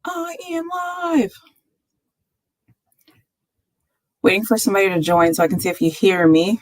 I am live. Waiting for somebody to join so I can see if you hear me.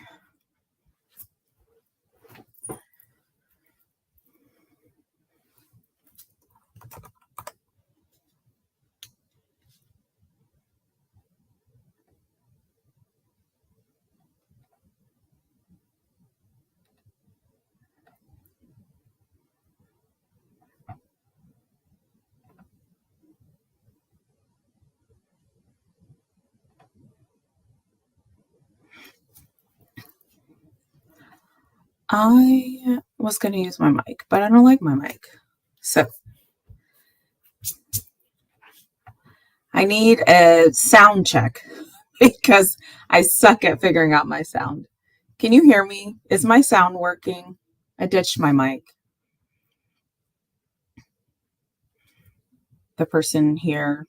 I was going to use my mic, but I don't like my mic. So I need a sound check because I suck at figuring out my sound. Can you hear me? Is my sound working? I ditched my mic. The person here,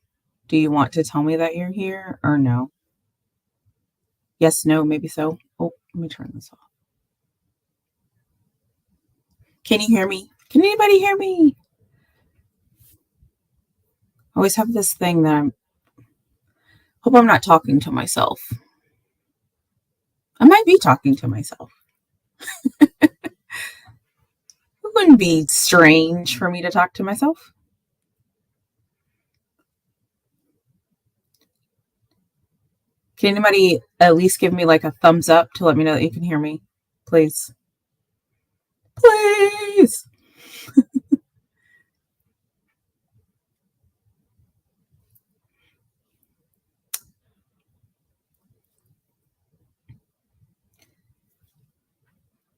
do you want to tell me that you're here or no? Yes, no, maybe so. Oh, let me turn this off. Can you hear me? Can anybody hear me? I always have this thing that hope I'm not talking to myself. I might be talking to myself. It wouldn't be strange for me to talk to myself. Can anybody at least give me like a thumbs up to let me know that you can hear me? Please. Please.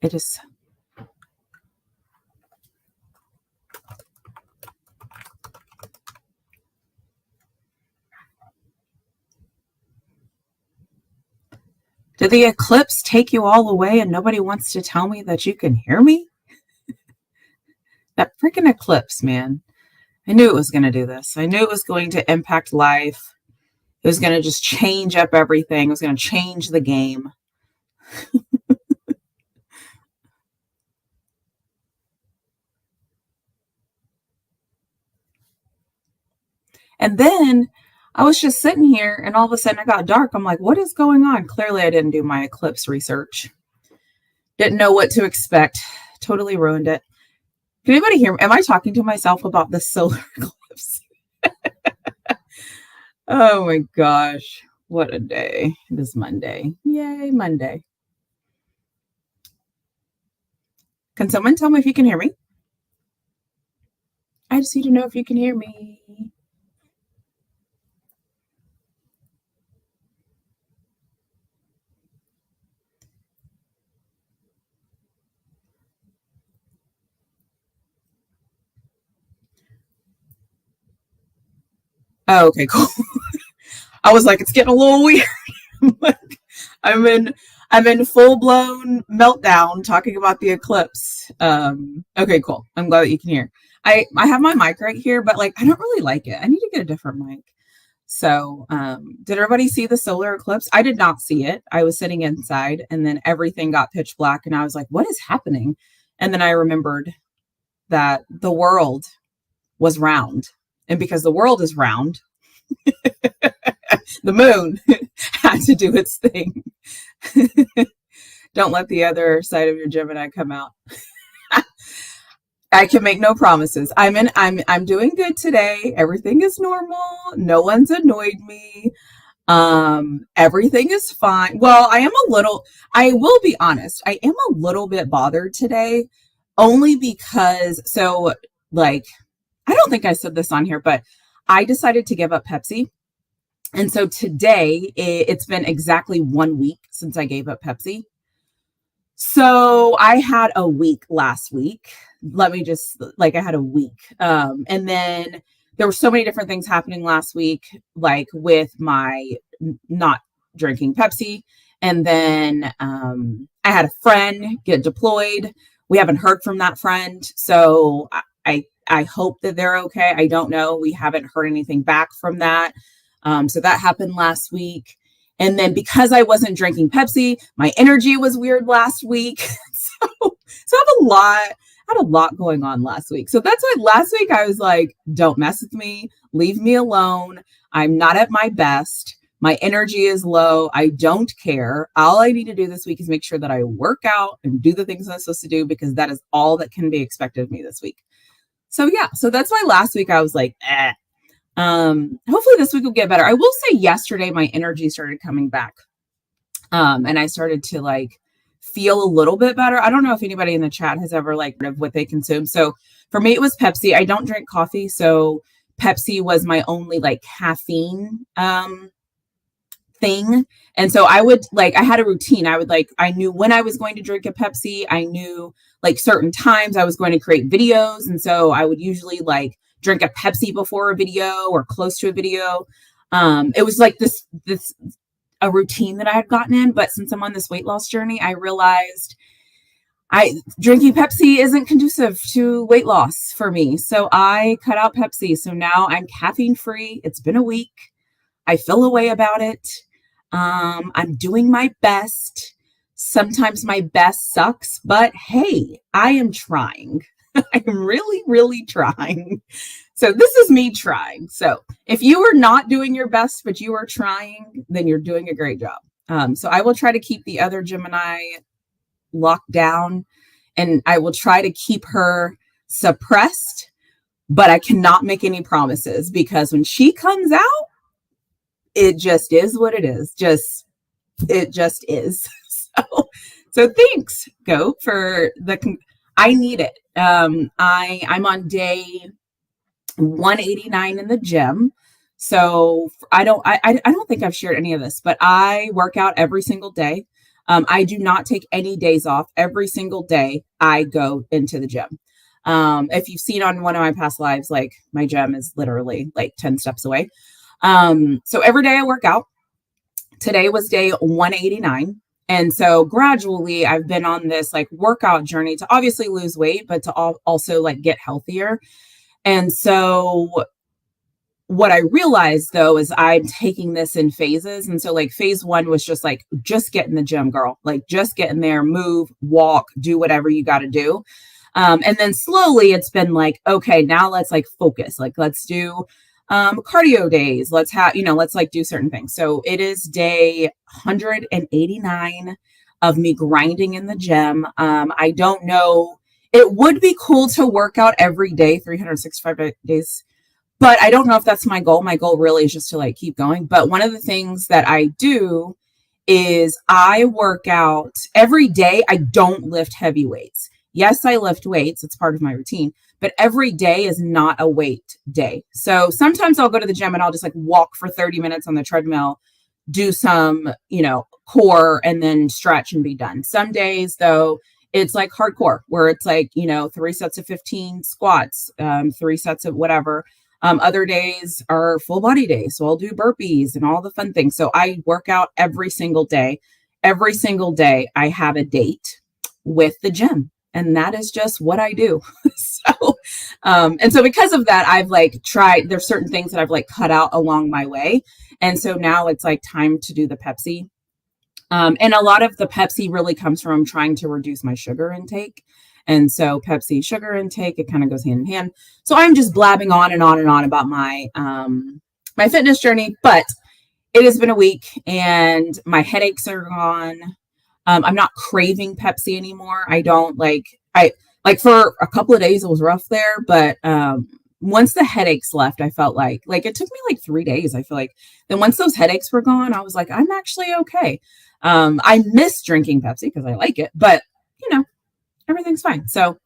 It is. Did the eclipse take you all away and nobody wants to tell me that you can hear me? That freaking eclipse, man. I knew it was going to do this. I knew it was going to impact life. It was going to just change up everything. It was going to change the game. And then I was just sitting here and all of a sudden it got dark. I'm like, what is going on? Clearly I didn't do my eclipse research. Didn't know what to expect. Totally ruined it. Can anybody hear me? Am I talking to myself about the solar eclipse? Oh my gosh. What a day. It is Monday. Yay, Monday. Can someone tell me if you can hear me? I just need to know if you can hear me. Oh, okay, cool. I was like, it's getting a little weird. I'm in full blown meltdown talking about the eclipse. Okay, cool. I'm glad that you can hear. I have my mic right here, but like I don't really like it. I need to get a different mic. So, did everybody see the solar eclipse? I did not see it. I was sitting inside, and then everything got pitch black, and I was like, "What is happening?" And then I remembered that the world was round, and because the world is round, the moon had to do its thing. Don't let the other side of your Gemini come out. I can make no promises. I'm doing good today. Everything is normal. No one's annoyed me. Everything is fine. Well, I will be honest, I am a little bit bothered today only because like I don't think I said this on here, but I decided to give up Pepsi. And so today it's been exactly 1 week since I gave up Pepsi. So I had a week last week. I had a week. And then there were so many different things happening last week, like with my not drinking Pepsi. And then I had a friend get deployed. We haven't heard from that friend. So I hope that they're okay. I don't know. We haven't heard anything back from that. So that happened last week. And then because I wasn't drinking Pepsi, my energy was weird last week. so I had a lot going on last week. So that's why last week I was like, don't mess with me. Leave me alone. I'm not at my best. My energy is low. I don't care. All I need to do this week is make sure that I work out and do the things I'm supposed to do, because that is all that can be expected of me this week. So yeah, so that's why last week I was like, eh. Hopefully this week will get better. I will say yesterday my energy started coming back. And I started to like feel a little bit better. I don't know if anybody in the chat has ever like of what they consume. So for me, it was Pepsi. I don't drink coffee, so Pepsi was my only like caffeine thing. And so I would like, I had a routine. I would like, I knew when I was going to drink a Pepsi. I knew like certain times I was going to create videos. And so I would usually like drink a Pepsi before a video or close to a video. It was like this a routine that I had gotten in. But since I'm on this weight loss journey, I realized drinking Pepsi isn't conducive to weight loss for me. So I cut out Pepsi. So now I'm caffeine free. It's been a week. I feel a way about it. I'm doing my best. Sometimes my best sucks, but hey, I am trying. I'm really, really trying. So this is me trying. So if you are not doing your best, but you are trying, then you're doing a great job. So I will try to keep the other Gemini locked down, and I will try to keep her suppressed, but I cannot make any promises, because when she comes out, it just is what it is. It just is. So thanks, Go, for I need it. I'm on day 189 in the gym. So I don't think I've shared any of this, but I work out every single day. I do not take any days off. Every single day I go into the gym. If you've seen on one of my past lives, like my gym is literally like 10 steps away. So every day I work out. Today was day 189. And so gradually I've been on this like workout journey to obviously lose weight, but to also like get healthier. And so what I realized though, is I'm taking this in phases. And so like phase one was just like, just get in the gym, girl, like just get in there, move, walk, do whatever you got to do. And then slowly it's been like, okay, now let's like focus, like let's do cardio days. Let's like do certain things. So it is day 189 of me grinding in the gym. I don't know. It would be cool to work out every day, 365 days, but I don't know if that's my goal. My goal really is just to like keep going. But one of the things that I do is I work out every day. I don't lift heavy weights. Yes, I lift weights. It's part of my routine. But every day is not a weight day. So sometimes I'll go to the gym and I'll just like walk for 30 minutes on the treadmill, do some, core, and then stretch and be done. Some days though, it's like hardcore, where it's like, 3 sets of 15 squats, 3 sets of whatever. Other days are full body days. So I'll do burpees and all the fun things. So I work out every single day. Every single day I have a date with the gym. And that is just what I do. And so because of that, I've like tried, there's certain things that I've like cut out along my way. And so now it's like time to do the Pepsi. And a lot of the Pepsi really comes from trying to reduce my sugar intake. And so Pepsi sugar intake, it kind of goes hand in hand. So I'm just blabbing on and on and on about my, my fitness journey, but it has been a week and my headaches are gone. I'm not craving Pepsi anymore. I don't like for a couple of days, it was rough there, but, once the headaches left, I felt like it took me like 3 days. I feel like then once those headaches were gone, I was like, I'm actually okay. I miss drinking Pepsi because I like it, but everything's fine. So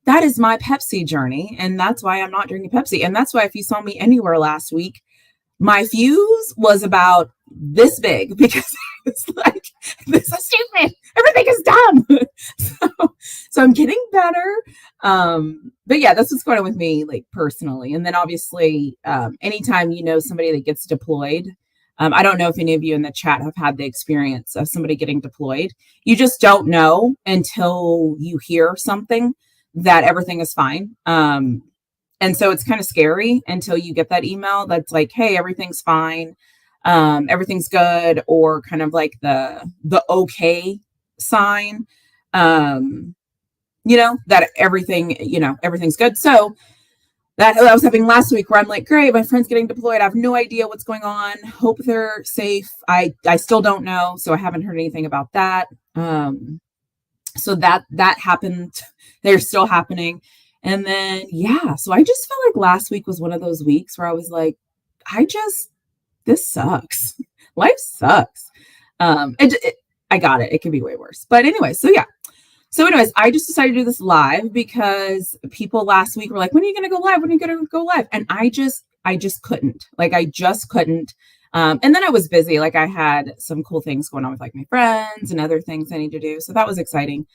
that is my Pepsi journey. And that's why I'm not drinking Pepsi. And that's why if you saw me anywhere last week, my fuse was about this big, because it's like, this is stupid. Everything is dumb. So I'm getting better. But yeah, that's what's going on with me, like personally. And then obviously, anytime somebody that gets deployed, I don't know if any of you in the chat have had the experience of somebody getting deployed. You just don't know until you hear something that everything is fine. And so it's kind of scary until you get that email that's like, hey, everything's fine. Everything's good, or kind of like the okay sign, that everything, everything's good. So that was happening last week where I'm like, great, my friend's getting deployed. I have no idea what's going on. Hope they're safe. I still don't know. So I haven't heard anything about that. So that happened. They're still happening. And then, yeah, so I just felt like last week was one of those weeks where I was like, this sucks. Life sucks. I got it. It could be way worse. But anyway, so yeah. So anyways, I just decided to do this live because people last week were like, when are you going to go live? When are you going to go live? And I just couldn't. Like, I just couldn't. And then I was busy. Like, I had some cool things going on with like my friends and other things I need to do. So that was exciting.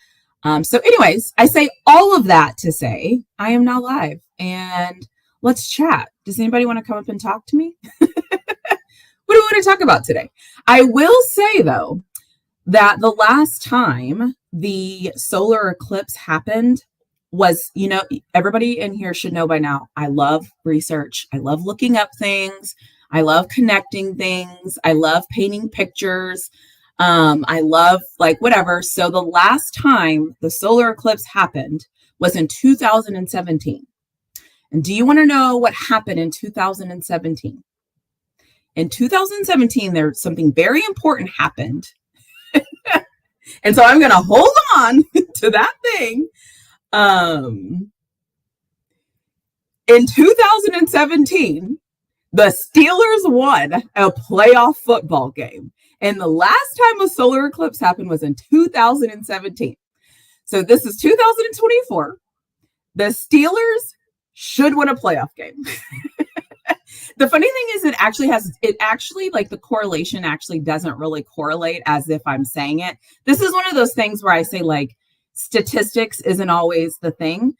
So anyways, I say all of that to say I am now live and let's chat. Does anybody want to come up and talk to me? What do we want to talk about today? I will say, though, that the last time the solar eclipse happened was, everybody in here should know by now, I love research. I love looking up things. I love connecting things. I love painting pictures. I love like whatever. So the last time the solar eclipse happened was in 2017. And do you want to know what happened in 2017? In 2017, there's something very important happened. And so I'm going to hold on to that thing. In 2017, the Steelers won a playoff football game. And the last time a solar eclipse happened was in 2017. So this is 2024. The Steelers should win a playoff game. The funny thing is it actually like the correlation actually doesn't really correlate as if I'm saying it. This is one of those things where I say like statistics isn't always the thing.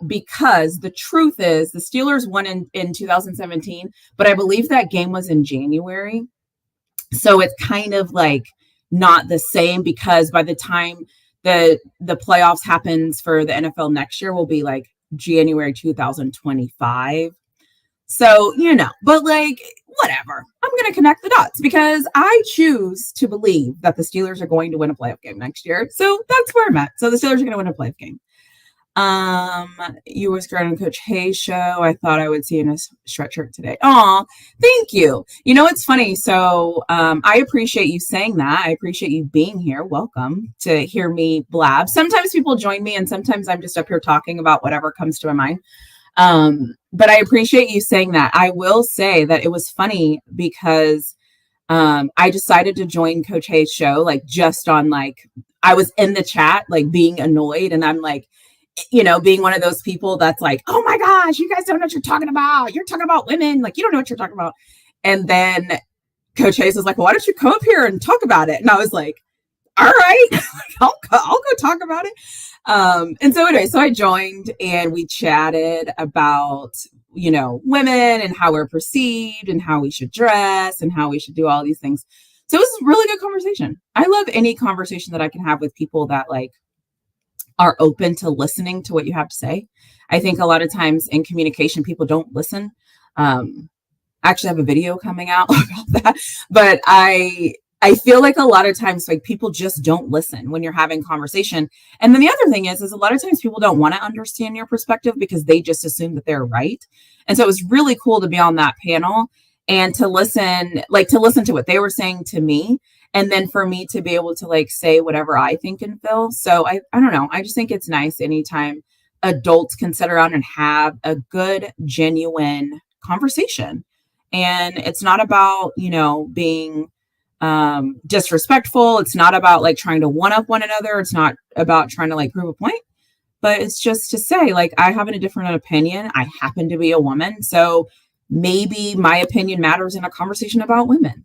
Because the truth is the Steelers won in 2017, but I believe that game was in January. So it's kind of like not the same because by the time the playoffs happens for the NFL next year will be like January 2025. So, but like, whatever. I'm going to connect the dots because I choose to believe that the Steelers are going to win a playoff game next year. So that's where I'm at. So the Steelers are going to win a playoff game. You was great on Coach Hayes' show. I thought I would see you in a sweatshirt today. Aw, thank you. It's funny. So I appreciate you saying that. I appreciate you being here. Welcome to hear me blab. Sometimes people join me and sometimes I'm just up here talking about whatever comes to my mind. But I appreciate you saying that. I will say that it was funny because I decided to join Coach Hayes' show, like just on like, I was in the chat, like being annoyed. And I'm like, being one of those people that's like, oh my gosh, you guys don't know what you're talking about. You're talking about women. Like, you don't know what you're talking about. And then Coach Hayes was like, well, why don't you come up here and talk about it? And I was like, all right, I'll go talk about it. And so anyway, so I joined and we chatted about, women and how we're perceived and how we should dress and how we should do all these things. So it was a really good conversation. I love any conversation that I can have with people that like are open to listening to what you have to say. I think a lot of times in communication, people don't listen. I actually have a video coming out about that, but I feel like a lot of times like people just don't listen when you're having conversation. And then the other thing is a lot of times people don't want to understand your perspective because they just assume that they're right. And so it was really cool to be on that panel and to listen to what they were saying to me. And then for me to be able to like say whatever I think and feel. So I don't know. I just think it's nice anytime adults can sit around and have a good, genuine conversation. And it's not about, being disrespectful. It's not about like trying to one up one another. It's not about trying to like prove a point, but it's just to say like, I have a different opinion. I happen to be a woman. So maybe my opinion matters in a conversation about women.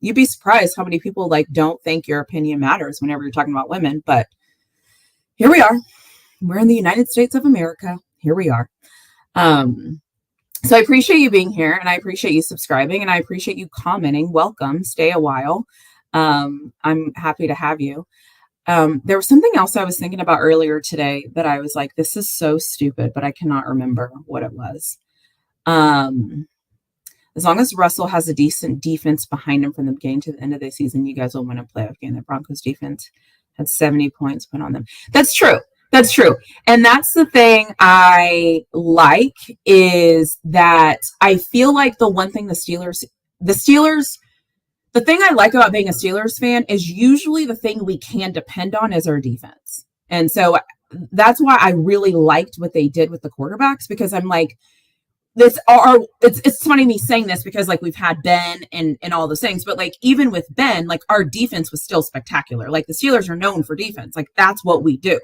You'd be surprised how many people like don't think your opinion matters whenever you're talking about women, but here we are. We're in the United States of America. Here we are. So I appreciate you being here and I appreciate you subscribing and I appreciate you commenting. Welcome. Stay a while. I'm happy to have you. There was something else I was thinking about earlier today that I was like, this is so stupid, but I cannot remember what it was. As long as Russell has a decent defense behind him from the beginning to the end of the season, you guys will win a playoff game. The Broncos defense had 70 points put on them. That's true. That's true. And that's the thing I like is that I feel like the one thing the Steelers, the thing I like about being a Steelers fan is usually the thing we can depend on is our defense. And so that's why I really liked what they did with the quarterbacks because I'm like, it's funny me saying this because like we've had Ben and all those things, but like even with Ben, like our defense was still spectacular. Like the Steelers are known for defense. Like that's what we do.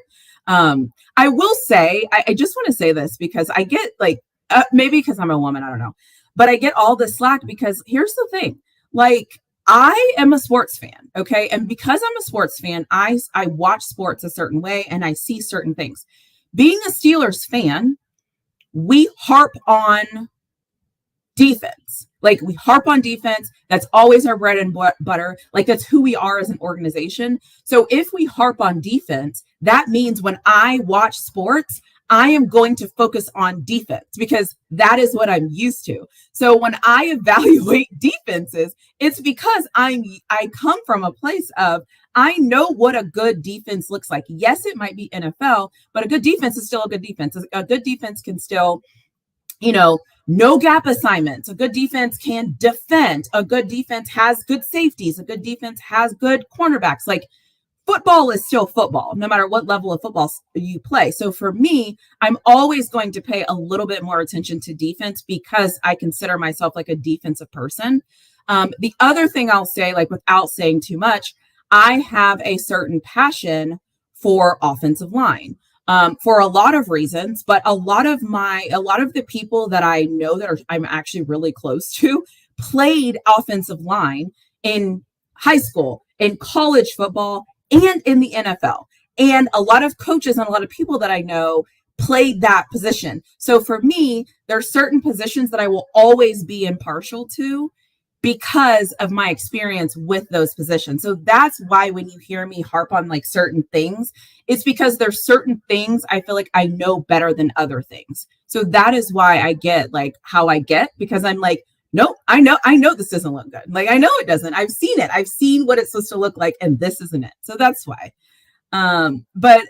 I will say, I just want to say this because I get like maybe because I'm a woman, I don't know, but I get all this slack because here's the thing, like I am a sports fan, okay, and because I'm a sports fan, I watch sports a certain way and I see certain things. Being a Steelers fan, we harp on defense. Like we harp on defense. That's always our bread and butter. Like that's who we are as an organization. So if we harp on defense, that means when I watch sports, I am going to focus on defense because that is what I'm used to. So when I evaluate defenses, it's because I come from a place of I know what a good defense looks like. Yes, it might be NFL, but a good defense is still a good defense. A good defense can still, no gap assignments. A good defense can defend. A good defense has good safeties. A good defense has good cornerbacks. Like football is still football, no matter what level of football you play. So for me, I'm always going to pay a little bit more attention to defense because I consider myself like a defensive person. The other thing I'll say, like without saying too much, I have a certain passion for offensive line for a lot of reasons, but a lot of the people that I know I'm actually really close to played offensive line in high school, in college football, and in the NFL. And a lot of coaches and a lot of people that I know played that position. So for me, there are certain positions that I will always be impartial to because of my experience with those positions. So that's why when you hear me harp on like certain things, it's because there's certain things I feel like I know better than other things. So that is why I get like how I get, because I'm like, nope, I know this doesn't look good. Like, I know it doesn't. I've seen it. I've seen what it's supposed to look like, and this isn't it. So that's why. But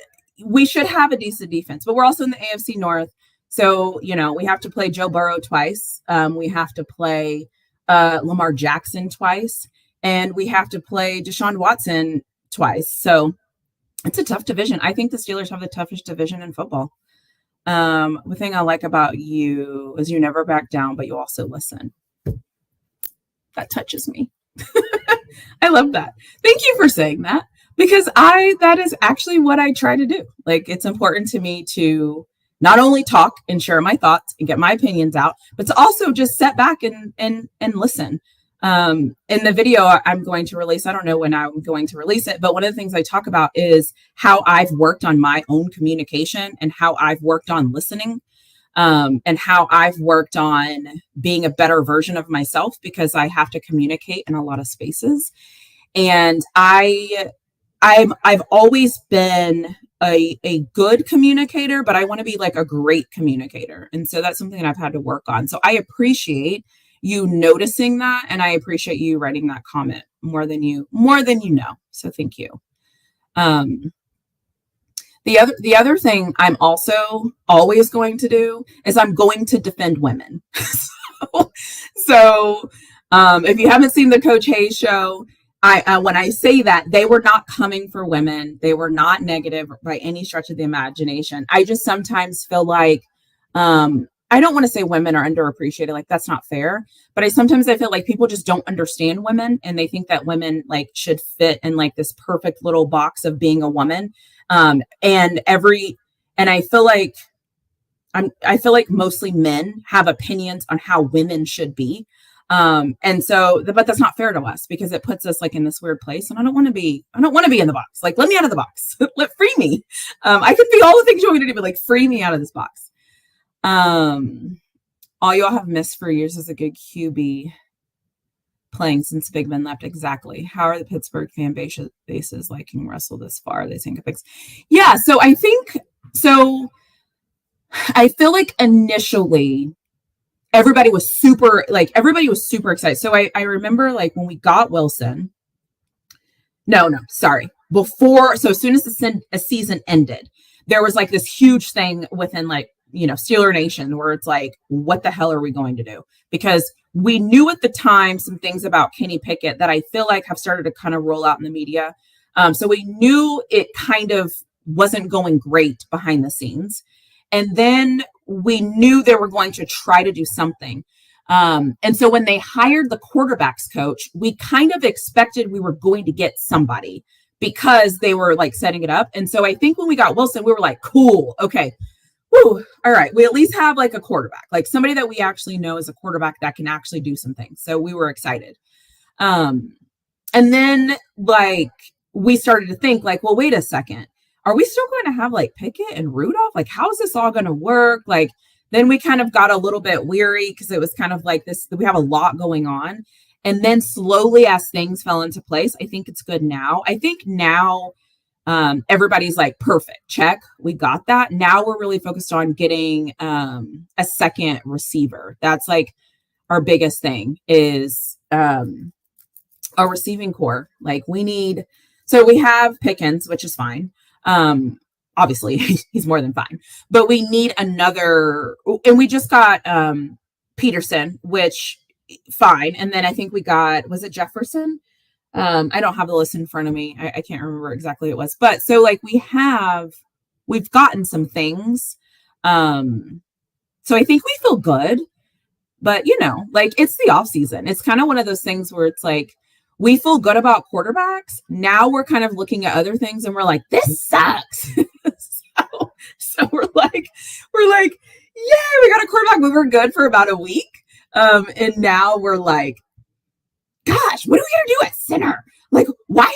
we should have a decent defense, but we're also in the AFC North. So, we have to play Joe Burrow twice. We have to play Lamar Jackson twice, and we have to play Deshaun Watson twice. So it's a tough division. I think the Steelers have the toughest division in football. The thing I like about you is you never back down, but you also listen. That touches me. I love that. Thank you for saying that, because that is actually what I try to do. Like, it's important to me to not only talk and share my thoughts and get my opinions out, but to also just sit back and listen. In the video I'm going to release, I don't know when I'm going to release it, but one of the things I talk about is how I've worked on my own communication and how I've worked on listening, and how I've worked on being a better version of myself because I have to communicate in a lot of spaces. And I've always been a good communicator, but I want to be like a great communicator. And so that's something that I've had to work on. So I appreciate you noticing that. And I appreciate you writing that comment more than you know. So thank you. The other thing I'm also always going to do is I'm going to defend women. So if you haven't seen the Coach Hayes show, when I say that, they were not coming for women. They were not negative by any stretch of the imagination. I just sometimes feel like, I don't want to say women are underappreciated. Like, that's not fair. But I feel like people just don't understand women, and they think that women like should fit in like this perfect little box of being a woman. And I feel like I feel like mostly men have opinions on how women should be. But that's not fair to us because it puts us like in this weird place. And I don't want to be in the box. Like, let me out of the box. Free me. I could be all the things you want me to do, but like, free me out of this box. All y'all have missed for years as a good QB playing since Big Ben left. Exactly. How are the Pittsburgh fan bases liking Russell this far? They think of things. Yeah. So I feel like initially everybody was super excited. So I remember like when we got Wilson, sorry. So as soon as the season ended, there was like this huge thing within like, Steeler Nation where it's like, what the hell are we going to do? Because we knew at the time some things about Kenny Pickett that I feel like have started to kind of roll out in the media. So we knew it kind of wasn't going great behind the scenes. And then we knew they were going to try to do something. And so when they hired the quarterbacks coach, we kind of expected we were going to get somebody because they were like setting it up. And so I think when we got Wilson, we were like, cool, okay, woo, all right, we at least have like a quarterback, like somebody that we actually know is a quarterback that can actually do some things. So we were excited. And then like we started to think like, well, wait a second, are we still going to have like Pickett and Rudolph? Like, how is this all going to work? Like, then we kind of got a little bit weary because it was kind of like this, we have a lot going on. And then slowly as things fell into place, I think it's good now. I think now everybody's like, perfect, check, we got that. Now we're really focused on getting a second receiver. That's like our biggest thing is a receiving core. Like so we have Pickens, which is fine. Obviously he's more than fine, but we need another, and we just got Peterson, which fine. And then I think we got, was it Jefferson? I don't have the list in front of me. I can't remember exactly what it was, but so like we've gotten some things. So I think we feel good, but like it's the off season. It's kind of one of those things where it's like, we feel good about quarterbacks. Now we're kind of looking at other things and we're like, this sucks. so we're like, yay, we got a quarterback. We were good for about a week. And now we're like, gosh, what are we going to do at center? Like, why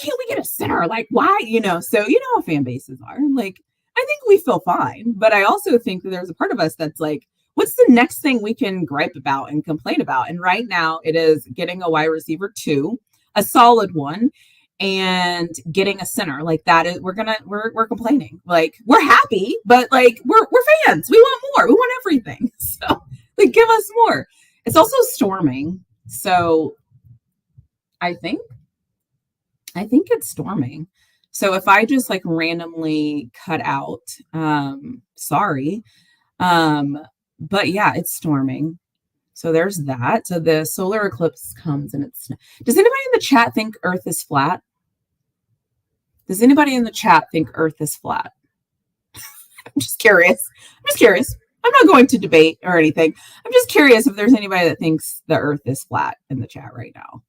can't we get a center? Like, why, so how fan bases are. Like, I think we feel fine, but I also think that there's a part of us that's like, what's the next thing we can gripe about and complain about? And right now it is getting a wide receiver 2, a solid one, and getting a center. Like that is, we're complaining. Like we're happy, but like we're fans. We want more. We want everything. So like give us more. It's also storming. So I think it's storming. So if I just like randomly cut out, sorry. But yeah, it's storming. So there's that. So the solar eclipse comes and it's, does anybody in the chat think Earth is flat? Does anybody in the chat think Earth is flat? I'm just curious. I'm not going to debate or anything. I'm just curious if there's anybody that thinks the Earth is flat in the chat right now.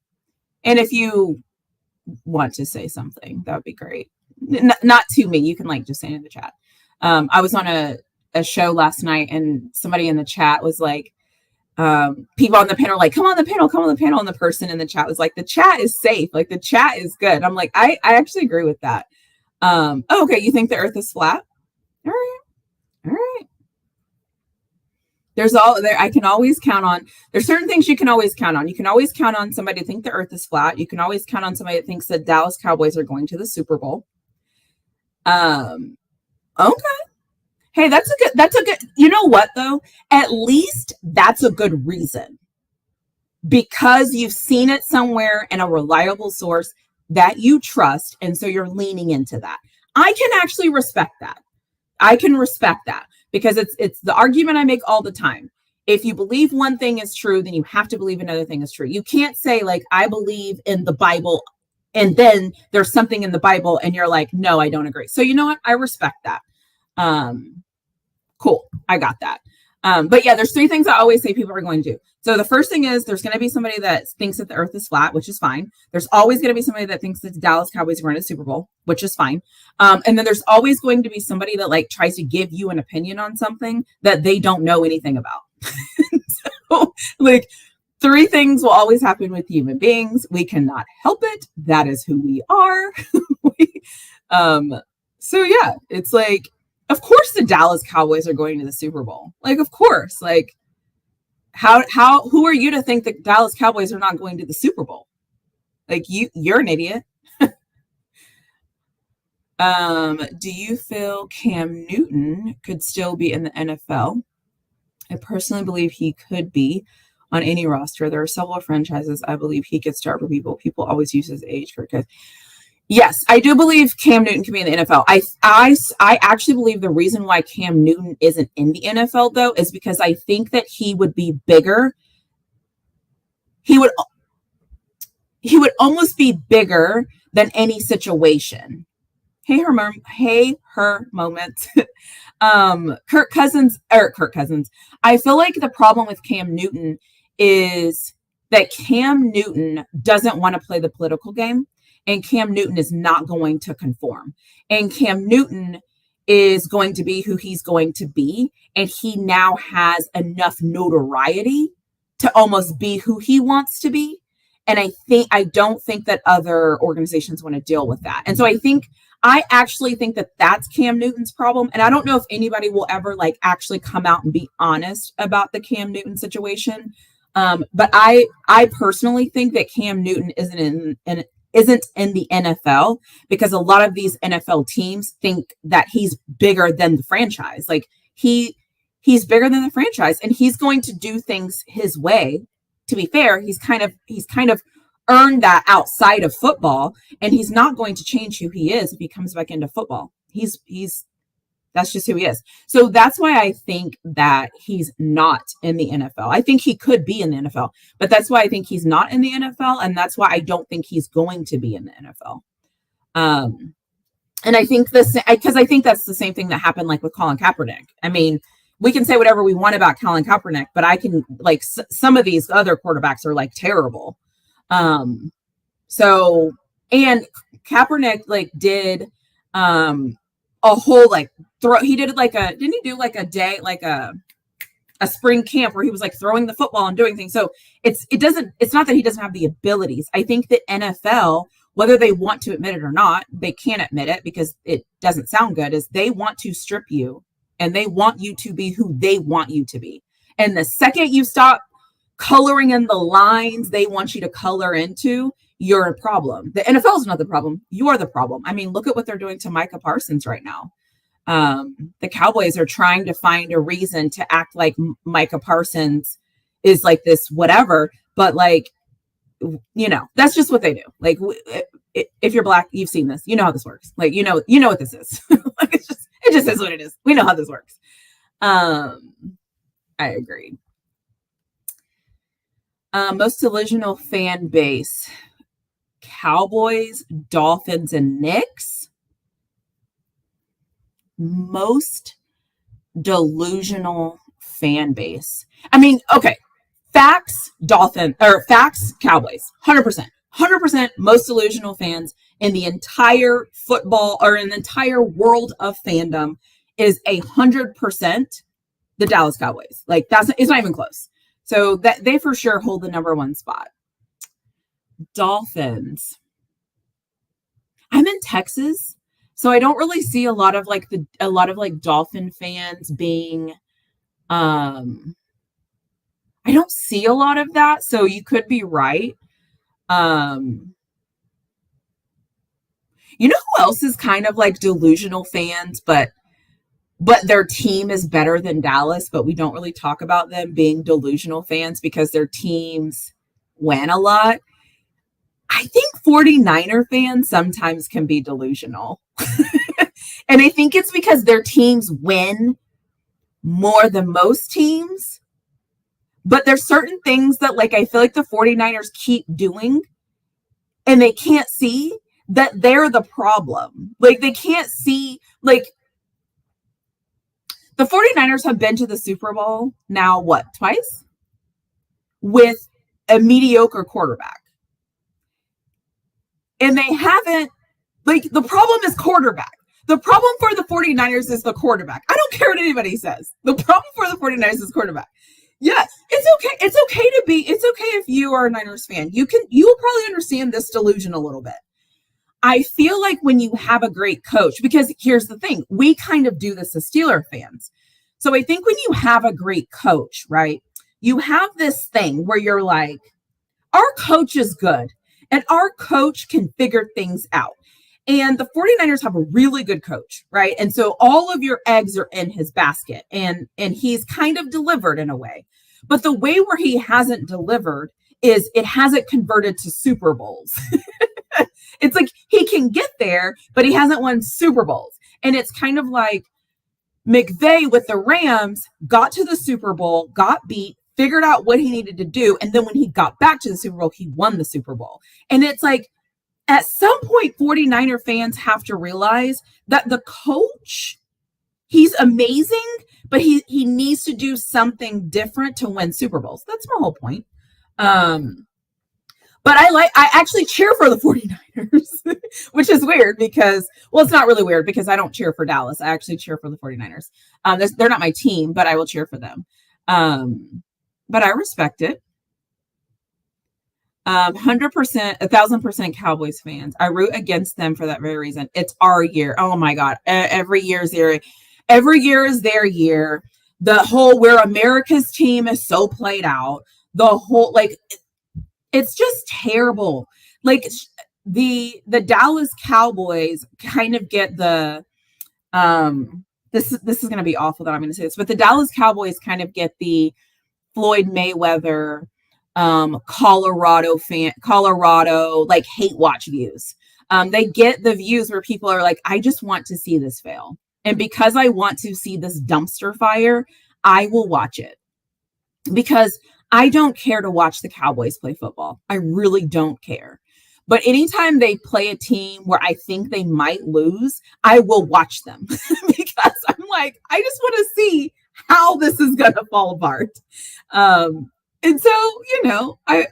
And if you want to say something, that would be great. Not to me. You can like just say it in the chat. I was on a show last night and somebody in the chat was like, people on the panel like, come on the panel. And the person in the chat was like, the chat is safe. Like the chat is good. I'm like, I actually agree with that. Okay. You think the Earth is flat? All right. There's I can always count on, there's certain things you can always count on. You can always count on somebody to think the Earth is flat. You can always count on somebody that thinks that Dallas Cowboys are going to the Super Bowl. Okay. Hey, that's a good, you know what though? At least that's a good reason because you've seen it somewhere in a reliable source that you trust. And so you're leaning into that. I can actually respect that. I can respect that because it's the argument I make all the time. If you believe one thing is true, then you have to believe another thing is true. You can't say like, I believe in the Bible and then there's something in the Bible and you're like, no, I don't agree. So you know what? I respect that. Cool. I got that. But yeah, there's 3 things I always say people are going to do. So the first thing is there's going to be somebody that thinks that the Earth is flat, which is fine. There's always going to be somebody that thinks that the Dallas Cowboys are going to the Super Bowl, which is fine. And then there's always going to be somebody that like tries to give you an opinion on something that they don't know anything about. So like 3 things will always happen with human beings. We cannot help it. That is who we are. So yeah, it's like, of course the Dallas Cowboys are going to the Super Bowl. Like, of course, like who are you to think that Dallas Cowboys are not going to the Super Bowl? Like you're an idiot. Do you feel Cam Newton could still be in the NFL? I personally believe he could be on any roster. There are several franchises I believe he could start for people. People always use his age for kids. Yes, I do believe Cam Newton can be in the NFL. I actually believe the reason why Cam Newton isn't in the NFL though is because I think that he would be bigger. He would he would almost be bigger than any situation. Hey her moment. Kirk Cousins. I feel like the problem with Cam Newton is that Cam Newton doesn't want to play the political game, and Cam Newton is not going to conform. And Cam Newton is going to be who he's going to be, and he now has enough notoriety to almost be who he wants to be. And I don't think that other organizations want to deal with that. And so I actually think that that's Cam Newton's problem. And I don't know if anybody will ever like actually come out and be honest about the Cam Newton situation. But I personally think that Cam Newton isn't in the NFL because a lot of these NFL teams think that he's bigger than the franchise. Like he's bigger than the franchise, and he's going to do things his way. To be fair, he's kind of earned that outside of football, and he's not going to change who he is if he comes back into football. He's that's just who he is. So that's why I think that he's not in the NFL. I think he could be in the NFL, but that's why I think he's not in the NFL, and that's why I don't think he's going to be in the NFL. And I think because I think that's the same thing that happened like with Colin Kaepernick. I mean, we can say whatever we want about Colin Kaepernick, but I can like some of these other quarterbacks are like terrible. So, and Kaepernick like did a whole like he did like didn't he do like a day, like a spring camp where he was like throwing the football and doing things. So it's not that he doesn't have the abilities. I think that NFL, whether they want to admit it or not, they can't admit it because it doesn't sound good, is they want to strip you and they want you to be who they want you to be. And the second you stop coloring in the lines they want you to color into, you're a problem. The NFL is not the problem. You are the problem. I mean, look at what they're doing to Micah Parsons right now. The Cowboys are trying to find a reason to act like Micah Parsons is like this whatever, but like, you know, that's just what they do. Like, if you're Black, you've seen this. You know how this works. Like, you know what this is. Like, it just is what it is. We know how this works. I agree. Most delusional fan base: Cowboys, Dolphins, and Knicks. Most delusional fan base. I mean, okay. Facts, Cowboys. 100% most delusional fans in the entire football or in the entire world of fandom is 100% the Dallas Cowboys. Like it's not even close. So that they for sure hold the number one spot. Dolphins. I'm in Texas, so I don't really see a lot of Dolphin fans being I don't see a lot of that, so you could be right. You know who else is kind of like delusional fans, but their team is better than Dallas, but we don't really talk about them being delusional fans because their teams win a lot. I think 49er fans sometimes can be delusional. And I think it's because their teams win more than most teams. But there's certain things that like I feel like the 49ers keep doing and they can't see that they're the problem. Like they can't see, like the 49ers have been to the Super Bowl now, what, twice? With a mediocre quarterback. And they haven't, like the problem is quarterback. The problem for the 49ers is the quarterback. I don't care what anybody says. The problem for the 49ers is quarterback. Yeah, it's okay. It's okay if you are a Niners fan. You will probably understand this delusion a little bit. I feel like when you have a great coach, because here's the thing, we kind of do this as Steeler fans. So I think when you have a great coach, right, you have this thing where you're like, our coach is good and our coach can figure things out. And the 49ers have a really good coach, right? And so all of your eggs are in his basket and he's kind of delivered in a way. But the way where he hasn't delivered is it hasn't converted to Super Bowls. It's like he can get there, but he hasn't won Super Bowls. And it's kind of like McVay with the Rams got to the Super Bowl, got beat, figured out what he needed to do. And then when he got back to the Super Bowl, he won the Super Bowl. And it's like, at some point, 49er fans have to realize that the coach, he's amazing, but he needs to do something different to win Super Bowls. That's my whole point. But I actually cheer for the 49ers, which is weird because, well, it's not really weird because I don't cheer for Dallas. I actually cheer for the 49ers. They're not my team, but I will cheer for them. But I respect it. 100%, 1,000% Cowboys fans. I root against them for that very reason. It's our year. Oh my God. Every year is their year. The whole, we're America's team is so played out. The whole, like, it's just terrible. Like the Dallas Cowboys kind of get the, this is going to be awful that I'm going to say this, but the Dallas Cowboys kind of get the Floyd Mayweather, Colorado like hate watch views. They get the views where people are like, I just want to see this fail. And because I want to see this dumpster fire, I will watch it because I don't care to watch the Cowboys play football. I really don't care. But anytime they play a team where I think they might lose, I will watch them because I'm like, I just want to see how this is going to fall apart. And so, you know, I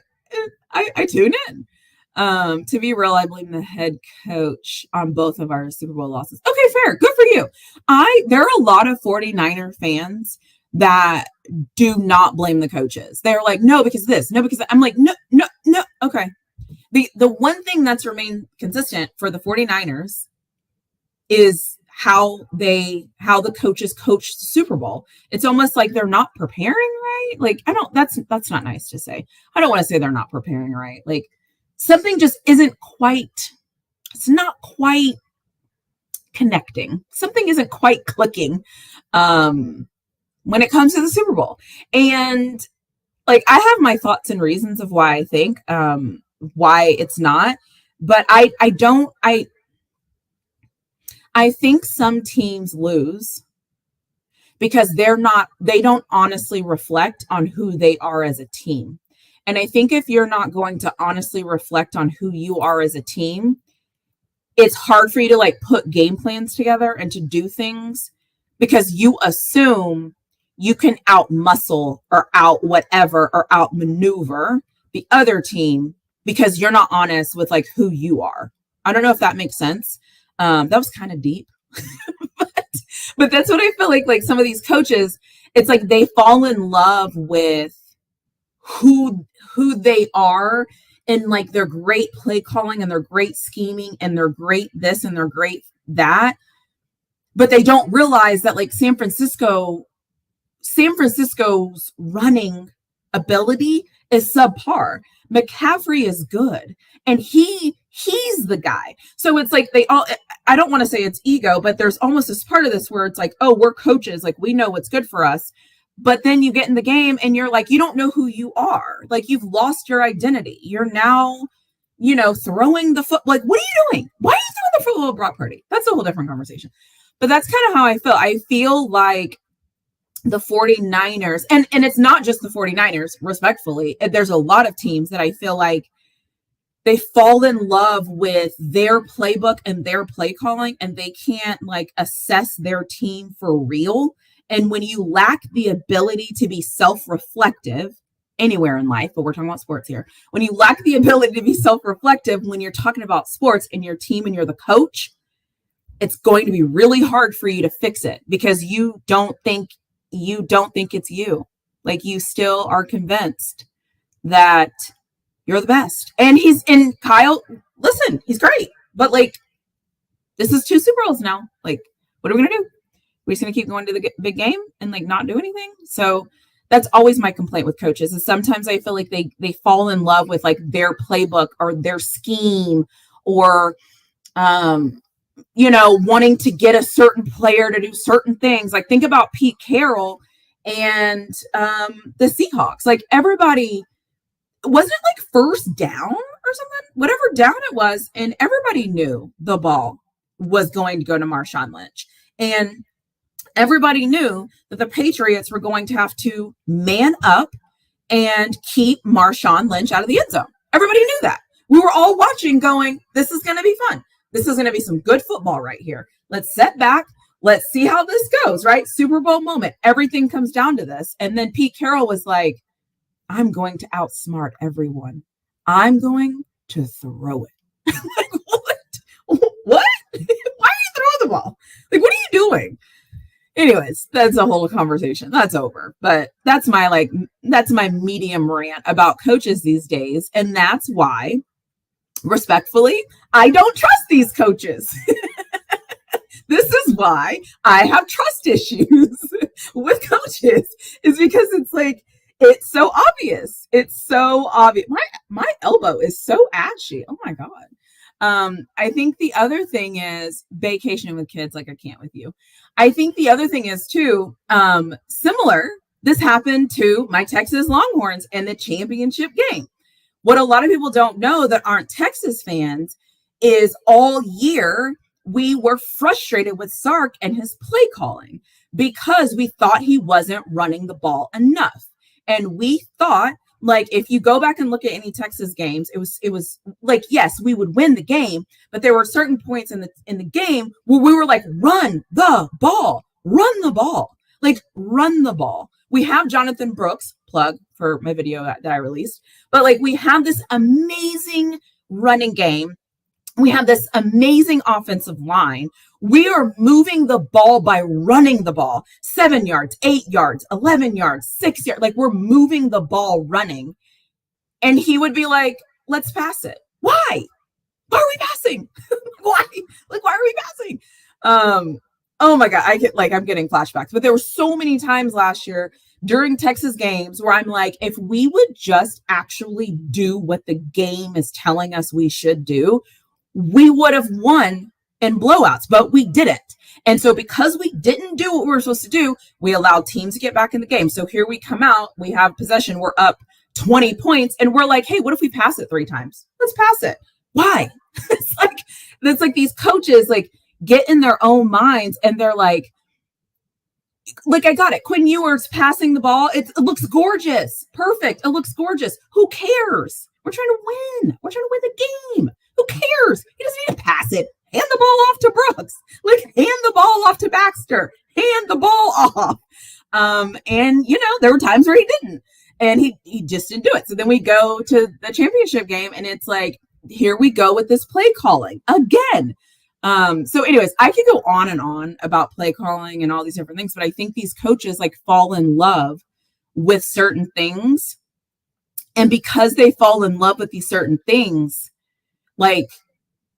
tune in. To be real, I blame the head coach on both of our Super Bowl losses. Okay, fair. Good for you. There are a lot of 49er fans that do not blame the coaches. They're like, no, because this, no, because that. I'm like, no. Okay. The one thing that's remained consistent for the 49ers is how the coaches coach the Super Bowl. It's almost like they're not preparing right. Like, that's not nice to say. I don't want to say they're not preparing right. Like, something just it's not quite connecting. Something isn't quite clicking when it comes to the Super Bowl. And like, I have my thoughts and reasons of why I think why it's not, but I think some teams lose because they don't honestly reflect on who they are as a team. And I think if you're not going to honestly reflect on who you are as a team, it's hard for you to like put game plans together and to do things because you assume you can out muscle or out whatever or out maneuver the other team because you're not honest with like who you are. I don't know if that makes sense. That was kind of deep, but that's what I feel like some of these coaches, it's like they fall in love with who they are and like their great play calling and their great scheming and their great this and their great that. But they don't realize that like San Francisco's running ability is subpar. McCaffrey is good and he's the guy. So it's like I don't want to say it's ego, but there's almost this part of this where it's like, oh, we're coaches, like we know what's good for us. But then you get in the game and you're like, you don't know who you are. Like you've lost your identity. You're now, throwing the foot. Like, what are you doing? Why are you throwing the football block party? That's a whole different conversation. But that's kind of how I feel. I feel like the 49ers, and it's not just the 49ers, respectfully. There's a lot of teams that I feel like they fall in love with their playbook and their play calling, and they can't like assess their team for real. And when you lack the ability to be self-reflective anywhere in life, but we're talking about sports here, when you lack the ability to be self-reflective, when you're talking about sports and your team and you're the coach, it's going to be really hard for you to fix it because you don't think it's you. Like you still are convinced that you're the best. And Kyle, listen, he's great, but like, this is 2 Super Bowls now. Like, what are we going to do? We're just going to keep going to the big game and like not do anything. So that's always my complaint with coaches is sometimes I feel like they fall in love with like their playbook or their scheme or, wanting to get a certain player to do certain things. Like think about Pete Carroll and the Seahawks. Like everybody, wasn't it like first down or or something, whatever down it was, and everybody knew the ball was going to go to Marshawn Lynch. And everybody knew that the Patriots were going to have to man up and keep Marshawn Lynch out of the end zone. Everybody knew that. We were all watching going, this is going to be fun. This is going to be some good football right here. Let's set back. Let's see how this goes, right? Super Bowl moment. Everything comes down to this. And then Pete Carroll was like, I'm going to outsmart everyone. I'm going to throw it. Like, what? What? Why are you throwing the ball? Like, what are you doing? Anyways, that's a whole conversation. That's over. But that's my medium rant about coaches these days. And that's why, respectfully, I don't trust these coaches. This is why I have trust issues with coaches, is because it's like, it's so obvious. It's so obvious. My elbow is so ashy. Oh my God. I think the other thing is vacationing with kids like I can't with you. I think the other thing is too, similar. This happened to my Texas Longhorns in the championship game. What a lot of people don't know that aren't Texas fans is all year we were frustrated with Sark and his play calling because we thought he wasn't running the ball enough. And we thought, like, if you go back and look at any Texas games, it was like, yes, we would win the game, but there were certain points in the game where we were like, run the ball, like run the ball. We have Jonathan Brooks, plug for my video that I released, but like we have this amazing running game. We have this amazing offensive line. We are moving the ball by running the ball 7 yards, 8 yards, 11 yards, 6 yards. Like we're moving the ball running. And he would be like, let's pass it. Why? Why are we passing? Why? Like, why are we passing? Oh my God. I'm getting flashbacks, but there were so many times last year during Texas games where I'm like, if we would just actually do what the game is telling us we should do, we would have won in blowouts, but we didn't. And so because we didn't do what we were supposed to do, we allowed teams to get back in the game. So here we come out, we have possession, we're up 20 points, and we're like, hey, what if we pass it 3 times? Let's pass it. Why? It's like these coaches like get in their own minds and they're like, I got it. Quinn Ewers passing the ball. It looks gorgeous. Perfect. It looks gorgeous. Who cares? We're trying to win. We're trying to win the game. Who cares? He doesn't need to pass it. Hand the ball off to Brooks. Like, hand the ball off to Baxter. Hand the ball off. And, there were times where he didn't. And he just didn't do it. So then we go to the championship game, and it's like, here we go with this play calling again. So anyways, I could go on and on about play calling and all these different things, but I think these coaches like fall in love with certain things. And because they fall in love with these certain things, like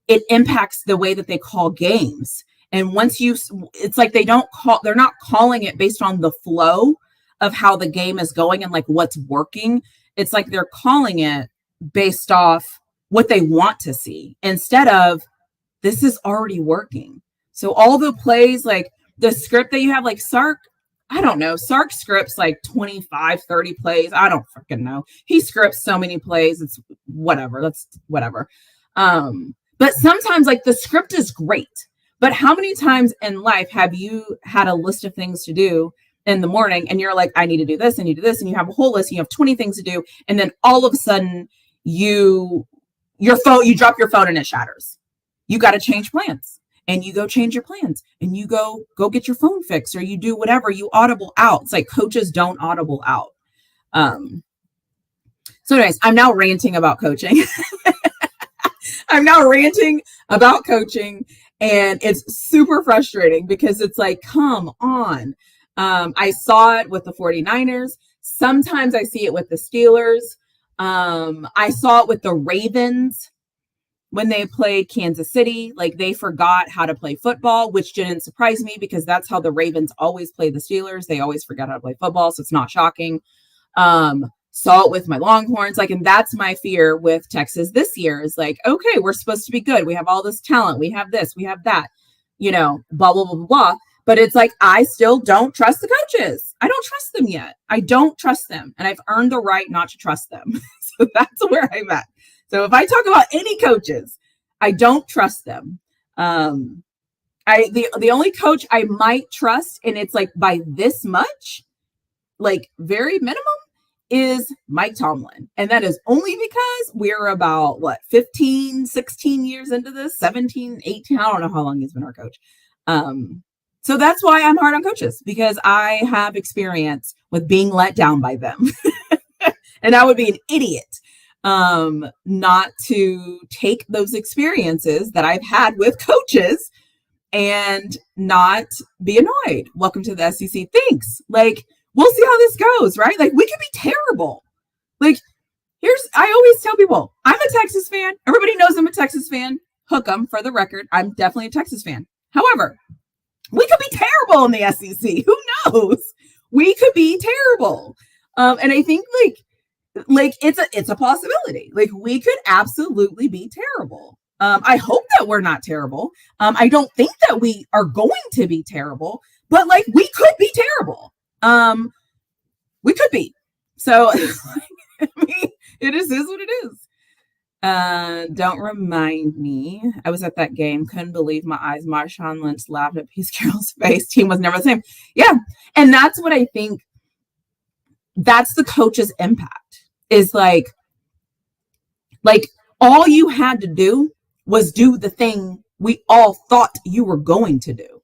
it impacts the way that they call games. And it's like they're not calling it based on the flow of how the game is going and like what's working. It's like they're calling it based off what they want to see instead of this is already working. So all the plays, like the script that you have, like Sark, I don't know. Sark scripts like 25, 30 plays. I don't freaking know. He scripts so many plays. It's whatever. That's whatever. But sometimes like the script is great. But how many times in life have you had a list of things to do in the morning and you're like, I need to do this, I need to do this, and you have a whole list and you have 20 things to do, and then all of a sudden you drop your phone and it shatters. You got to change plans, and you go change your plans, and you go get your phone fixed, or you do whatever, you audible out. It's like coaches don't audible out. So anyways, I'm now ranting about coaching. I'm now ranting about coaching, and it's super frustrating because it's like, come on. I saw it with the 49ers. Sometimes I see it with the Steelers. I saw it with the Ravens when they played Kansas City. Like they forgot how to play football, which didn't surprise me because that's how the Ravens always play the Steelers. They always forget how to play football. So it's not shocking. Saw it with my Longhorns. Like, and that's my fear with Texas this year is like, okay, we're supposed to be good. We have all this talent. We have this, we have that, blah, blah, blah, blah, blah. But it's like, I still don't trust the coaches. I don't trust them yet. I don't trust them. And I've earned the right not to trust them. So that's where I'm at. So if I talk about any coaches, I don't trust them. The only coach I might trust, and it's like by this much, like very minimum, is Mike Tomlin. And that is only because we're about 15, 16 years into this, 17, 18. I don't know how long he's been our coach. So that's why I'm hard on coaches, because I have experience with being let down by them. And I would be an idiot not to take those experiences that I've had with coaches and not be annoyed. Welcome to the SEC. Thanks. Like, we'll see how this goes, right? Like, we could be terrible. Like, I always tell people, I'm a Texas fan. Everybody knows I'm a Texas fan. Hook 'em, for the record. I'm definitely a Texas fan. However, we could be terrible in the SEC. Who knows? We could be terrible. And I think like it's a possibility. Like, we could absolutely be terrible. I hope that we're not terrible. I don't think that we are going to be terrible, but like, we could be terrible. We could be. So I mean, it is what it is. Don't remind me. I was at that game. Couldn't believe my eyes. Marshawn Lynch laughed at Pete Carroll's face. Team was never the same. Yeah. And that's what I think. That's the coach's impact, is like all you had to do was do the thing we all thought you were going to do.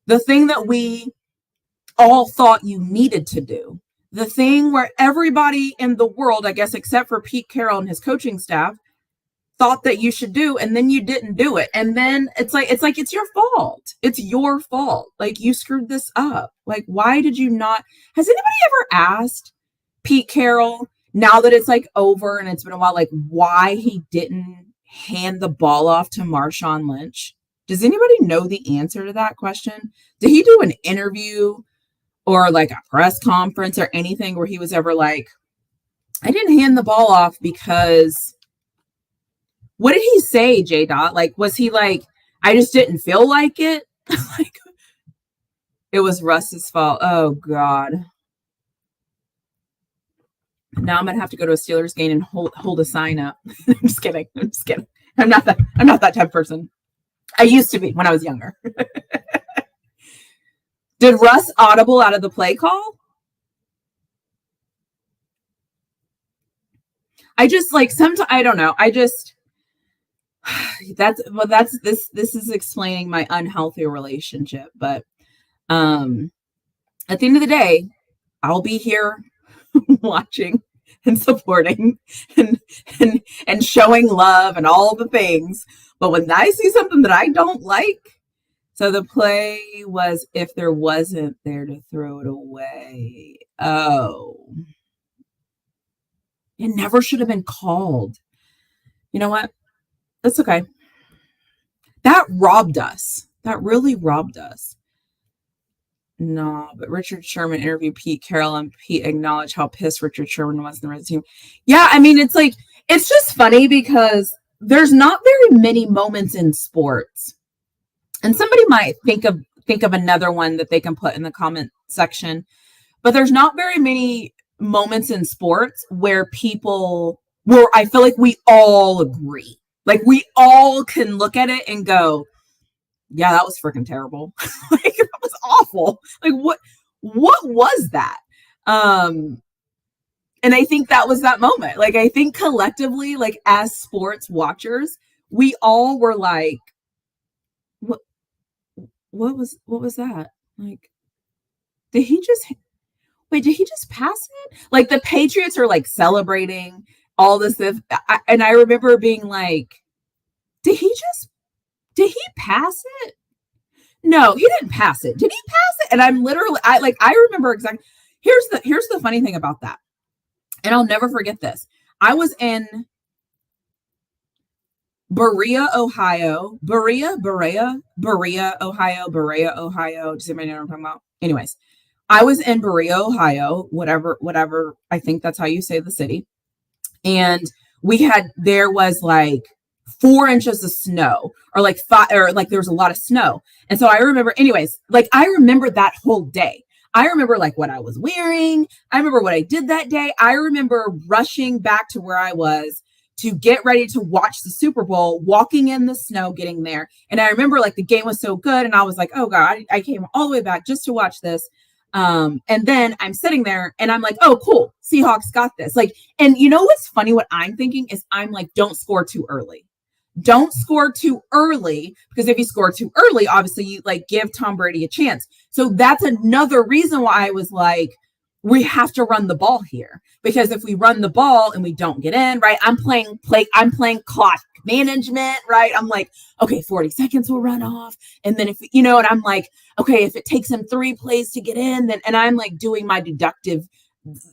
The thing that we all thought you needed to do. The thing where everybody in the world, I guess, except for Pete Carroll and his coaching staff, thought that you should do, and then you didn't do it. And then it's like it's your fault. It's your fault. Like, you screwed this up. Like, why did you not? Has anybody ever asked Pete Carroll, now that it's like over and it's been a while, like, why he didn't hand the ball off to Marshawn Lynch? Does anybody know the answer to that question? Did he do an interview or like a press conference or anything where he was ever like, I didn't hand the ball off because, what did he say, J. Dot? Like, was he like, I just didn't feel like it? Like, it was Russ's fault. Oh God. Now I'm gonna have to go to a Steelers game and hold a sign up. I'm just kidding. I'm not that type of person. I used to be when I was younger. Did Russ audible out of the play call? I just like sometimes, I don't know. I just, this is explaining my unhealthy relationship. But at the end of the day, I'll be here watching and supporting and showing love and all the things. But when I see something that I don't like, so the play was, if there wasn't there to throw it away. Oh, it never should have been called. You know what? That's okay. That robbed us. That really robbed us. No, but Richard Sherman interviewed Pete Carroll, and Pete acknowledged how pissed Richard Sherman was in the Reds team. Yeah, I mean, it's like, it's just funny because there's not very many moments in sports. And somebody might think of another one that they can put in the comment section, but there's not very many moments in sports where I feel like we all agree. Like, we all can look at it and go, yeah, that was freaking terrible. Like, that was awful. Like, what was that? And I think that was that moment. Like, I think collectively, like, as sports watchers, we all were like, what was that? Like, did he just pass it? Like, the Patriots are like celebrating all this. And I remember being like, did he pass it? No, he didn't pass it. Did he pass it? And I'm literally, I remember exactly. Here's the funny thing about that. And I'll never forget this. I was in Berea, Ohio. Does anybody know what I'm talking about? Anyways, I was in Berea, Ohio, whatever. I think that's how you say the city. And there was like 4 inches of snow, or like 5, or like there was a lot of snow. And so I remember, anyways, like, I remember that whole day. I remember like what I was wearing. I remember what I did that day. I remember rushing back to where I was to get ready to watch the Super Bowl, walking in the snow, getting there. And I remember like the game was so good. And I was like, oh God, I came all the way back just to watch this. And then I'm sitting there and I'm like, oh, cool. Seahawks got this. Like, and you know what's funny? What I'm thinking is I'm like, don't score too early. Don't score too early, because if you score too early, obviously you like give Tom Brady a chance. So that's another reason why I was like, we have to run the ball here, because if we run the ball and we don't get in, right? I'm playing clock management, right? I'm like, okay, 40 seconds will run off. And then if, and I'm like, okay, if it takes him 3 plays to get in, then, and I'm like doing my deductive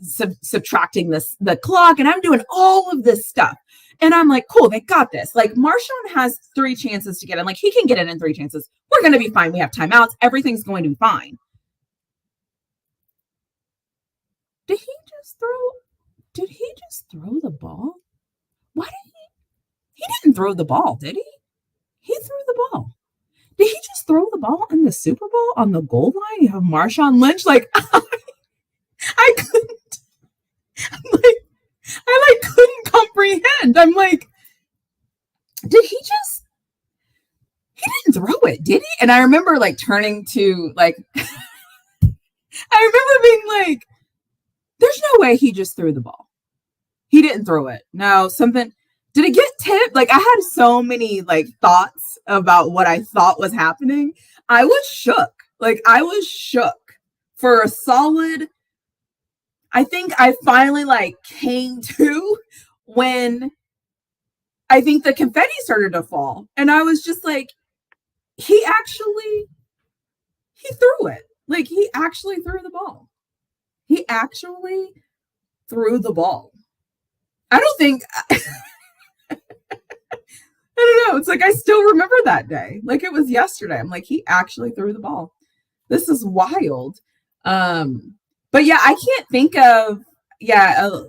subtracting the clock, and I'm doing all of this stuff. And I'm like, cool, they got this. Like, Marshawn has 3 chances to get in. Like, he can get in 3 chances. We're going to be fine. We have timeouts. Everything's going to be fine. Did he just throw the ball? Why did he didn't throw the ball, did he? He threw the ball. Did he just throw the ball in the Super Bowl on the goal line? You have Marshawn Lynch. Like, I couldn't. I couldn't comprehend. I'm like, he didn't throw it, did he? And I remember like turning to like, I remember being like, there's no way he just threw the ball. He didn't throw it. No, something, did it get tipped? Like, I had so many like thoughts about what I thought was happening. I was shook. Like, I was shook for a solid, I think I finally like came to when I think the confetti started to fall. And I was just like, he threw it. Like, he actually threw the ball. He actually threw the ball. I don't think, I don't know. It's like, I still remember that day. Like, it was yesterday. I'm like, he actually threw the ball. This is wild. But yeah, I can't think of,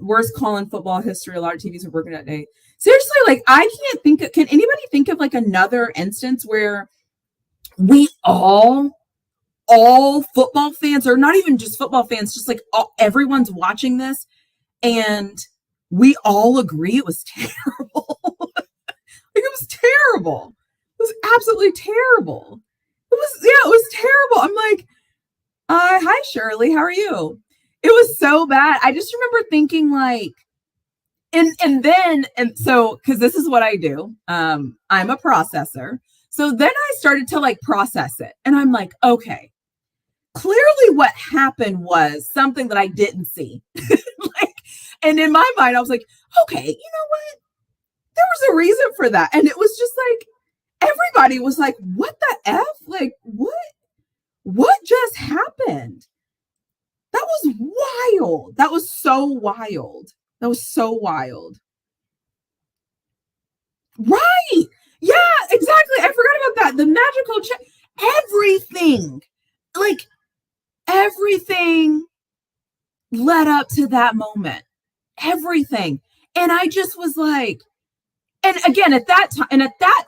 worst call in football history. A lot of TVs were working that day. Seriously, like, I can't think of, can anybody think of like another instance where we all football fans, or not even just football fans, just like everyone's watching this and we all agree it was terrible. Like, it was terrible. It was absolutely terrible. It was terrible. I'm like, hi, Shirley. How are you? It was so bad. I just remember thinking like, and so, cause this is what I do. I'm a processor. So then I started to like process it, and I'm like, okay, clearly what happened was something that I didn't see. Like, and in my mind, I was like, okay, you know what? There was a reason for that. And it was just like, everybody was like, what the F? Like, what just happened? That was wild. That was so wild. That was so wild. Right. Yeah, exactly. I forgot about that. The magical check. Everything. Like, everything led up to that moment. Everything. And I just was like, and again, at that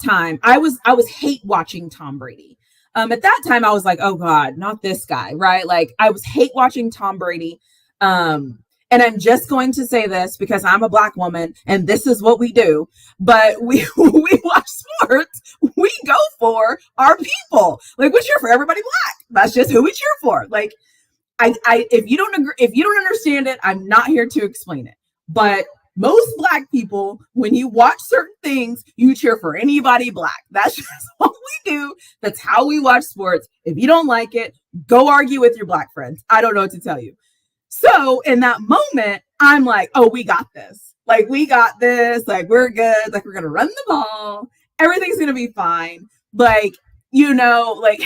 time, I was hate watching Tom Brady. At that time, I was like, oh God, not this guy, right? Like, I was hate watching Tom Brady. And I'm just going to say this because I'm a Black woman and this is what we do. But we watch sports, we go for our people. Like, we cheer for everybody Black. That's just who we cheer for. Like, if you don't agree, if you don't understand it, I'm not here to explain it. But most Black people, when you watch certain things, you cheer for anybody Black. That's just what we do. That's how we watch sports. If you don't like it, go argue with your Black friends. I don't know what to tell you. So in that moment, I'm like, oh, we got this. Like, we got this. Like, we're good. Like, we're going to run the ball. Everything's going to be fine. Like, like,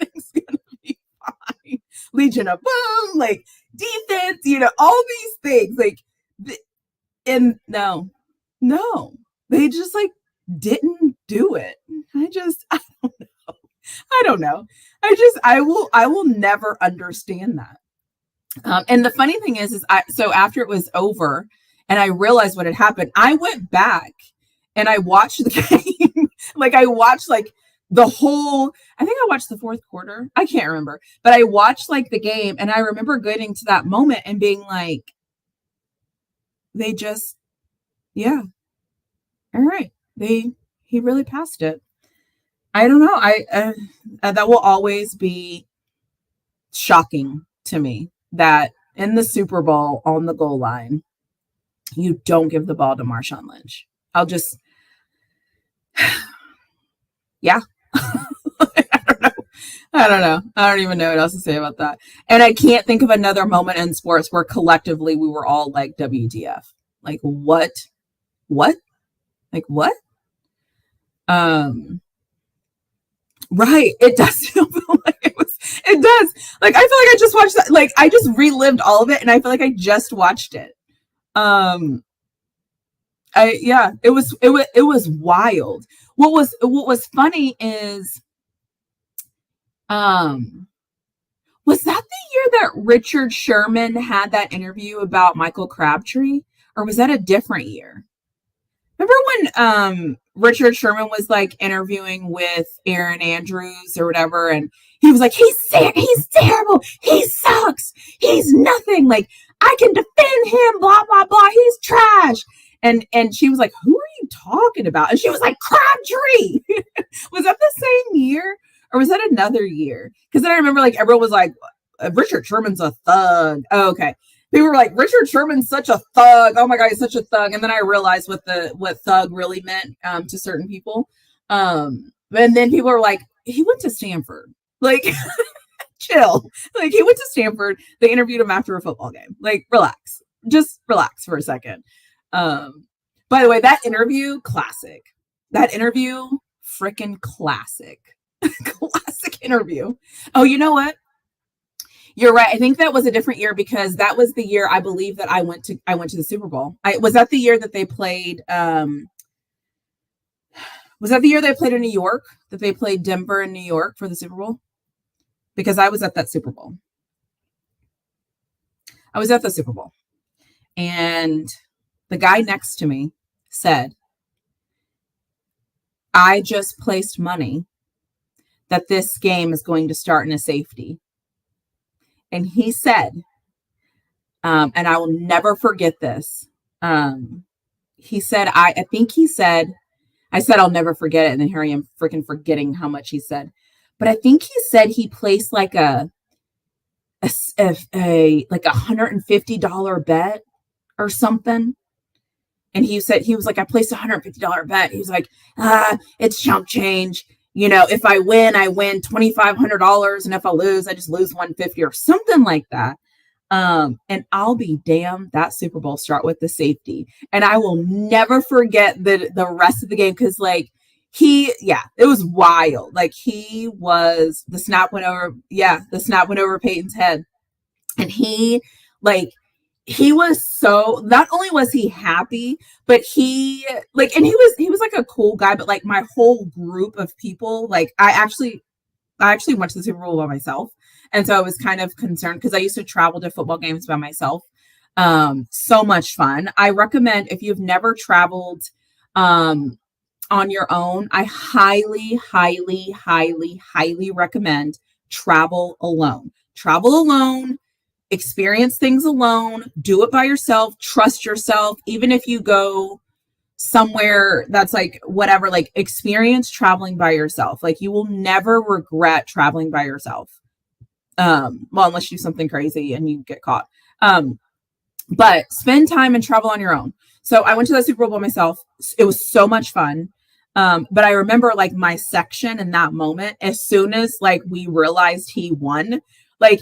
everything's going to be fine. Legion of Boom, like, defense, all these things. Like, and no, they just like didn't do it. I don't know. I will never understand that. And the funny thing is so after it was over and I realized what had happened, I went back and I watched the game. Like, I watched like the whole, I think I watched the fourth quarter. I can't remember, but I watched like the game, and I remember getting to that moment and being like, they just, yeah, all right, he really passed it. I don't know. That will always be shocking to me that in the Super Bowl on the goal line, you don't give the ball to Marshawn Lynch. I'll just, yeah. I don't know. I don't know. I don't even know what else to say about that. And I can't think of another moment in sports where collectively we were all like, WTF. Like, what? What? Like, what? Right. It does feel like it does. Like, I feel like I just watched that. Like, I just relived all of it and I feel like I just watched it. It was wild. What was funny is, was that the year that Richard Sherman had that interview about Michael Crabtree, or was that a different year? Remember when Richard Sherman was like interviewing with Aaron Andrews or whatever, and he was like, he's terrible, he sucks, he's nothing, like I can defend him, blah blah blah, he's trash. And she was like, who are you talking about? And she was like, Crabtree. Was that the same year? Or was that another year? Because then I remember like everyone was like, Richard Sherman's a thug. Oh, okay. People were like, Richard Sherman's such a thug. Oh my God, he's such a thug. And then I realized what thug really meant to certain people. And then people were like, he went to Stanford. Like, chill. Like, he went to Stanford. They interviewed him after a football game. Like, relax. Just relax for a second. By the way, that interview, classic. That interview, freaking classic. Classic interview. Oh, you know what? You're right. I think that was a different year because that was the year I believe that I went to the Super Bowl. Was that the year that they played was that the year they played in New York? That they played Denver and New York for the Super Bowl? Because I was at that Super Bowl. I was at the Super Bowl. And the guy next to me said, I just placed money that this game is going to start in a safety. And he said, and I will never forget this. He said, I think he said, I said, I'll never forget it. And then here I am freaking forgetting how much he said. But I think he said he placed like a $150 bet or something. And he said, he was like, I placed a $150 bet. He was like, it's chump change. You know, if I win $2,500. And if I lose, I just lose $150 or something like that. And I'll be damned, that Super Bowl start with the safety. And I will never forget the rest of the game. Cause like it was wild. Like the snap went over Peyton's head. And he was so, not only was he happy, but he was like a cool guy, but like my whole group of people, like I actually went to the Super Bowl by myself. And so I was kind of concerned because I used to travel to football games by myself. So much fun. I recommend, if you've never traveled on your own, I highly, highly, highly, highly recommend travel alone. Travel alone. Experience things alone, do it by yourself, trust yourself. Even if you go somewhere that's like whatever, like experience traveling by yourself. Like you will never regret traveling by yourself. Well, unless you do something crazy and you get caught. But spend time and travel on your own. So I went to the Super Bowl by myself. It was so much fun. But I remember like my section in that moment, as soon as like we realized he won, like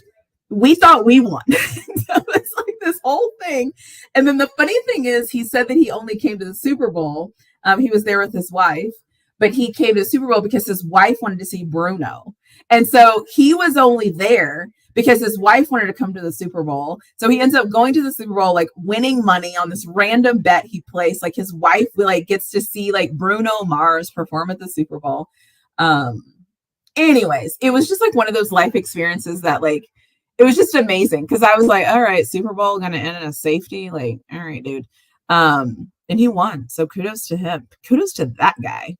we thought we won. So it's like this whole thing. And then the funny thing is, he said that he only came to the Super Bowl. He was there with his wife, but he came to the Super Bowl because his wife wanted to see Bruno. And so he was only there because his wife wanted to come to the Super Bowl. So he ends up going to the Super Bowl, like winning money on this random bet he placed. Like his wife like gets to see like Bruno Mars perform at the Super Bowl. Anyways, it was just like one of those life experiences that like, it was just amazing because I was like, all right, Super Bowl gonna end in a safety. Like, all right, dude. And he won. So kudos to him. Kudos to that guy.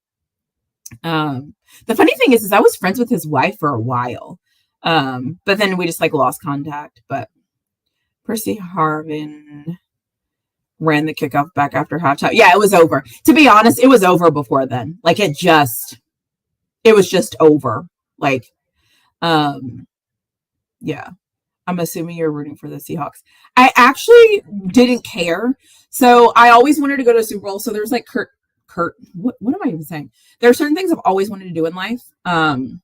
The funny thing is I was friends with his wife for a while. But then we just like lost contact. But Percy Harvin ran the kickoff back after halftime. Yeah, it was over. To be honest, it was over before then. Like it was just over. Like, yeah. I'm assuming you're rooting for the Seahawks. I actually didn't care. So I always wanted to go to a Super Bowl. So there's like what am I even saying? There are certain things I've always wanted to do in life. And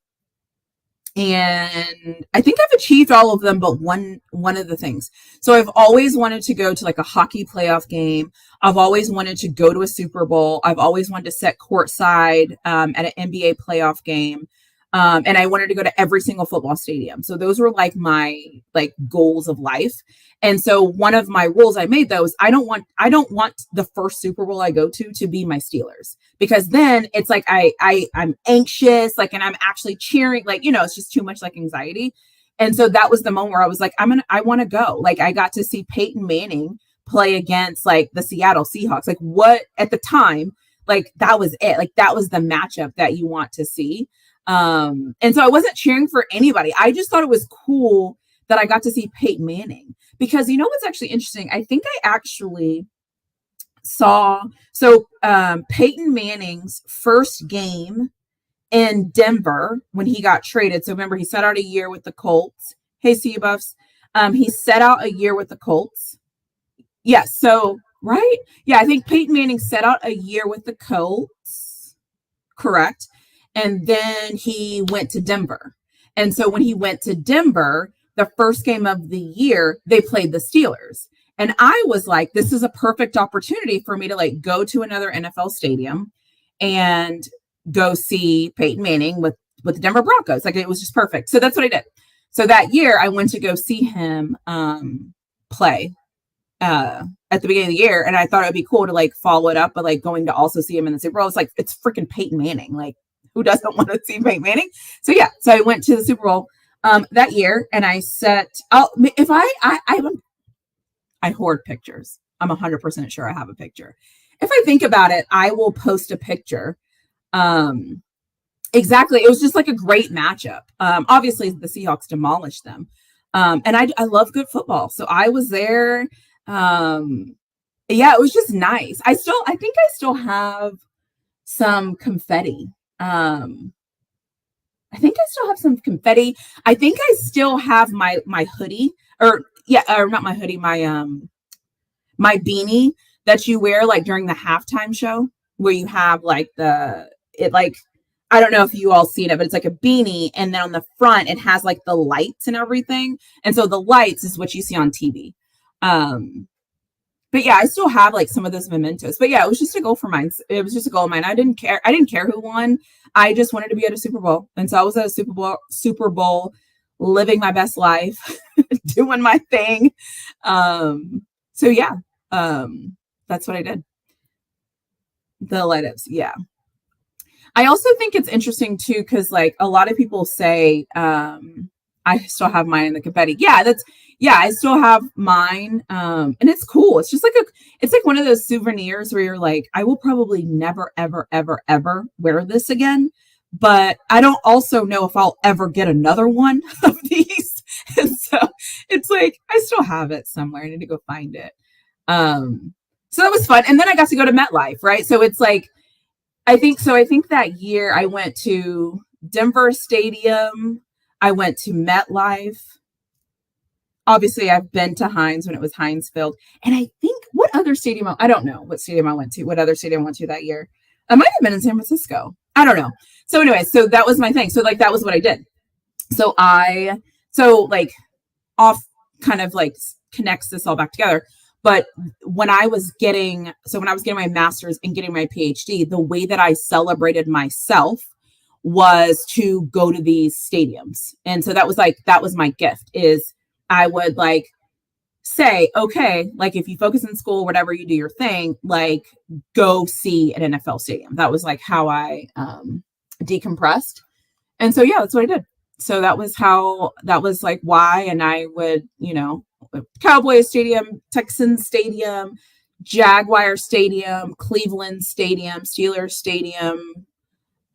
I think I've achieved all of them, but one of the things. So I've always wanted to go to like a hockey playoff game. I've always wanted to go to a Super Bowl. I've always wanted to sit courtside at an NBA playoff game. And I wanted to go to every single football stadium. So those were like my like goals of life. And so one of my rules I made though is I don't want the first Super Bowl I go to be my Steelers, because then it's like I'm anxious, like, and I'm actually cheering, like, you know, it's just too much like anxiety. And so that was the moment where I was like, I want to go. Like I got to see Peyton Manning play against like the Seattle Seahawks. Like what at the time, like that was it. Like that was the matchup that you want to see. And so I wasn't cheering for anybody. I just thought it was cool that I got to see Peyton Manning, because you know what's actually interesting? I think I actually saw Peyton Manning's first game in Denver when he got traded. So remember, he set out a year with the Colts. Hey, see you, Buffs. He set out a year with the Colts. Yes. So, right. Yeah. I think Peyton Manning set out a year with the Colts. Correct. And then he went to Denver. And so when he went to Denver, the first game of the year, they played the Steelers. And I was like, this is a perfect opportunity for me to like go to another NFL stadium and go see Peyton Manning with the Denver Broncos. Like it was just perfect. So that's what I did. So that year I went to go see him play at the beginning of the year. And I thought it would be cool to like follow it up, but like going to also see him in the Super Bowl. It's like, it's freaking Peyton Manning. Like who doesn't want to see Peyton Manning? So yeah, so I went to the Super Bowl that year, and I I hoard pictures. I'm 100% sure I have a picture. If I think about it, I will post a picture. Exactly. It was just like a great matchup. Obviously the Seahawks demolished them. And I love good football. So I was there. Yeah, it was just nice. I think I still have some confetti. I think I still have some confetti. I think I still have my hoodie, or not my hoodie, my beanie that you wear like during the halftime show, where you have like I don't know if you all seen it, but it's like a beanie, and then on the front it has like the lights and everything. And so the lights is what you see on TV. But yeah, I still have like some of those mementos. But yeah, it was just a goal for mine. It was just a goal of mine. I didn't care who won. I just wanted to be at a Super Bowl. And so I was at a Super Bowl, living my best life, doing my thing. So yeah, that's what I did. The light-ups, yeah. I also think it's interesting too, because like a lot of people say, I still have mine in the confetti. Yeah, I still have mine. And it's cool. It's just like it's like one of those souvenirs where you're like, I will probably never, ever, ever, ever wear this again. But I don't also know if I'll ever get another one of these. And so it's like, I still have it somewhere. I need to go find it. So that was fun. And then I got to go to MetLife, right? So it's like, I think that year I went to Denver Stadium. I went to MetLife. Obviously, I've been to Heinz when it was Heinz Field. And I think what other stadium, I don't know what stadium I went to, what other stadium I went to that year. I might have been in San Francisco. I don't know. So anyway, so that was my thing. So like, that was what I did. So like off kind of like connects this all back together. But when I was getting my master's and getting my PhD, the way that I celebrated myself was to go to these stadiums. And so that was my gift, is I would like say, okay, like if you focus in school, whatever, you do your thing, like go see an NFL stadium. That was like how I decompressed. And so, yeah, that's what I did. So that was like why. And I would, Cowboys Stadium, Texans Stadium, Jaguar Stadium, Cleveland Stadium, Steelers Stadium,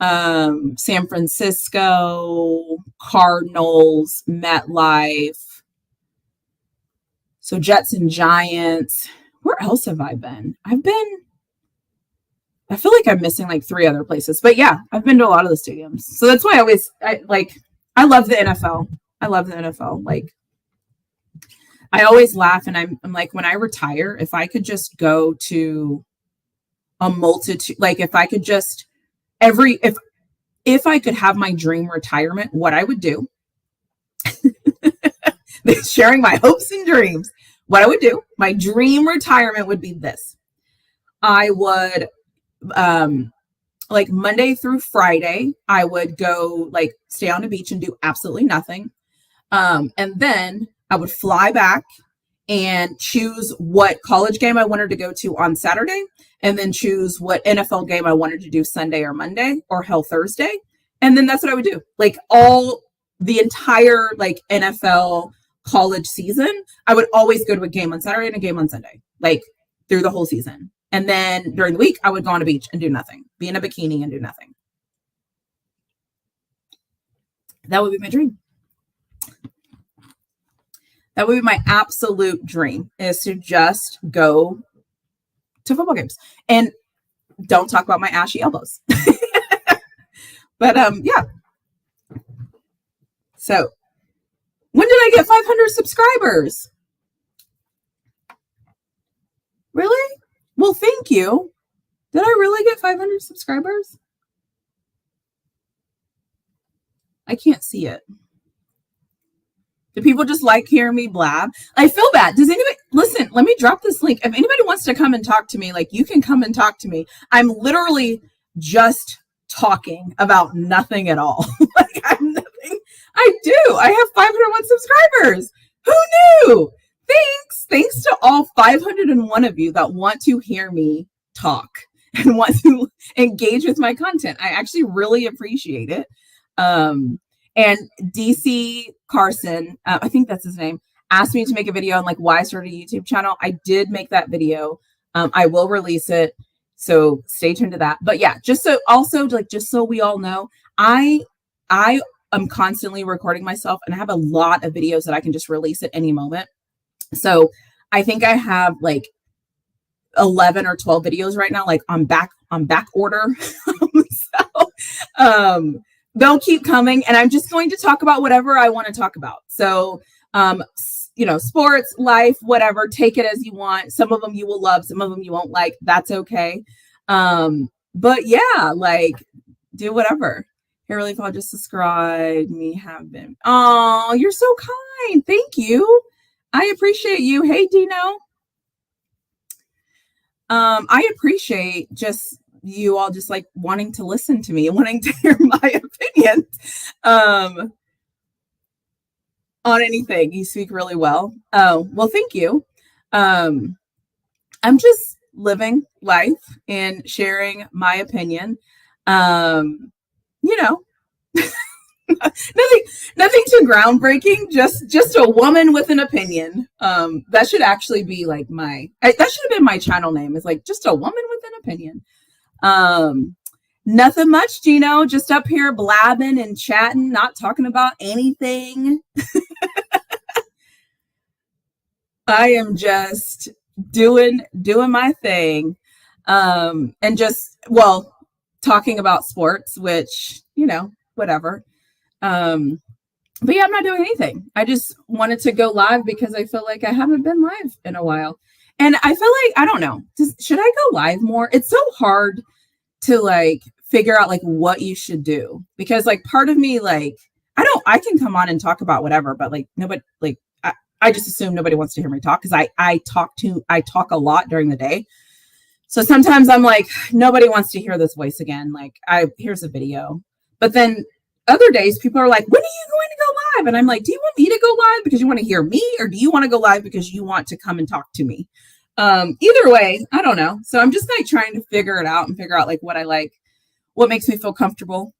San Francisco, Cardinals, MetLife. So Jets and Giants, where else have I been? I feel like I'm missing like 3 other places, but yeah, I've been to a lot of the stadiums. So that's why I love the NFL. I love the NFL. Like, I always laugh and I'm like, when I retire, if I could just go to a multitude, like if I could just every if I could have my dream retirement, what I would do, sharing my hopes and dreams, what I would do, my dream retirement would be this. I would like Monday through Friday, I would go like stay on the beach and do absolutely nothing. And then I would fly back and choose what college game I wanted to go to on Saturday, and then choose what NFL game I wanted to do Sunday or Monday or hell Thursday. And then that's what I would do. Like the entire like NFL college season, I would always go to a game on Saturday and a game on Sunday, like through the whole season. And then during the week, I would go on a beach and do nothing, be in a bikini and do nothing. That would be my dream. That would be my absolute dream, is to just go to football games and don't talk about my ashy elbows. But yeah. So when did I get 500 subscribers? Really? Well, thank you. Did I really get 500 subscribers? I can't see it. Do people just like hearing me blab? I feel bad. Does anybody listen? Let me drop this link. If anybody wants to come and talk to me, like, you can come and talk to me. I'm literally just talking about nothing at all. Like, I'm nothing. I do. I have 501 subscribers. Who knew? Thanks to all 501 of you that want to hear me talk and want to engage with my content. I actually really appreciate it. And DC Carson, I think that's his name, asked me to make a video on like why I started a YouTube channel. I did make that video. I will release it, so stay tuned to that. But yeah, just so we all know, I am constantly recording myself, and I have a lot of videos that I can just release at any moment. So I think I have like 11 or 12 videos right now, like on back order. So they'll keep coming, and I'm just going to talk about whatever I want to talk about. So, sports, life, whatever, take it as you want. Some of them you will love, some of them you won't like. That's okay. But yeah, like, do whatever. Here, really, if I'll just subscribe, me have been. Oh, you're so kind. Thank you. I appreciate you. Hey, Dino. I appreciate just you all just like wanting to listen to me and wanting to hear my opinion on anything. You speak really well. Oh, well, thank you. I'm just living life and sharing my opinion. Nothing too groundbreaking, just a woman with an opinion. That should actually be like that should have been my channel name, is like just a woman with an opinion. Nothing much, Gino, just up here blabbing and chatting, not talking about anything. I am just doing my thing. And just, well, talking about sports, which, whatever. But yeah, I'm not doing anything. I just wanted to go live because I feel like I haven't been live in a while. And I feel like, I don't know, should I go live more? It's so hard to like figure out like what you should do, because like part of me, like, I can come on and talk about whatever, but like nobody, like, I just assume nobody wants to hear me talk, because I talk a lot during the day. So sometimes I'm like, nobody wants to hear this voice again. Like, here's a video. But then other days people are like, when are you going to go live? And I'm like, do you want me to go live because you want to hear me, or do you want to go live because you want to come and talk to me? Either way, I don't know. So I'm just like trying to figure it out and figure out like what I like, what makes me feel comfortable,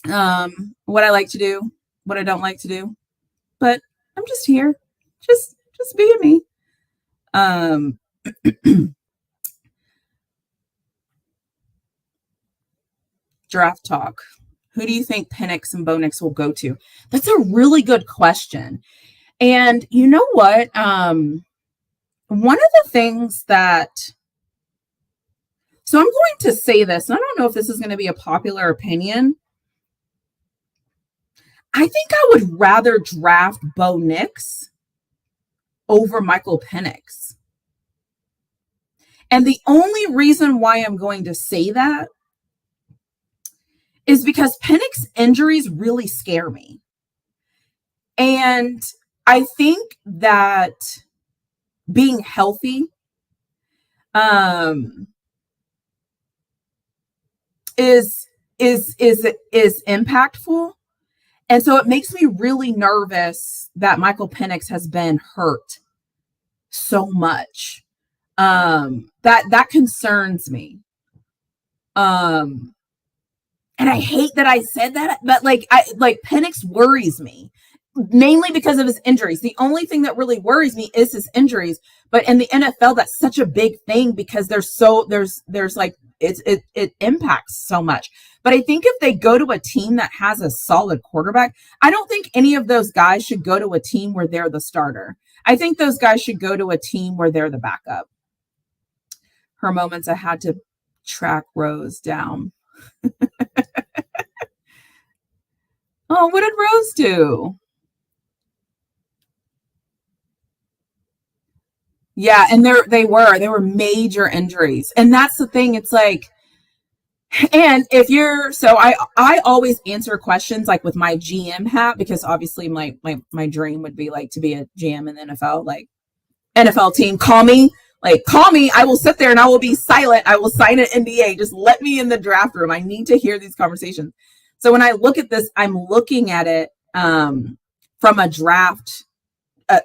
what I like to do, what I don't like to do. But I'm just here, just being me. Draft talk. Who do you think Penix and Bonix will go to? That's a really good question. And you know what? one of the things that, so I'm going to say this, and I don't know if this is going to be a popular opinion. I think I would rather draft Bo Nix over Michael Penix. And the only reason why I'm going to say that is because Penix injuries really scare me. And I think that being healthy is impactful. And so it makes me really nervous that Michael Penix has been hurt so much. That concerns me. And I hate that I said that, but like Penix worries me mainly because of his injuries. The only thing that really worries me is his injuries. But in the NFL, that's such a big thing because there's like it impacts so much. But I think if they go to a team that has a solid quarterback, I don't think any of those guys should go to a team where they're the starter. I think those guys should go to a team where they're the backup. Her moments, I had to track Rose down. Oh, what did Rose do? Yeah, and they were major injuries. And that's the thing. It's like, and if you're, so I always answer questions like with my GM hat, because obviously my dream would be like to be a GM in the NFL, like NFL team, call me, I will sit there and I will be silent. I will sign an NDA. Just let me in the draft room. I need to hear these conversations. So when I look at this, I'm looking at it from a draft,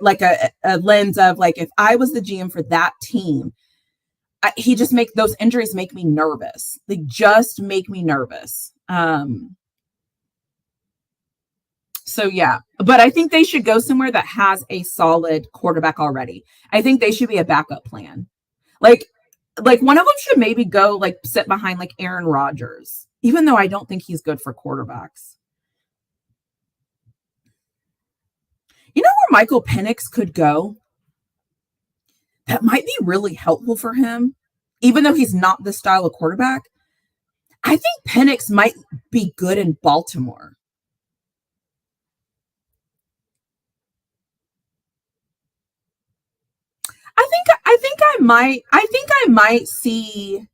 like a lens of like, if I was the GM for that team, he just those injuries make me nervous. They just make me nervous. So yeah, but I think they should go somewhere that has a solid quarterback already. I think they should be a backup plan. Like one of them should maybe go like sit behind like Aaron Rodgers, even though I don't think he's good for quarterbacks. You know where Michael Penix could go? That might be really helpful for him, even though he's not the style of quarterback. I think Penix might be good in Baltimore. I think I might see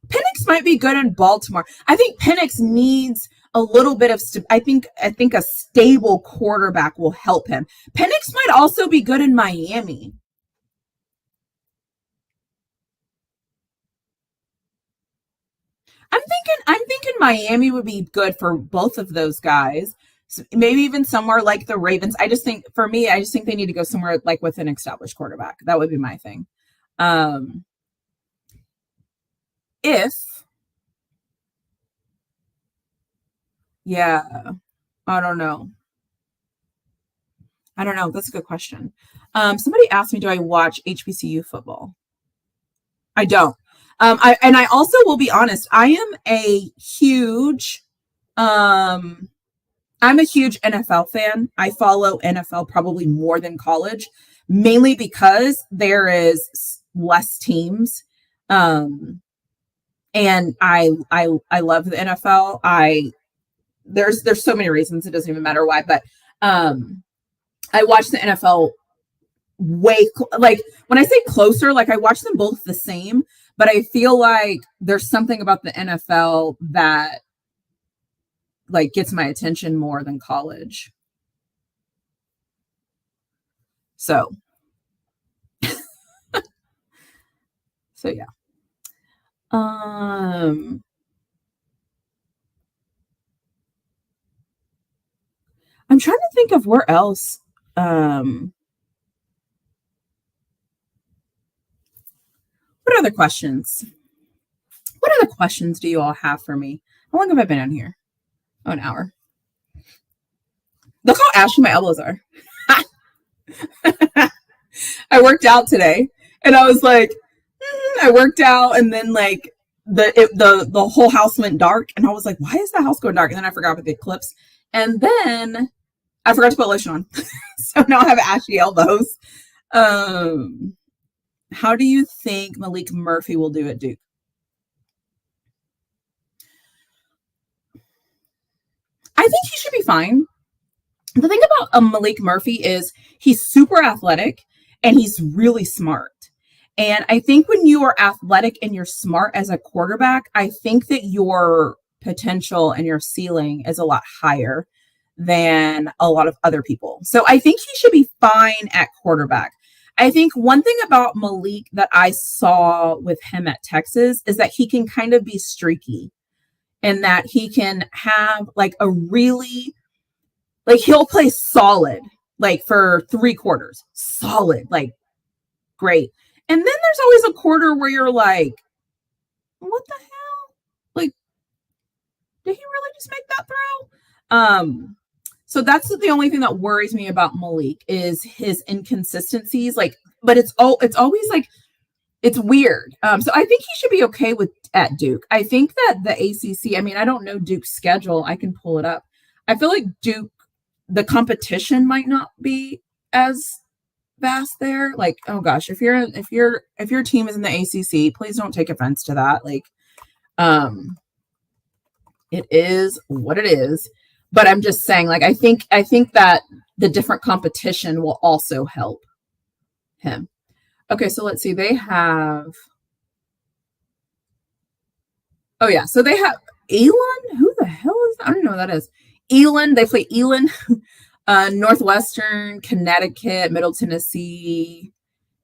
Penix might be good in Baltimore. I think Penix needs a little bit of I think a stable quarterback will help him. Penix might also be good in Miami. I'm thinking Miami would be good for both of those guys. So maybe even somewhere like the Ravens. I just think they need to go somewhere like with an established quarterback. That would be my thing. If yeah, I don't know. That's a good question. Somebody asked me, do I watch HBCU football? I don't. I also will be honest. I'm a huge NFL fan. I follow NFL probably more than college, mainly because there is less teams. And I love the NFL. There's so many reasons. It doesn't even matter why, but I watch the NFL like when I say closer, like I watch them both the same, but I feel like there's something about the NFL that like gets my attention more than college. So yeah. I'm trying to think of where else. What other questions? What other questions do you all have for me? How long have I been on here? Oh, an hour. Look how ashy my elbows are. I worked out today, and I was like, I worked out, and then like the whole house went dark, and I was like, why is the house going dark? And then I forgot about the eclipse, and then I forgot to put lotion on, so now I have ashy elbows. Um, how do you think Malik Murphy will do at Duke? I think he should be fine. The thing about Malik Murphy is he's super athletic and he's really smart. And I think when you are athletic and you're smart as a quarterback, I think that your potential and your ceiling is a lot higher than a lot of other people. So I think he should be fine at quarterback. I think one thing about Malik that I saw with him at Texas is that he can kind of be streaky and that he can have like a really like he'll play solid like for 3 quarters, solid, like great. And then there's always a quarter where you're like, what the hell? Like, did he really just make that throw? So that's the only thing that worries me about Malik is his inconsistencies. Like, but it's always like it's weird. So I think he should be okay with at Duke. I think that the ACC. I mean, I don't know Duke's schedule. I can pull it up. I feel like Duke, the competition might not be as vast there. Like, oh gosh, if your team is in the ACC, please don't take offense to that. Like, it is what it is. But I'm just saying, like, I think that the different competition will also help him. Okay, so let's see. They have. Oh yeah, so they have Elon. Who the hell is that? I don't know what that is. Elon. They play Elon, Northwestern, Connecticut, Middle Tennessee,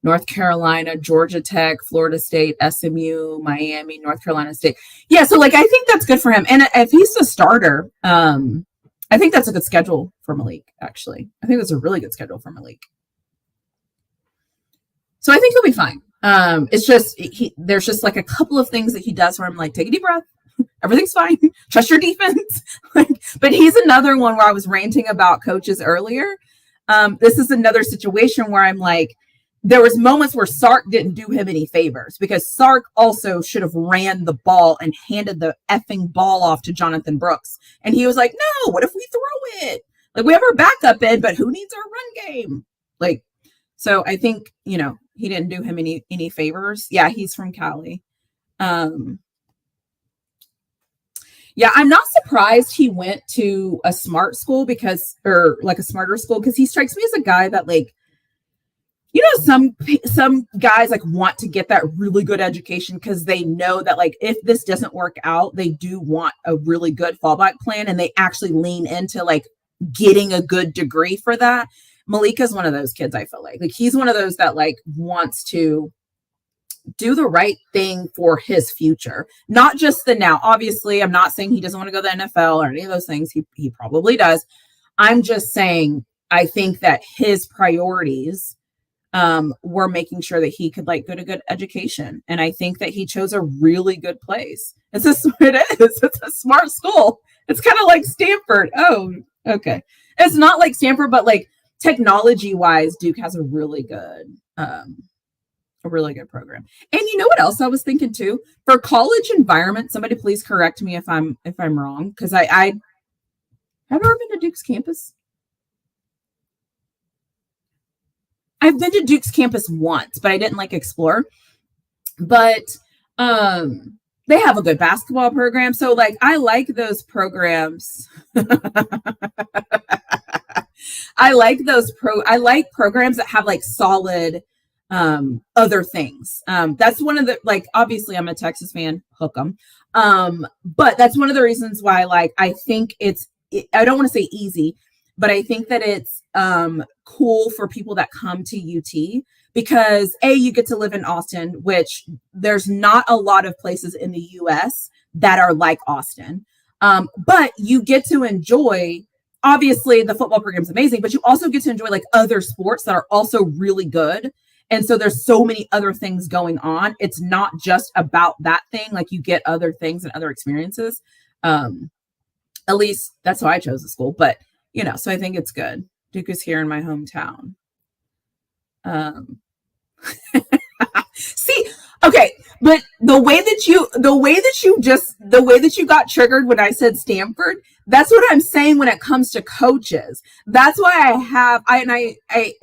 North Carolina, Georgia Tech, Florida State, SMU, Miami, North Carolina State. Yeah, so like I think that's good for him. And if he's the starter, I think that's a good schedule for Malik, actually. I think that's a really good schedule for Malik. So I think he'll be fine. It's just there's just like a couple of things that he does where I'm like, take a deep breath. Everything's fine. Trust your defense. But he's another one where I was ranting about coaches earlier. This is another situation where I'm like, there was moments where Sark didn't do him any favors because Sark also should have ran the ball and handed the effing ball off to Jonathan Brooks. And he was like, no, what if we throw it? Like, we have our backup in, but who needs our run game? Like, so I think, he didn't do him any favors. Yeah, he's from Cali. Yeah, I'm not surprised he went to a smart school or like a smarter school, because he strikes me as a guy that like, some guys like want to get that really good education because they know that like if this doesn't work out, they do want a really good fallback plan, and they actually lean into like getting a good degree for that. Malika's one of those kids. I feel like he's one of those that like wants to do the right thing for his future, not just the now. Obviously, I'm not saying he doesn't want to go to the NFL or any of those things. He probably does. I'm just saying I think that his priorities were making sure that he could like get a good education. And I think that he chose a really good place. It's a smart school. It's kind of like Stanford. Oh, okay. It's not like Stanford, but like technology wise, Duke has a really good program. And you know what else I was thinking too? For college environment, somebody please correct me if I'm wrong, because I have ever been to Duke's campus. I've been to Duke's campus once, but I didn't like explore. But they have a good basketball program. So like I like those programs. I like programs that have like solid other things. That's one of the, like, obviously I'm a Texas fan, hook 'em. But that's one of the reasons why like I think I don't want to say easy, but I think that it's cool for people that come to UT because you get to live in Austin, which there's not a lot of places in the US that are like Austin. But you get to enjoy, obviously the football program is amazing, but you also get to enjoy like other sports that are also really good. And so there's so many other things going on. It's not just about that thing. Like you get other things and other experiences. At least that's how I chose the school, but so I think it's good. Duke is here in my hometown. See, okay, but the way that you got triggered when I said Stanford, that's what I'm saying when it comes to coaches. That's why I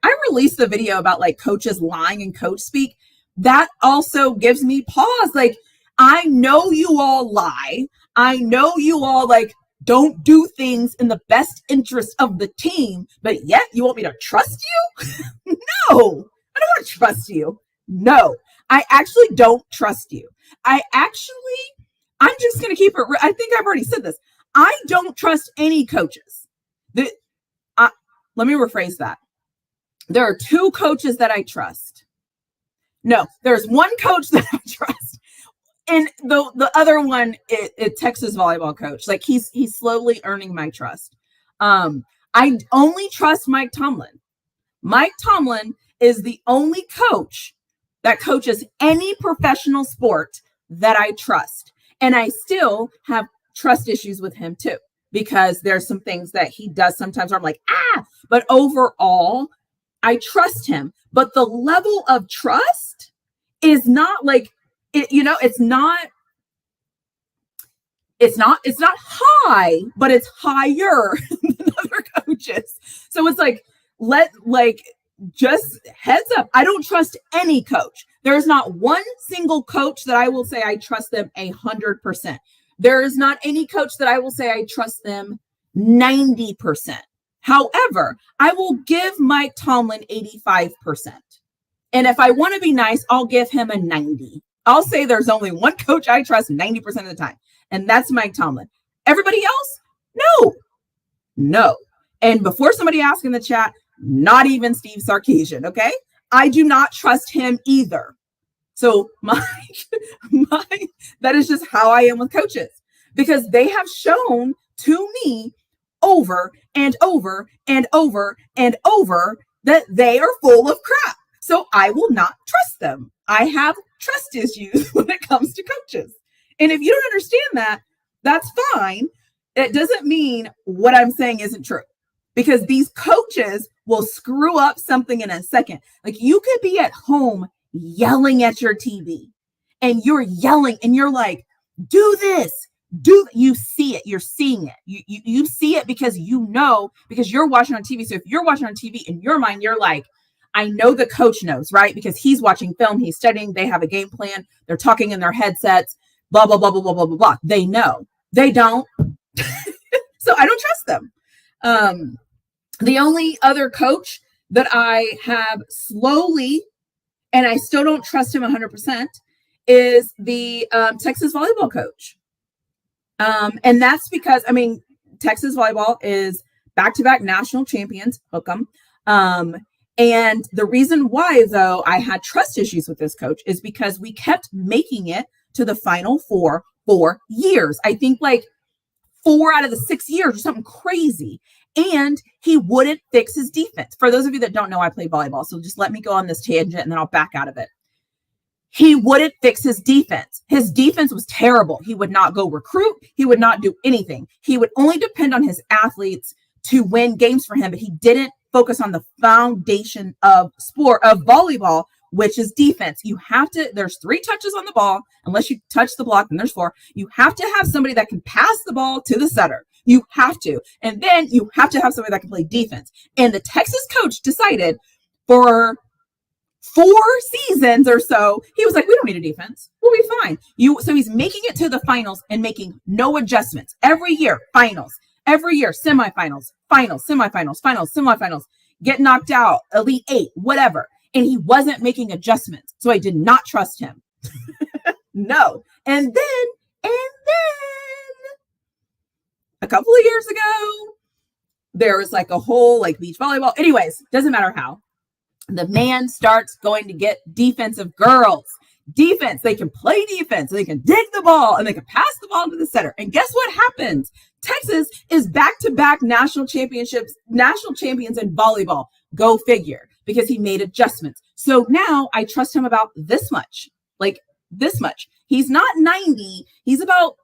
I released the video about like coaches lying in coach speak, that also gives me pause. Like, I know you all lie. I know you all like don't do things in the best interest of the team, but yet you want me to trust you? No, I don't want to trust you. No, I actually don't trust you. I'm just going to keep it. I think I've already said this. I don't trust any coaches. Let me rephrase that. There are 2 coaches that I trust. No, there's one coach that I trust. And the other one is Texas volleyball coach. Like he's slowly earning my trust. I only trust Mike Tomlin. Mike Tomlin is the only coach that coaches any professional sport that I trust. And I still have trust issues with him too, because there's some things that he does sometimes where I'm like, but overall, I trust him. But the level of trust is not like, it's not high, but it's higher than other coaches. So it's like, just heads up. I don't trust any coach. There's not one single coach that I will say I trust them 100%. There is not any coach that I will say I trust them 90%. However, I will give Mike Tomlin 85%. And if I want to be nice, I'll give him a 90. I'll say there's only one coach I trust 90% of the time, and that's Mike Tomlin. Everybody else? No. And before somebody asks in the chat, not even Steve Sarkisian, okay? I do not trust him either. So that is just how I am with coaches, because they have shown to me over and over and over and over that they are full of crap. So I will not trust them. I have trust issues when it comes to coaches. And if you don't understand that, that's fine. It doesn't mean what I'm saying isn't true, because these coaches will screw up something in a second. Like, you could be at home yelling at your TV and you're yelling and you're like, do this, you see it, you're seeing it. You see it because because you're watching on TV. So if you're watching on TV, in your mind, you're like, I know the coach knows, right? Because he's watching film, he's studying, they have a game plan, they're talking in their headsets, blah, blah, blah, blah, blah, blah, blah, blah. They know. They don't. So I don't trust them. The only other coach that I have slowly, and I still don't trust him 100%, is the Texas volleyball coach. And that's because, Texas volleyball is back-to-back national champions, hook 'em. And the reason why, though, I had trust issues with this coach is because we kept making it to the Final Four for years. I think like 4 out of the 6 years or something crazy. And he wouldn't fix his defense. For those of you that don't know, I play volleyball, so just let me go on this tangent and then I'll back out of it. He wouldn't fix his defense. His defense was terrible. He would not go recruit. He would not do anything. He would only depend on his athletes to win games for him, but he didn't focus on the foundation of volleyball, which is defense. There's 3 touches on the ball. Unless you touch the block, then there's 4. You have to have somebody that can pass the ball to the setter. You have to. And then you have to have somebody that can play defense. And the Texas coach decided for 4 seasons or so, he was like, we don't need a defense. We'll be fine. So he's making it to the finals and making no adjustments. Every year, finals. Every year, semifinals, finals, semifinals, finals, semifinals, get knocked out, Elite 8, whatever. And he wasn't making adjustments. So I did not trust him. No. And then a couple of years ago, there was like a whole like beach volleyball. Anyways, doesn't matter how. The man starts going to get defensive girls. Defense. They can play defense. They can dig the ball and they can pass the ball to the center. And guess what happens? Texas is back-to-back national champions in volleyball. Go figure, because he made adjustments. So now I trust him about this much, like this much. He's not 90. He's about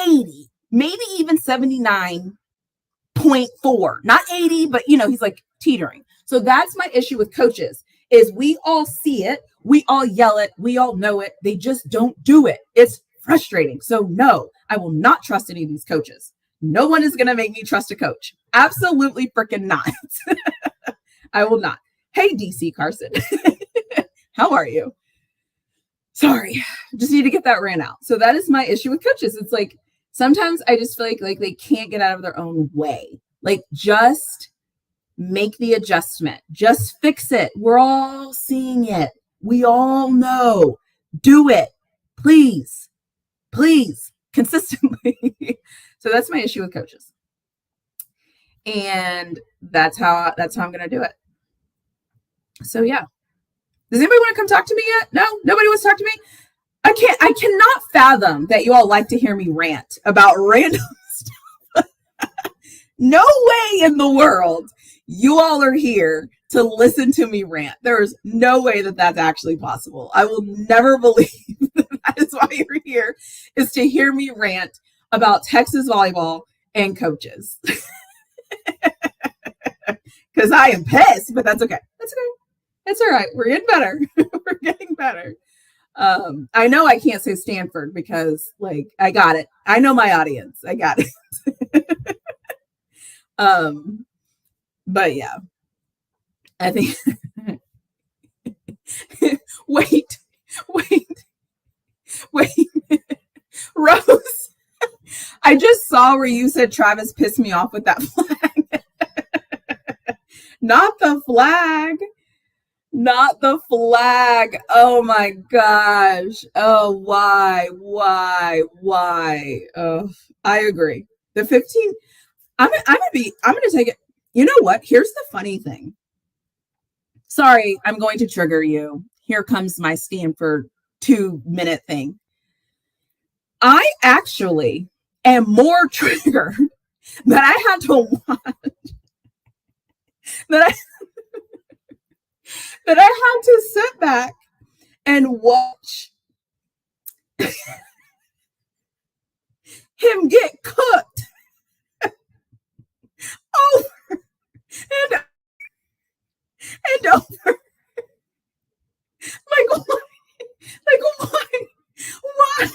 80, maybe even 79.4, not 80, but he's like teetering. So that's my issue with coaches is we all see it. We all yell it. We all know it. They just don't do it. It's frustrating. So no, I will not trust any of these coaches. No one is going to make me trust a coach. Absolutely freaking not. I will not. Hey, DC Carson. How are you? Sorry, just need to get that ran out. So that is my issue with coaches. It's like sometimes I just feel like they can't get out of their own way. Like just make the adjustment. Just fix it. We're all seeing it. We all know. Do it. Please. Please. Consistently. So that's my issue with coaches. And that's how I'm gonna do it. So yeah. Does anybody want to come talk to me yet? No? Nobody wants to talk to me? I cannot fathom that you all like to hear me rant about random stuff. No way in the world you all are here to listen to me rant. There is no way that that's actually possible. I will never believe that is why you're here, is to hear me rant about Texas volleyball and coaches. Because I am pissed, but that's okay. That's okay. It's all right. We're getting better. We're getting better. I know I can't say Stanford because, like, I got it. I know my audience. I got it. But yeah, I think. wait, Rose. I just saw where you said Travis pissed me off with that flag. Not the flag. Not the flag. Oh my gosh. Oh, why? Oh, I agree. The 15. I'm gonna take it. You know what? Here's the funny thing. Sorry, I'm going to trigger you. Here comes my Stanford 2-minute thing. I actually am more triggered that I had to watch that I had to sit back and watch him get cooked over and over. Like why?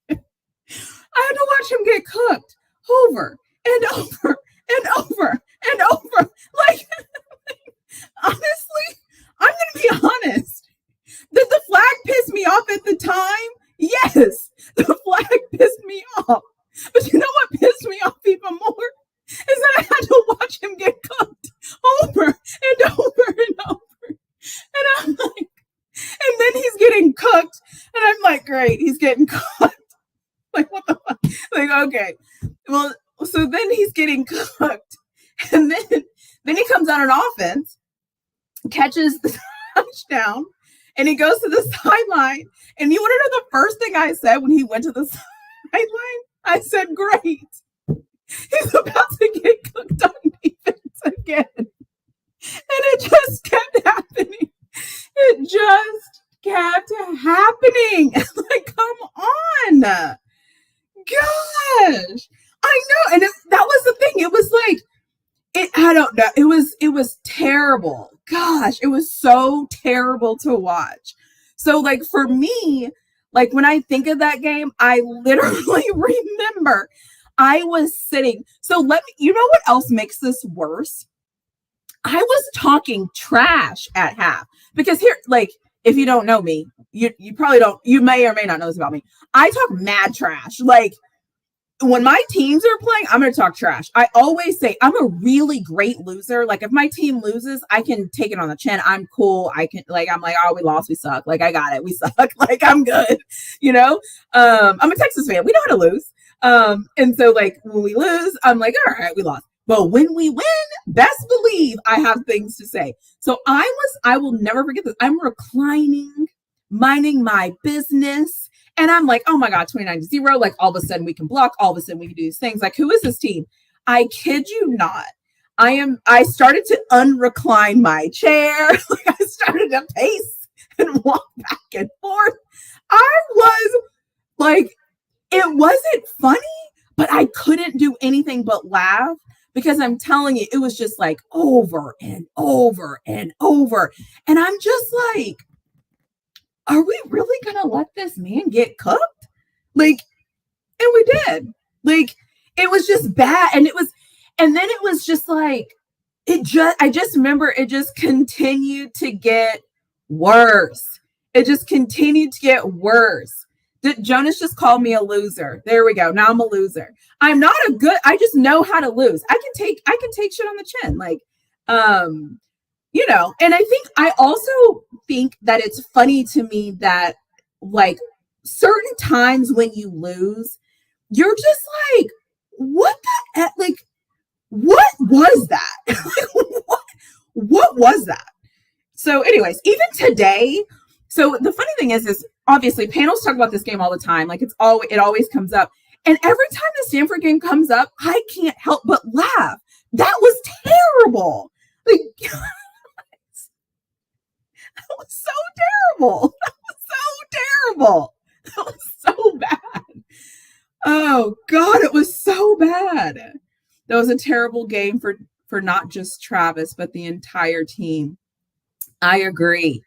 I had to watch him get cooked over and over and over and over. Like, honestly, I'm going to be honest. Did the flag piss me off at the time? Yes, the flag pissed me off. But you know what pissed me off even more? Is that I had to watch him get cooked over and over and over. And I'm like, and then he's getting cooked. And I'm like, great, he's getting cooked. Like, what the fuck? Like, okay. Well, so then he's getting cooked. And then he comes out on offense, catches the touchdown, and he goes to the sideline. And you want to know the first thing I said when he went to the sideline? I said, great. He's about to get cooked on defense again. And it just kept happening. It just kept happening. Like, come on. Gosh. I know. And that was the thing. It was like, I don't know. It was terrible. Gosh, it was so terrible to watch. So, like, for me, like, when I think of that game, I literally remember I was sitting. So you know what else makes this worse? I was talking trash at half because here, like, if you don't know me, you probably don't, you may or may not know this about me. I talk mad trash. Like, when my teams are playing, I'm going to talk trash. I always say I'm a really great loser. Like, if my team loses, I can take it on the chin. I'm cool. I'm like, oh, we lost. We suck. Like, I got it. We suck. Like, I'm good. You know, I'm a Texas fan. We know how to lose. And so, like, when we lose, I'm like, all right, we lost. But when we win, best believe I have things to say. So I will never forget this. I'm reclining, minding my business. And I'm like, oh my God, 29-0. Like, all of a sudden we can block. All of a sudden we can do these things. Like, who is this team? I kid you not. I started to unrecline my chair. Like, I started to pace and walk back and forth. I was like, it wasn't funny, but I couldn't do anything but laugh because I'm telling you, it was just like over and over and over. And I'm just like, are we really going to let this man get cooked? Like, and we did. Like, it was just bad. And then it was just like, I just remember it just continued to get worse. It just continued to get worse. Jonas just called me a loser. There we go. Now I'm a loser. I'm not a good, I just know how to lose. I can take shit on the chin. Like, and I also think that it's funny to me that like certain times when you lose, you're just like, what the, like, what was that? what was that? So anyways, even today, so the funny thing is obviously panels talk about this game all the time. Like it always comes up. And every time the Stanford game comes up, I can't help but laugh. That was terrible. Like, that was so terrible. That was so terrible. That was so bad. Oh God, it was so bad. That was a terrible game for not just Travis, but the entire team. I agree.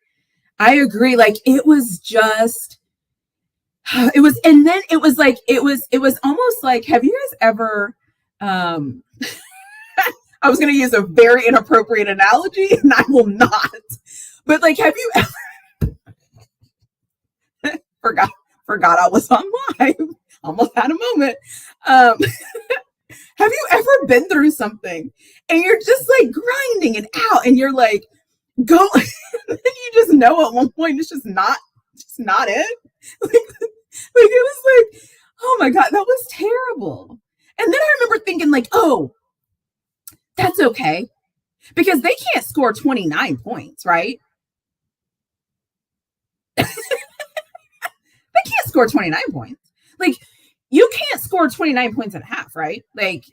Like it was just, it was, and then it was like, it was almost like, have you guys ever, I was going to use a very inappropriate analogy and I will not, but like, have you ever, forgot I was on live, almost had a moment. Have you ever been through something and you're just like grinding it out and you're like, go, and you just know at one point it's just not it. Like it was like, oh my God, that was terrible. And then I remember thinking like, oh, that's okay. Because they can't score 29 points, right? They can't score 29 points. Like, you can't score 29 points and a half, right? Like,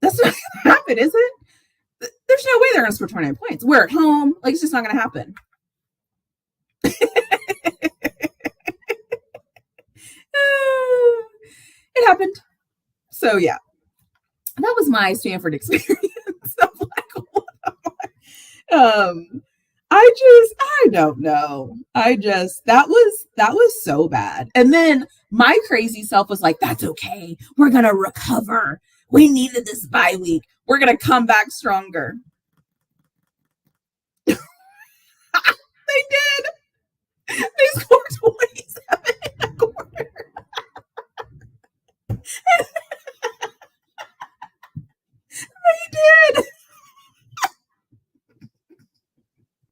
that's not going to happen, is it? There's no way they're going to score 29 points. We're at home. Like, it's just not going to happen. It happened. So, yeah. That was my Stanford experience. I'm like, what I don't know. That was so bad. And then my crazy self was like, that's okay. We're going to recover. We needed this bye week. We're going to come back stronger. They did. They scored 27 in a quarter. They did.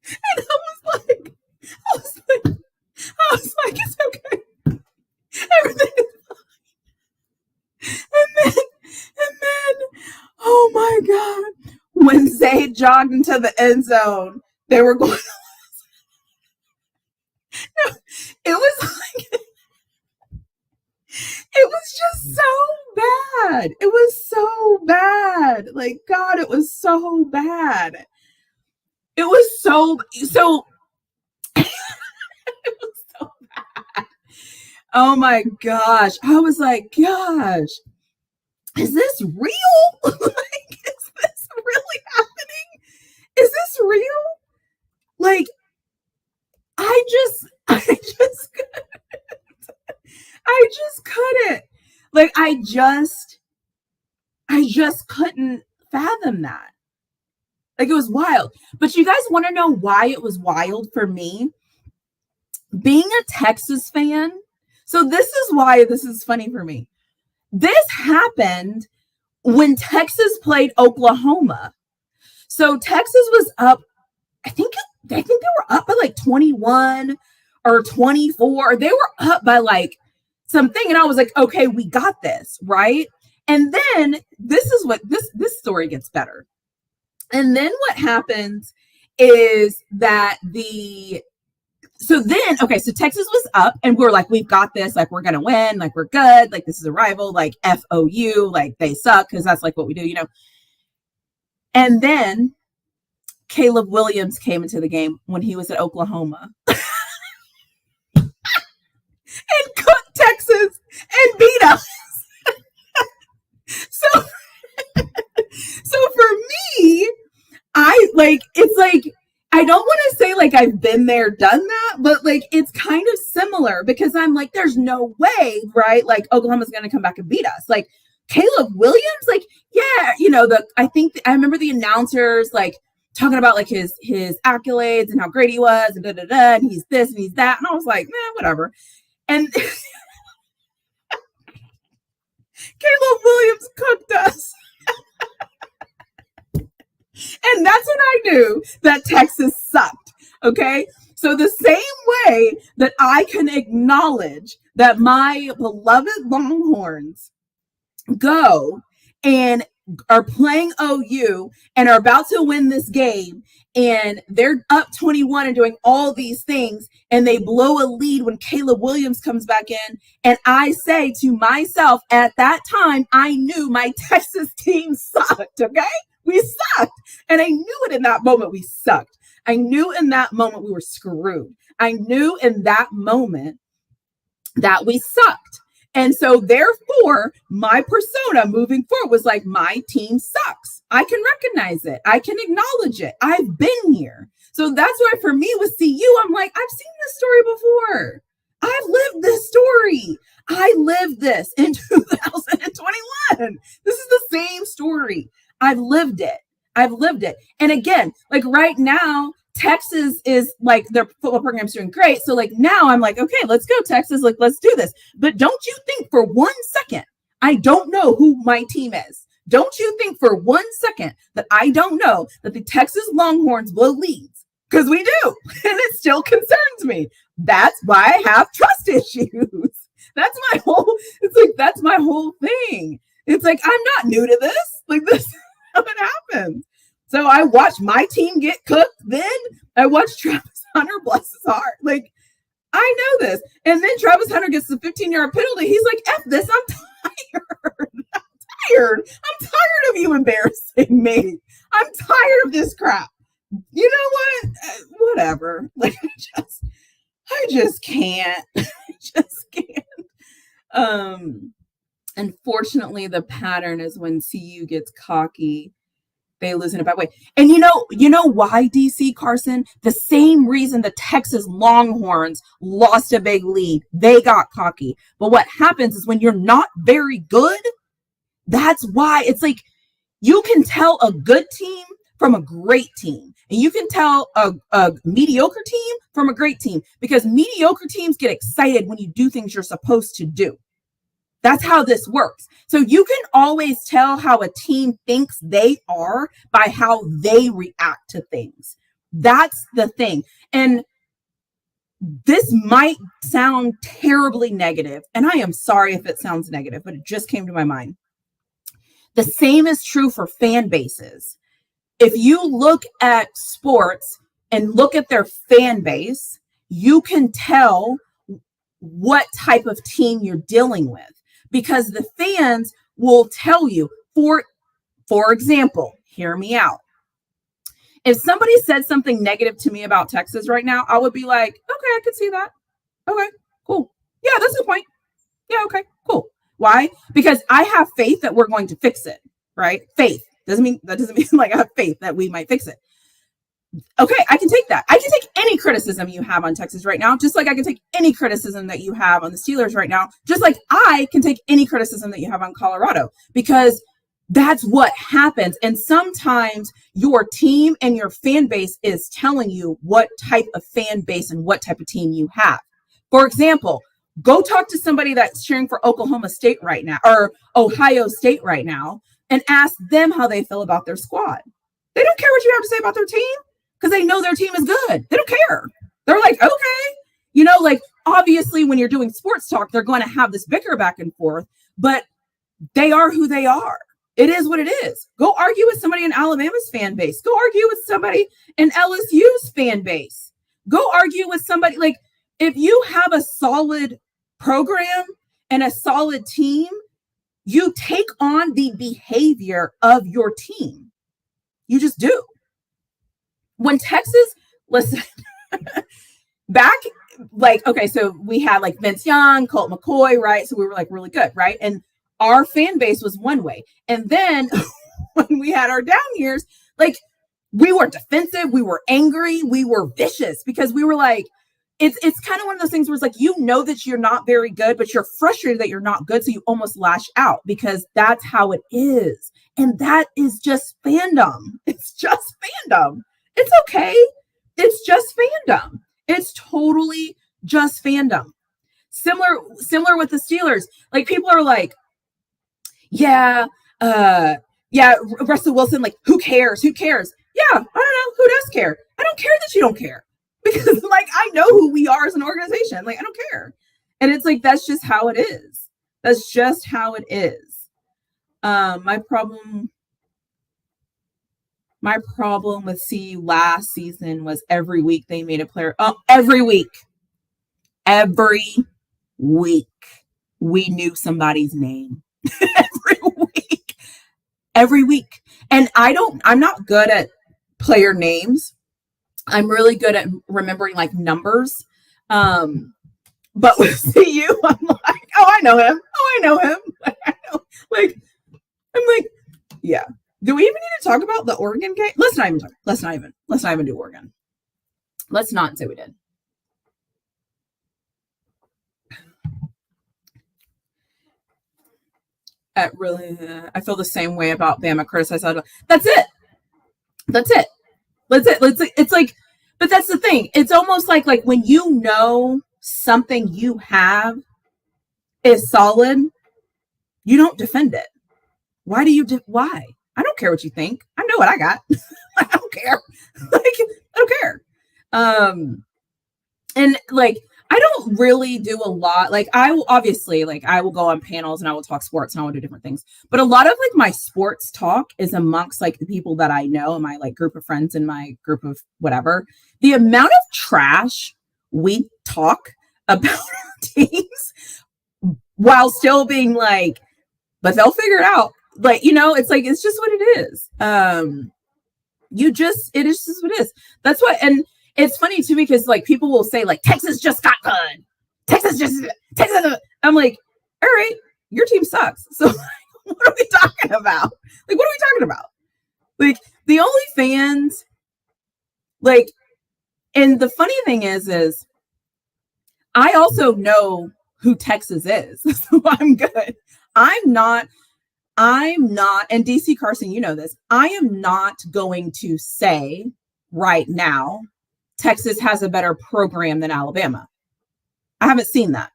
And I was like, it's okay. Everything is fine. And then, oh my God, when Zay jogged into the end zone, they were going. No, it was like, it was just so bad. It was so bad. Like, God, it was so bad. It was so it was so bad. Oh my gosh. I was like, gosh, is this real? Like, is this really happening? Is this real? Like, I just couldn't. Like, I just couldn't fathom that. Like, it was wild. But you guys want to know why it was wild for me? Being a Texas fan. So this is why this is funny for me. This happened when Texas played Oklahoma. So Texas was up, I think they were up by like 21 or 24. They were up by like something. And I was like, okay, we got this, right? And then this is what this story gets better. And then what happens is that so Texas was up and we were like, we've got this, like, we're going to win, like, we're good, like, this is a rival, like, FOU, like, they suck, because that's like what we do, you know. And then Caleb Williams came into the game when he was at Oklahoma and cooked Texas and beat us. So for me, it's like, I don't want to say like I've been there, done that, but like it's kind of similar because I'm like, there's no way, right? Like Oklahoma's going to come back and beat us. Like Caleb Williams, like, yeah, I remember the announcers like talking about like his accolades and how great he was and and he's this and he's that. And I was like, man, whatever. And Caleb Williams cooked us. And that's when I knew that Texas sucked. Okay. So the same way that I can acknowledge that my beloved Longhorns go and are playing OU and are about to win this game and they're up 21 and doing all these things and they blow a lead when Caleb Williams comes back in, and I say to myself at that time, I knew my Texas team sucked. Okay, we sucked, and I knew it in that moment. We sucked. I knew in that moment we were screwed. I knew in that moment that we sucked. And so therefore, my persona moving forward was like, my team sucks. I can recognize it. I can acknowledge it. I've been here. So that's why for me with CU, I'm like, I've seen this story before. I've lived this story. I lived this in 2021. This is the same story. I've lived it. I've lived it. And again, like right now, Texas is like, their football program's doing great. So like now I'm like, okay, let's go Texas. Like, let's do this. But don't you think for 1 second, I don't know who my team is. Don't you think for 1 second that I don't know that the Texas Longhorns blow leads? Because we do. And it still concerns me. That's why I have trust issues. That's my whole thing. It's like, I'm not new to this. Like, this is how it happens. So I watched my team get cooked. Then I watched Travis Hunter, bless his heart. Like, I know this. And then Travis Hunter gets the 15-yard penalty. He's like, F this, I'm tired. I'm tired of you embarrassing me. I'm tired of this crap. You know what? Whatever. Like, I just can't. I just can't. Unfortunately, the pattern is when CU gets cocky, they lose in a bad way. And you know why, DC Carson? The same reason the Texas Longhorns lost a big lead. They got cocky. But what happens is when you're not very good, that's why it's like you can tell a good team from a great team. And you can tell a mediocre team from a great team, because mediocre teams get excited when you do things you're supposed to do. That's how this works. So you can always tell how a team thinks they are by how they react to things. That's the thing. And this might sound terribly negative, and I am sorry if it sounds negative, but it just came to my mind. The same is true for fan bases. If you look at sports and look at their fan base, you can tell what type of team you're dealing with, because the fans will tell you, for example, hear me out. If somebody said something negative to me about Texas right now, I would be like, okay, I could see that. Okay, cool. Yeah, that's a good point. Yeah, okay, cool. Why? Because I have faith that we're going to fix it, right? Faith. That doesn't mean like I have faith that we might fix it. Okay, I can take that. I can take any criticism you have on Texas right now, just like I can take any criticism that you have on the Steelers right now, just like I can take any criticism that you have on Colorado, because that's what happens. And sometimes your team and your fan base is telling you what type of fan base and what type of team you have. For example, go talk to somebody that's cheering for Oklahoma State right now or Ohio State right now and ask them how they feel about their squad. They don't care what you have to say about their team, because they know their team is good. They don't care. They're like, okay. Like, obviously when you're doing sports talk, they're going to have this bicker back and forth, but they are who they are. It is what it is. Go argue with somebody in Alabama's fan base. Go argue with somebody in LSU's fan base. Go argue with somebody. Like, if you have a solid program and a solid team, you take on the behavior of your team. You just do. When Texas, listen, back, like, okay, so we had like Vince Young, Colt McCoy, right? So we were like really good, right? And our fan base was one way. And then when we had our down years, like, we were defensive, we were angry, we were vicious, because we were like, it's kind of one of those things where it's like, you know that you're not very good, but you're frustrated that you're not good, so you almost lash out because that's how it is. And that is just fandom. It's just fandom. It's okay. It's just fandom. It's totally just fandom. Similar with the Steelers. Like, people are like, yeah, yeah, Russell Wilson, like, who cares? Who cares? Yeah, I don't know. Who does care? I don't care that you don't care. Because, like, I know who we are as an organization. Like, I don't care. And it's like, that's just how it is. That's just how it is. My problem with CU last season was every week they made a player. Every week we knew somebody's name. every week. And I'm not good at player names. I'm really good at remembering like numbers. But with CU, I'm like, oh, I know him. Like, I'm like, yeah. Do we even need to talk about the Oregon game? Let's not even do Oregon. Let's not say we did. I feel the same way about Bama criticized. That's it. It's like, but that's the thing. It's almost like when you know something you have is solid, you don't defend it. Why do you? Why? I don't care what you think. I know what I got. I don't care. Like, I don't care. And like, I don't really do a lot. Like, I will obviously, like, I will go on panels and I will talk sports and I will do different things. But a lot of like my sports talk is amongst like the people that I know and my like group of friends and my group of whatever. The amount of trash we talk about our teams while still being like, but they'll figure it out. Like, you know, it's like, it's just what it is. It is just what it is. That's what, and it's funny too, because like people will say like, Texas just got good. Texas. I'm like, all right, your team sucks. So what are we talking about? Like, what are we talking about? Like, the only fans, like, and the funny thing is I also know who Texas is. So I'm good. I'm not, and DC Carson, you know this, I am not going to say right now, Texas has a better program than Alabama. I haven't seen that.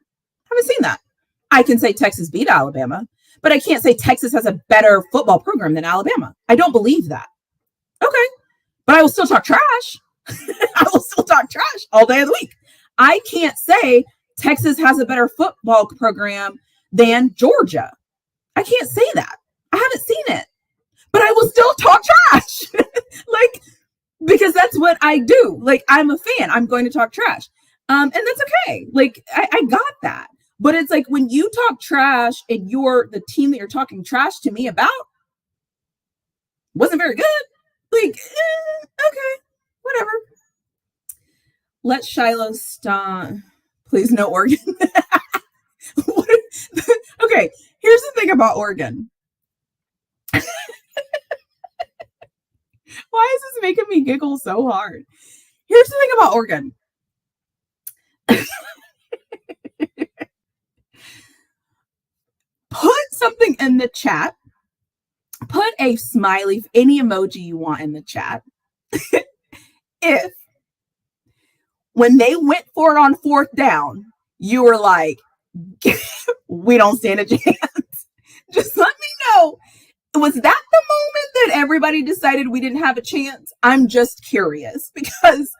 I can say Texas beat Alabama, but I can't say Texas has a better football program than Alabama. I don't believe that. Okay. But I will still talk trash. I will still talk trash all day of the week. I can't say Texas has a better football program than Georgia. I can't say that. I haven't seen it, but I will still talk trash. Like, because that's what I do. Like, I'm a fan. I'm going to talk trash. And that's okay. Like, I got that. But it's like, when you talk trash and the team that you're talking trash to me about wasn't very good. Like, okay, whatever. Let Shiloh stop. Please, no Oregon. Okay, here's the thing about Oregon. Why is this making me giggle so hard? Here's the thing about Oregon. Put something in the chat. Put a smiley, any emoji you want in the chat. If when they went for it on 4th down, you were like, we don't stand a chance. Just let me know. Was that the moment that everybody decided we didn't have a chance? I'm just curious, because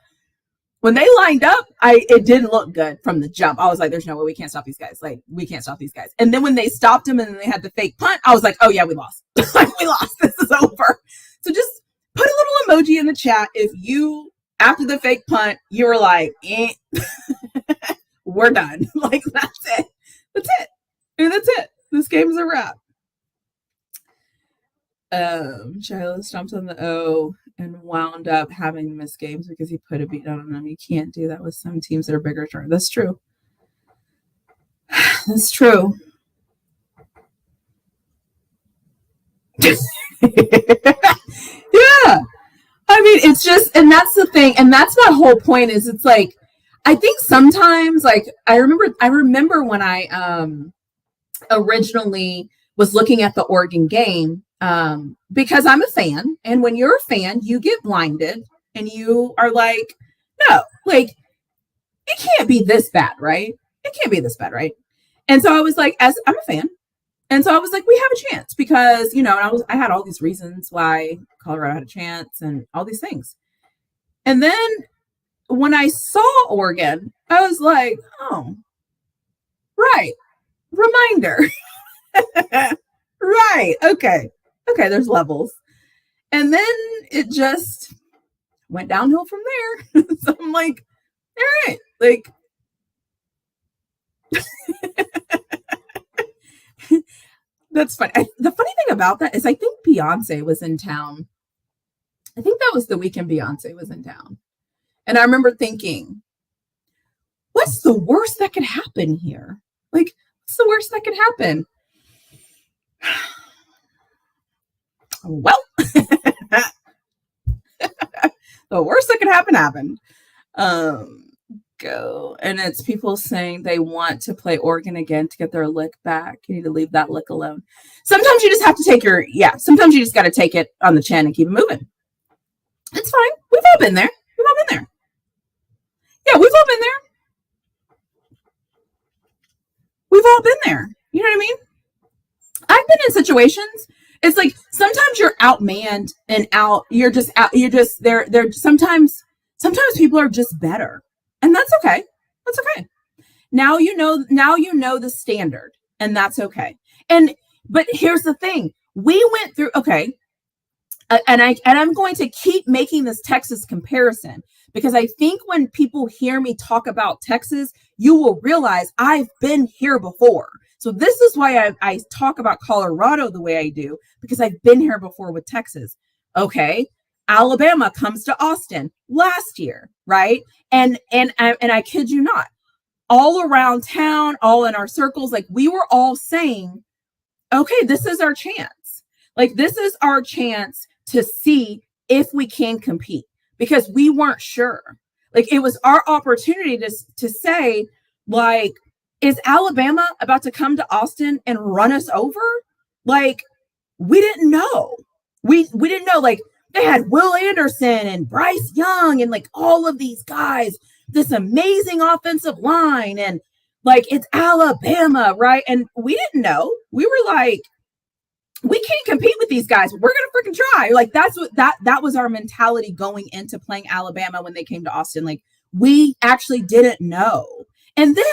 when they lined up, it didn't look good from the jump. I was like, there's no way we can't stop these guys. Like, we can't stop these guys. And then when they stopped them and they had the fake punt, I was like, oh yeah, we lost. We lost. This is over. So just put a little emoji in the chat if you, after the fake punt, you were like, we're done. Like, that's it. That's it. And that's it. This game's a wrap. Shiloh stomps on the O and wound up having missed games because he put a beat on them. You can't do that with some teams that are bigger. That's true. That's true. Yeah. I mean, it's just, and that's the thing. And that's my whole point is, it's like, I think sometimes, like, I remember when I originally was looking at the Oregon game, because I'm a fan, and when you're a fan, you get blinded, and you are like, no, like, it can't be this bad, right? It can't be this bad, right? And so I was like, as I'm a fan, and so I was like, we have a chance because, I had all these reasons why Colorado had a chance and all these things. And then when I saw Oregon, I was like, oh, right, reminder. Right. Okay. Okay. There's levels. And then it just went downhill from there. So I'm like, all right. Like, that's funny. The funny thing about that is I think Beyonce was in town. I think that was the weekend Beyonce was in town. And I remember thinking, what's the worst that could happen here? Like, what's the worst that could happen? Well, the worst that could happen happened. Go. And it's people saying they want to play Oregon again to get their lick back. You need to leave that lick alone. Sometimes you just have to sometimes you just got to take it on the chin and keep it moving. It's fine. We've all been there. We've all been there. Yeah, we've all been there. We've all been there. You know what I mean? I've been in situations. It's like sometimes you're outmanned and you're just they're sometimes people are just better. And that's okay. That's okay. Now you know the standard, and that's okay. But here's the thing. We went through and I'm going to keep making this Texas comparison because I think when people hear me talk about Texas, you will realize I've been here before. So this is why I talk about Colorado the way I do, because I've been here before with Texas. Okay. Alabama comes to Austin last year, right? And I kid you not, all around town, all in our circles, like we were all saying, okay, this is our chance. Like this is our chance to see if we can compete, because we weren't sure. Like it was our opportunity to say, like, is Alabama about to come to Austin and run us over? Like, we didn't know. We didn't know. Like, they had Will Anderson and Bryce Young and like all of these guys, this amazing offensive line. And like, it's Alabama, right? And we didn't know. We were like, we can't compete with these guys. We're going to freaking try. Like, that's what that was our mentality going into playing Alabama when they came to Austin. Like, we actually didn't know. And then,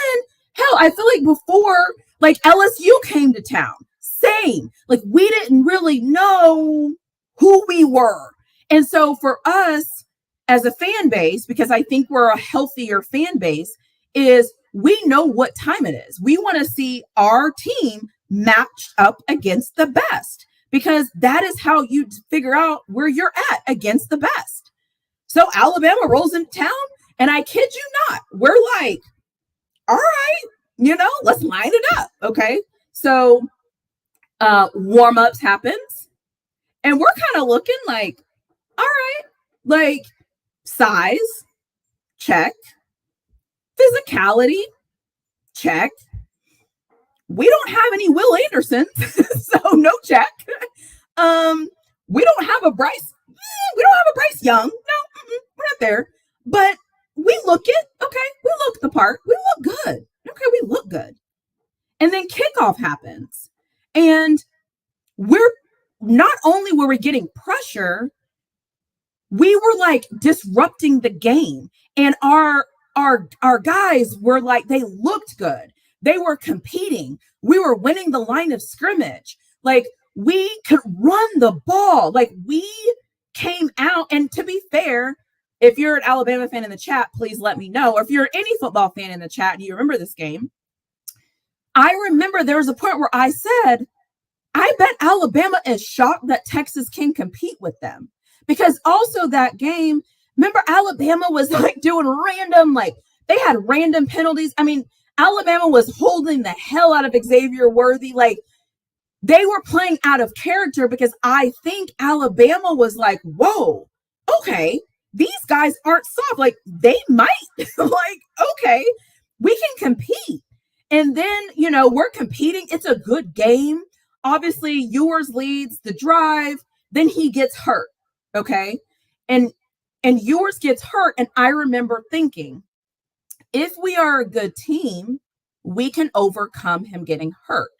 hell, I feel like before, like LSU came to town, same. Like we didn't really know who we were. And so for us as a fan base, because I think we're a healthier fan base, is we know what time it is. We want to see our team matched up against the best, because that is how you figure out where you're at against the best. So Alabama rolls into town, and I kid you not, we're like, all right, let's line it up. Okay. So warm-ups happens, and we're kind of looking like, all right, like size, check. Physicality, check. We don't have any Will Anderson, so no check. We don't have a Bryce. We don't have a Bryce Young. No, we're not there. But we look it. Okay, we look the part. We look good. Okay, we look good. And then kickoff happens, and we're not only were we getting pressure, we were like disrupting the game, and our guys were like, they looked good. They were competing. We were winning the line of scrimmage. Like we could run the ball. Like we came out. And to be fair, if you're an Alabama fan in the chat, please let me know. Or if you're any football fan in the chat and you remember this game, I remember there was a point where I said, I bet Alabama is shocked that Texas can compete with them. Because also that game, remember Alabama was like doing random, like they had random penalties. I mean, Alabama was holding the hell out of Xavier Worthy. Like they were playing out of character, because I think Alabama was like, whoa, okay, these guys aren't soft. Like, they might, like, okay, we can compete. And then, we're competing. It's a good game. Obviously, yours leads the drive. Then he gets hurt. Okay. And yours gets hurt. And I remember thinking, if we are a good team, we can overcome him getting hurt.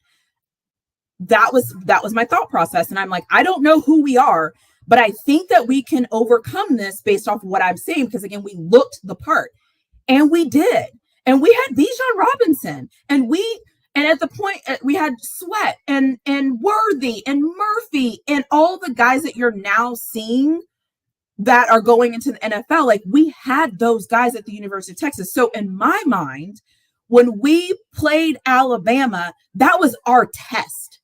That was my thought process. And I'm like, I don't know who we are, but I think that we can overcome this based off of what I'm saying. Because again, we looked the part, and we did. And we had Bijan Robinson, and at the point we had Sweat and Worthy and Murphy and all the guys that you're now seeing that are going into the NFL. Like, we had those guys at the University of Texas. So in my mind, when we played Alabama, that was our test.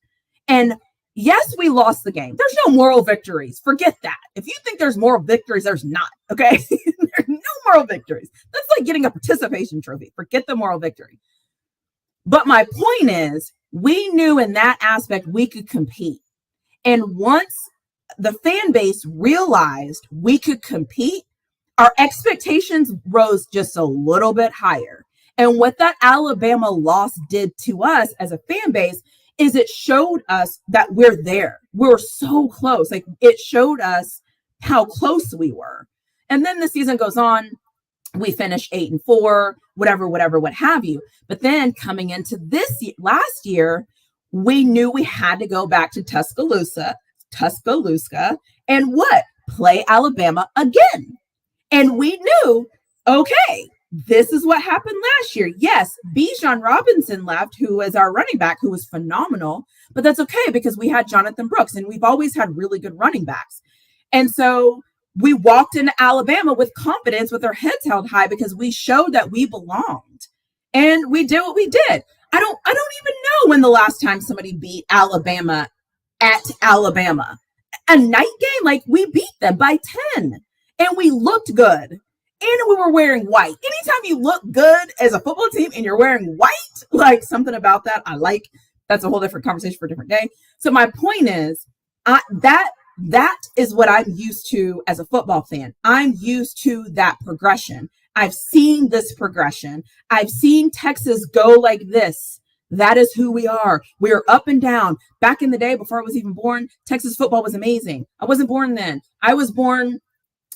And yes, we lost the game. There's no moral victories. Forget that. If you think there's moral victories, there's not. Okay. There's no moral victories. That's like getting a participation trophy. Forget the moral victory. But my point is, we knew in that aspect we could compete. And once the fan base realized we could compete, our expectations rose just a little bit higher. And what that Alabama loss did to us as a fan base is it showed us that we're there. We're so close. Like, it showed us how close we were. And then the season goes on. We finish 8-4, whatever, what have you. But then coming into last year, we knew we had to go back to Tuscaloosa, and play Alabama again. And we knew, okay, this is what happened last year. Yes, Bijan Robinson left, who was our running back, who was phenomenal, but that's okay because we had Jonathan Brooks, and we've always had really good running backs. And so we walked into Alabama with confidence, with our heads held high, because we showed that we belonged, and we did what we did. I don't even know when the last time somebody beat Alabama at Alabama. A night game, like, we beat them by 10, and we looked good, and we were wearing white. Anytime you look good as a football team and you're wearing white, like, something about that I like. That's a whole different conversation for a different day. So my point is, that is what I'm used to as a football fan. I'm used to that progression. I've seen this progression. I've seen Texas go like this. That is who we are. We are up and down. Back in the day, before I was even born, Texas football was amazing. I wasn't born then. I was born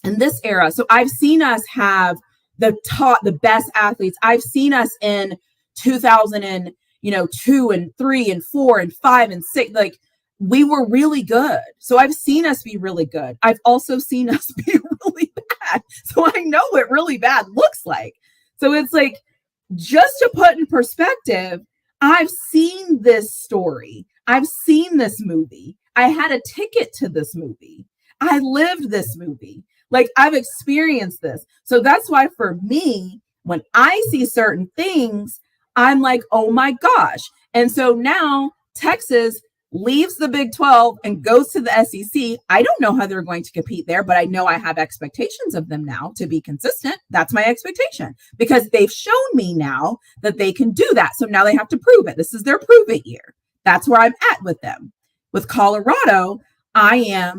in this era. So I've seen us have the best athletes. I've seen us in 2002 and 3 and 4 and 5 and 6. Like, we were really good. So I've seen us be really good. I've also seen us be really bad. So I know what really bad looks like. So it's like, just to put in perspective, I've seen this story. I've seen this movie. I had a ticket to this movie. I lived this movie. Like, I've experienced this. So that's why for me, when I see certain things, I'm like, oh my gosh. And so now Texas leaves the Big 12 and goes to the SEC. I don't know how they're going to compete there, but I know I have expectations of them now to be consistent. That's my expectation, because they've shown me now that they can do that. So now they have to prove it. This is their prove it year. That's where I'm at with them. With Colorado, I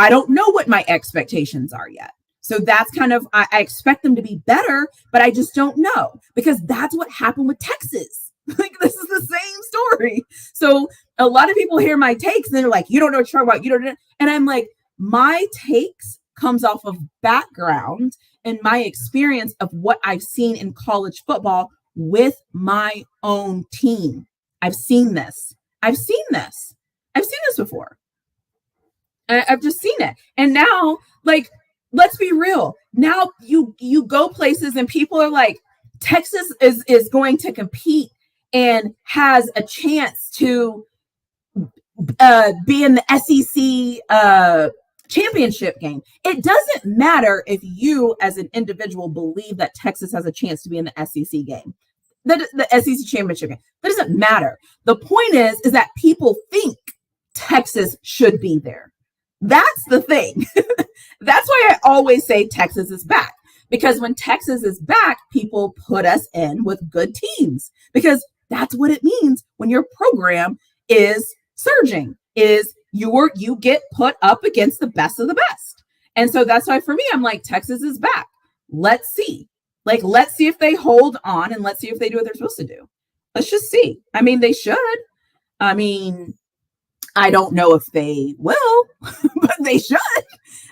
don't know what my expectations are yet. So that's kind of, I expect them to be better, but I just don't know, because that's what happened with Texas. Like, this is the same story. So a lot of people hear my takes and they're like, you don't know what you're talking about. You don't know. And I'm like, my takes comes off of background and my experience of what I've seen in college football with my own team. I've seen this. I've seen this before. I've just seen it. And now, like, let's be real. Now you go places and people are like, Texas is going to compete and has a chance to be in the SEC championship game. It doesn't matter if you as an individual believe that Texas has a chance to be in the SEC game, the SEC championship game. That doesn't matter. The point is that people think Texas should be there. That's the thing. That's why I always say Texas is back. Because when Texas is back, people put us in with good teams, because that's what it means when your program is surging, is you get put up against the best of the best. And so that's why for me, I'm like, Texas is back. Let's see. Like, let's see if they hold on and let's see if they do what they're supposed to do. Let's just see. I mean, they should. I mean, I don't know if they will, but they should.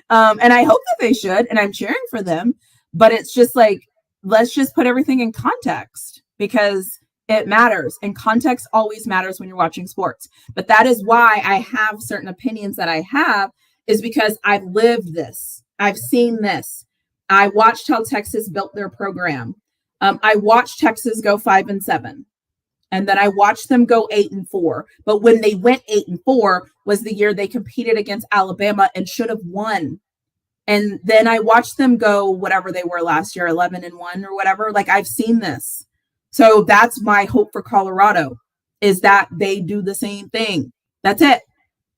And I hope that they should. And I'm cheering for them. But it's just like, let's just put everything in context because it matters. And context always matters when you're watching sports. But that is why I have certain opinions that I have, is because I've lived this. I've seen this. I watched how Texas built their program. I watched Texas go 5-7. And then I watched them go 8-4. But when they went 8-4 was the year they competed against Alabama and should have won. And then I watched them go whatever they were last year, 11-1 or whatever. Like, I've seen this. So that's my hope for Colorado, is that they do the same thing. That's it.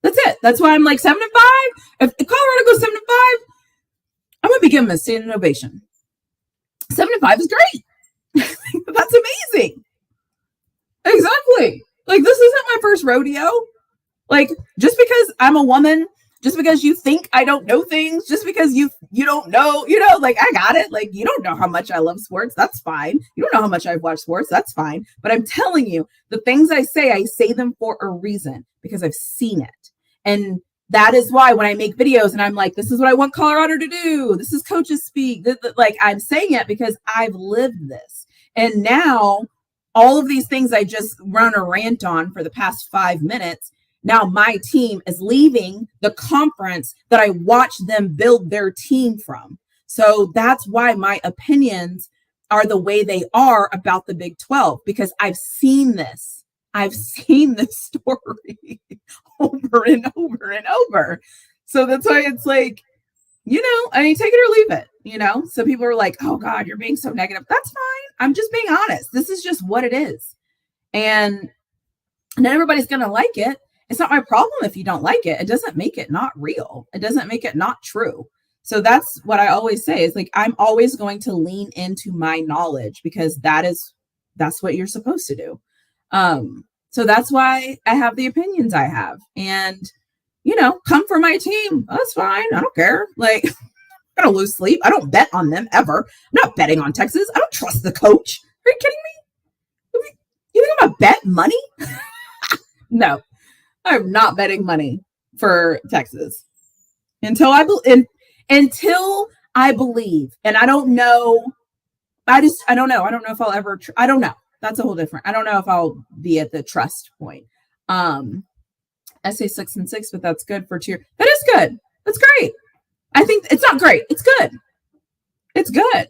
That's it. That's why I'm like 7-5. If Colorado goes 7-5, I'm going to be giving them a standing ovation. 7-5 is great. That's amazing. Exactly. Like, this isn't my first rodeo. Like, just because I'm a woman, just because you think I don't know things, just because you don't know, like, I got it. Like, you don't know how much I love sports. That's fine. You don't know how much I've watched sports. That's fine. But I'm telling you, the things I say them for a reason, because I've seen it. And that is why when I make videos and I'm like, this is what I want Colorado to do, this is coaches speak, like, I'm saying it because I've lived this. And now all of these things I just run a rant on for the past 5 minutes, now my team is leaving the conference that I watched them build their team from. So that's why my opinions are the way they are about the Big 12, because I've seen this. I've seen this story over and over and over. So that's why it's like, I mean, take it or leave it, So people are like, oh God, you're being so negative. That's fine. I'm just being honest. This is just what it is. And not everybody's going to like it. It's not my problem if you don't like it. It doesn't make it not real. It doesn't make it not true. So that's what I always say, is like, I'm always going to lean into my knowledge, because that's what you're supposed to do. So that's why I have the opinions I have. And, come for my team. That's fine. I don't care. Like, I'm going to lose sleep. I don't bet on them ever. I'm not betting on Texas. I don't trust the coach. Are you kidding me? You think I'm going to bet money? No, I'm not betting money for Texas until I believe. And I don't know. I don't know. I don't know if I'll ever, I don't know. That's a whole different, I don't know if I'll be at the trust point. I say 6-6, but that's good for tier. That is good. That's great. I think it's not great. It's good. It's good.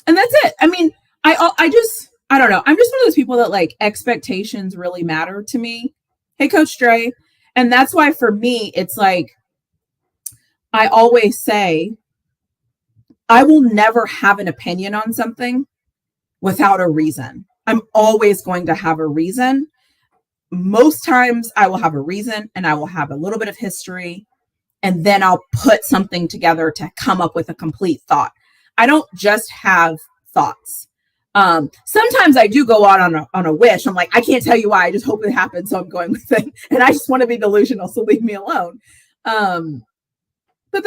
And that's it. I mean, I don't know. I'm just one of those people that, like, expectations really matter to me. Hey, Coach Dre. And that's why for me, it's like, I always say, I will never have an opinion on something without a reason. I'm always going to have a reason. Most times I will have a reason, and I will have a little bit of history, and then I'll put something together to come up with a complete thought. I don't just have thoughts. Sometimes I do go out on a wish. I'm like, I can't tell you why. I just hope it happens, so I'm going with it. And I just want to be delusional, so leave me alone. But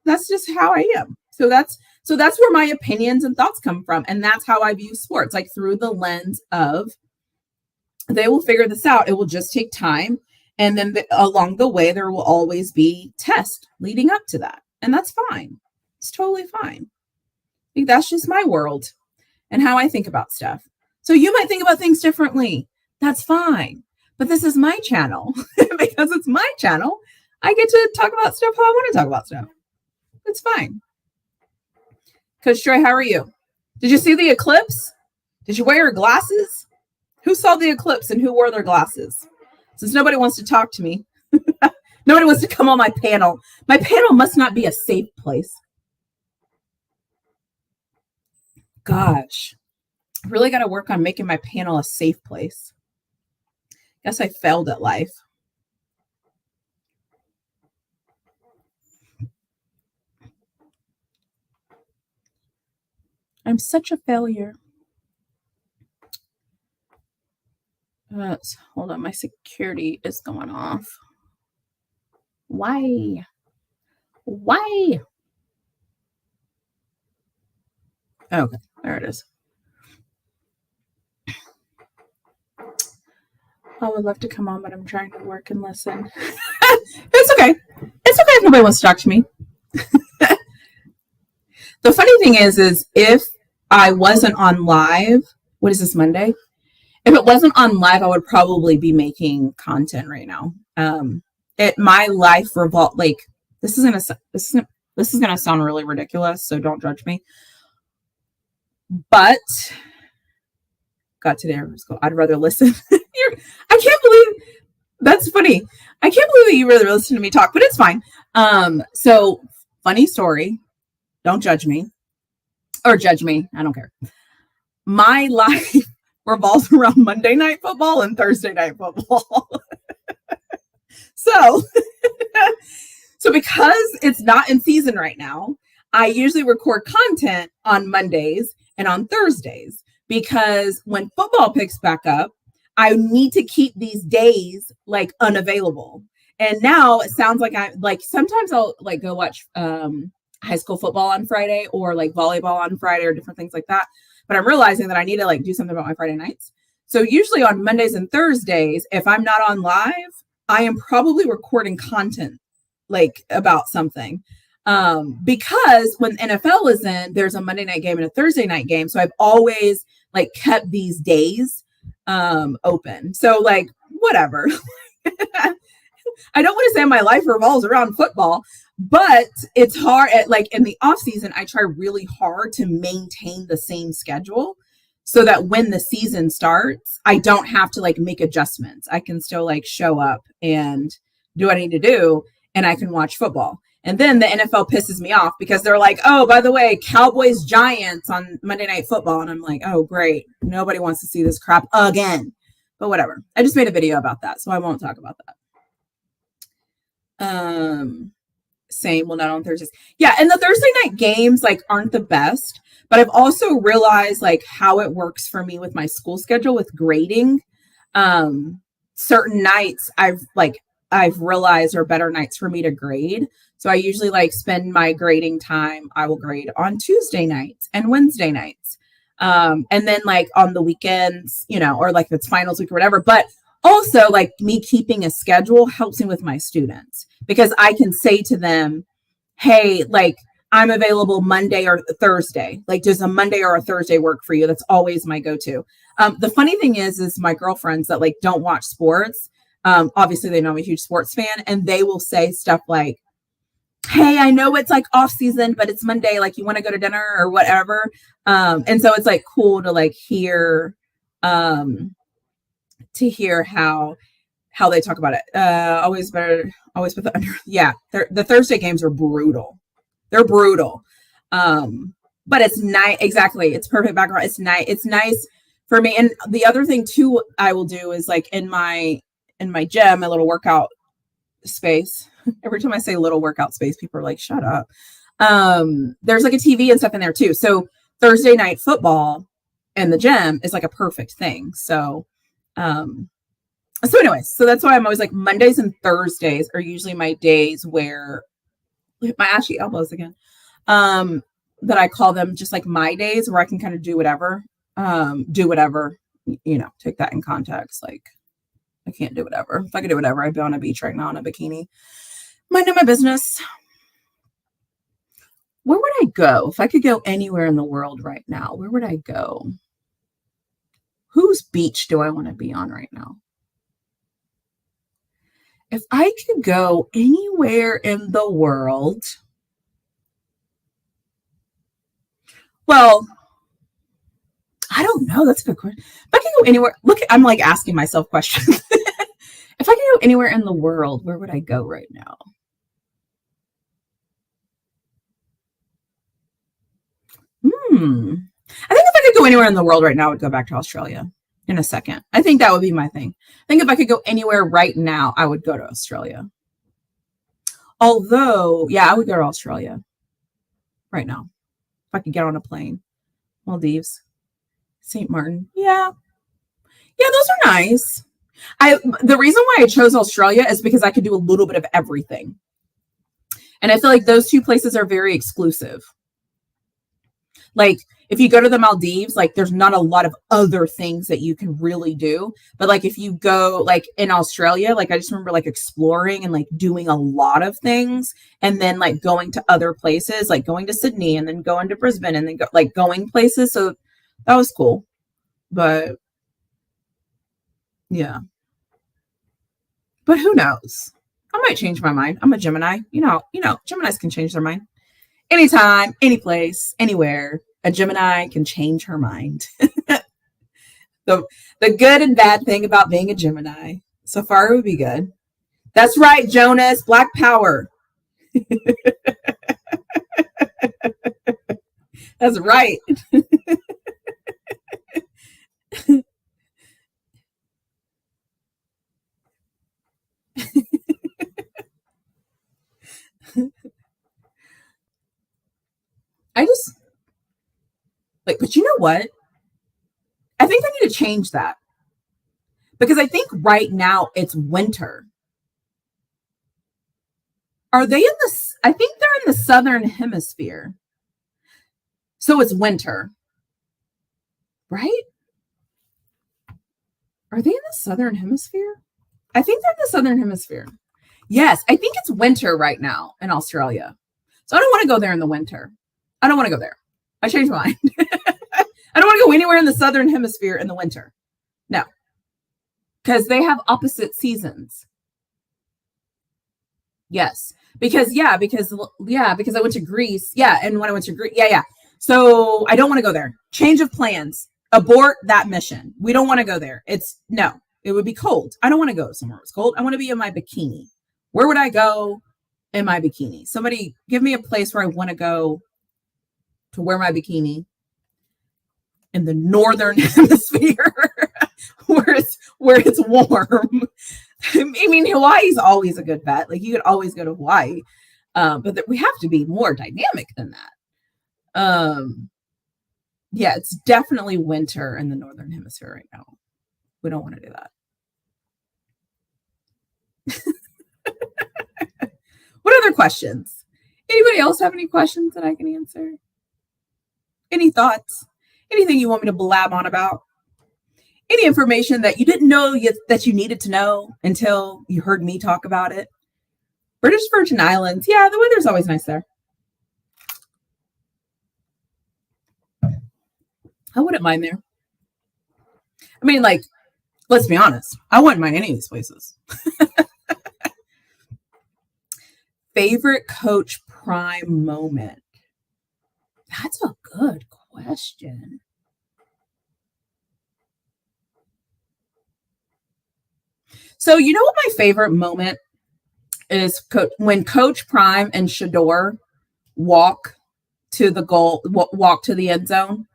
that's just how I am. So that's where my opinions and thoughts come from. And that's how I view sports, like, through the lens of, they will figure this out. It will just take time. And then along the way, there will always be tests leading up to that. And that's fine. It's totally fine. I think that's just my world and how I think about stuff. So you might think about things differently. That's fine. But this is my channel. Because it's my channel, I get to talk about stuff how I want to talk about stuff. It's fine. Coach Troy, how are you? Did you see the eclipse? Did you wear your glasses? Who saw the eclipse and who wore their glasses? Since nobody wants to talk to me. Nobody wants to come on my panel. My panel must not be a safe place. Gosh, I really got to work on making my panel a safe place. Guess I failed at life. I'm such a failure. Hold on, my security is going off. Why? Why? Okay, there it is. I would love to come on, but I'm trying to work and listen. It's okay. It's okay if nobody wants to talk to me. The funny thing is if I wasn't on live, what is this, Monday? If it wasn't on live, I would probably be making content right now. My life revolve like this is gonna sound really ridiculous, so don't judge me. But got today. I'd rather listen. I can't believe that's funny. I can't believe that you really listen to me talk, but it's fine. So funny story. Don't judge me or judge me. I don't care. My life revolves around Monday night football and Thursday night football. so, so because it's not in season right now, I usually record content on Mondays and on Thursdays because when football picks back up, I need to keep these days like unavailable. And now it sounds like I like sometimes I'll like go watch high school football on Friday or like volleyball on Friday or different things like that. But I'm realizing that I need to like do something about my Friday nights. So usually on Mondays and Thursdays, if I'm not on live, I am probably recording content like about something. Because when NFL is in, there's a Monday night game and a Thursday night game. So I've always like kept these days open. So like whatever. I don't want to say my life revolves around football, but it's hard at like in the off season, I try really hard to maintain the same schedule so that when the season starts, I don't have to like make adjustments. I can still like show up and do what I need to do and I can watch football. And then the NFL pisses me off because they're like, oh, by the way, Cowboys Giants on Monday Night Football. And I'm like, oh, great. Nobody wants to see this crap again. But whatever. I just made a video about that, so I won't talk about that. Same. Well, not on Thursdays. Yeah. And the Thursday night games like aren't the best, but I've also realized like how it works for me with my school schedule with grading. Certain nights I've realized are better nights for me to grade. So I usually like spend my grading time. I will grade on Tuesday nights and Wednesday nights. And then like on the weekends, you know, or like if it's finals week or whatever. But also like me keeping a schedule helps me with my students because I can say to them, hey, like I'm available Monday or Thursday. Like does a Monday or a Thursday work for you? That's always my go-to. The funny thing is my girlfriends that like don't watch sports. Obviously they know I'm a huge sports fan and they will say stuff like, hey, I know it's like off season, but it's Monday. Like you want to go to dinner or whatever. And so it's like cool to like hear how they talk about it. Always put the under. Yeah. The Thursday games are brutal. They're brutal. But it's nice. Exactly. It's perfect background. It's nice. It's nice for me. And the other thing too, I will do is like in my gym, my little workout space. Every time I say little workout space, people are like, shut up. There's like a TV and stuff in there too. So Thursday night football in the gym is like a perfect thing. So anyways, so that's why I'm always like Mondays and Thursdays are usually my days where my ashy elbows again. That I call them just like my days where I can kind of do whatever, you know, take that in context. Like I can't do whatever. If I could do whatever, I'd be on a beach right now in a bikini. Minding my business. Where would I go? If I could go anywhere in the world right now, where would I go? Whose beach do I want to be on right now? If I could go anywhere in the world, well, I don't know. That's a good question. If I could go anywhere, look, I'm like asking myself questions. If I could go anywhere in the world, where would I go right now? I think if I could go anywhere in the world right now, I would go back to Australia in a second. I think that would be my thing. I think if I could go anywhere right now, I would go to Australia. Although, yeah, I would go to Australia right now. If I could get on a plane. Maldives, St. Martin. Yeah. Yeah, those are nice. The reason why I chose Australia is because I could do a little bit of everything. And I feel like those two places are very exclusive. Like if you go to the Maldives, like there's not a lot of other things that you can really do. But like if you go like in Australia, like I just remember like exploring and like doing a lot of things and then like going to other places, like going to Sydney and then going to Brisbane and then like going places. So that was cool. But yeah. But who knows? I might change my mind. I'm a Gemini. Geminis can change their mind. Anytime, any place, anywhere, a Gemini can change her mind. The good and bad thing about being a Gemini. So far, it would be good. That's right, Jonas. Black power. That's right. I just like, but you know what? I think I need to change that because I think right now it's winter. Are they in the? I think they're in the southern hemisphere, so it's winter, right? Are they in the southern hemisphere? I think they're in the southern hemisphere. Yes, I think it's winter right now in Australia. So I don't want to go there in the winter. I don't want to go there. I changed my mind. I don't want to go anywhere in the southern hemisphere in the winter. No. Because they have opposite seasons. Yes. Because I went to Greece. Yeah, and when I went to Greece, yeah. So I don't want to go there. Change of plans. Abort that mission. We don't want to go there. It would be cold. I don't want to go somewhere it's cold. I want to be in my bikini. Where would I go in my bikini? Somebody give me a place where I want to go to wear my bikini in the northern hemisphere where it's warm. I mean, Hawaii's always a good bet. Like you could always go to Hawaii. But we have to be more dynamic than that. Yeah, it's definitely winter in the northern hemisphere right now. We don't want to do that. What other questions? Anybody else have any questions that I can answer? Any thoughts? Anything you want me to blab on about? Any information that you didn't know that you needed to know until you heard me talk about it? British Virgin Islands. Yeah, the weather's always nice there. I wouldn't mind there. I mean, like, let's be honest. I wouldn't mind any of these places. Favorite Coach Prime moment? That's a good question. So, you know what my favorite moment is? When Coach Prime and Shador walk to the goal, walk to the end zone,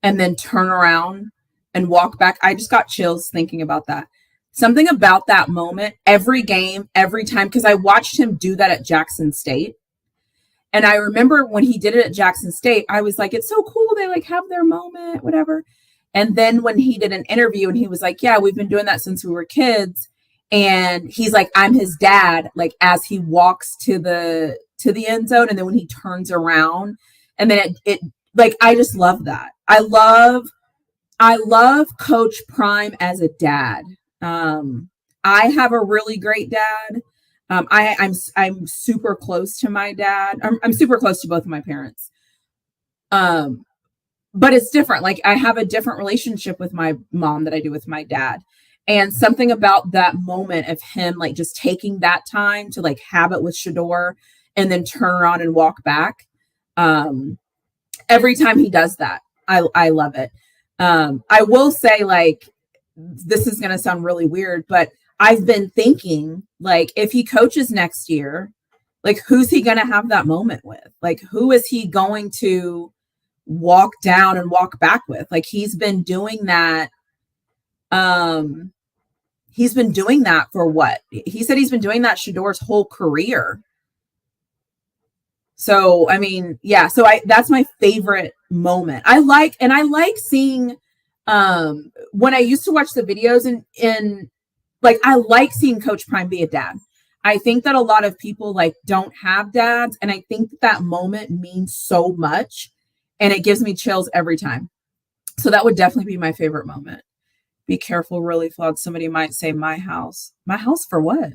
and then turn around and walk back. I just got chills thinking about that. Something about that moment, every game, every time, because I watched him do that at Jackson State. And I remember when he did it at Jackson State, I was like, it's so cool. They like have their moment, whatever. And then when he did an interview and he was like, yeah, we've been doing that since we were kids. And he's like, I'm his dad, like as he walks to the end zone. And then when he turns around and then it like, I just love that. I love Coach Prime as a dad. I have a really great dad. I'm super close to my dad. I'm super close to both of my parents. But it's different. Like I have a different relationship with my mom that I do with my dad. And something about that moment of him, like just taking that time to like have it with Shador and then turn around and walk back. Every time he does that, I love it. I will say like, this is going to sound really weird, but I've been thinking like, if he coaches next year, like who's he going to have that moment with? Like, who is he going to walk down and walk back with? Like, he's been doing that. He's been doing that for what? He said he's been doing that Shador's whole career. So, I mean, yeah, so that's my favorite moment. I like seeing, when I used to watch the videos and like, I like seeing Coach Prime be a dad. I think that a lot of people like don't have dads, and I think that moment means so much, and it gives me chills every time. So that would definitely be my favorite moment. Be careful, really flawed. Somebody might say my house. My house for what?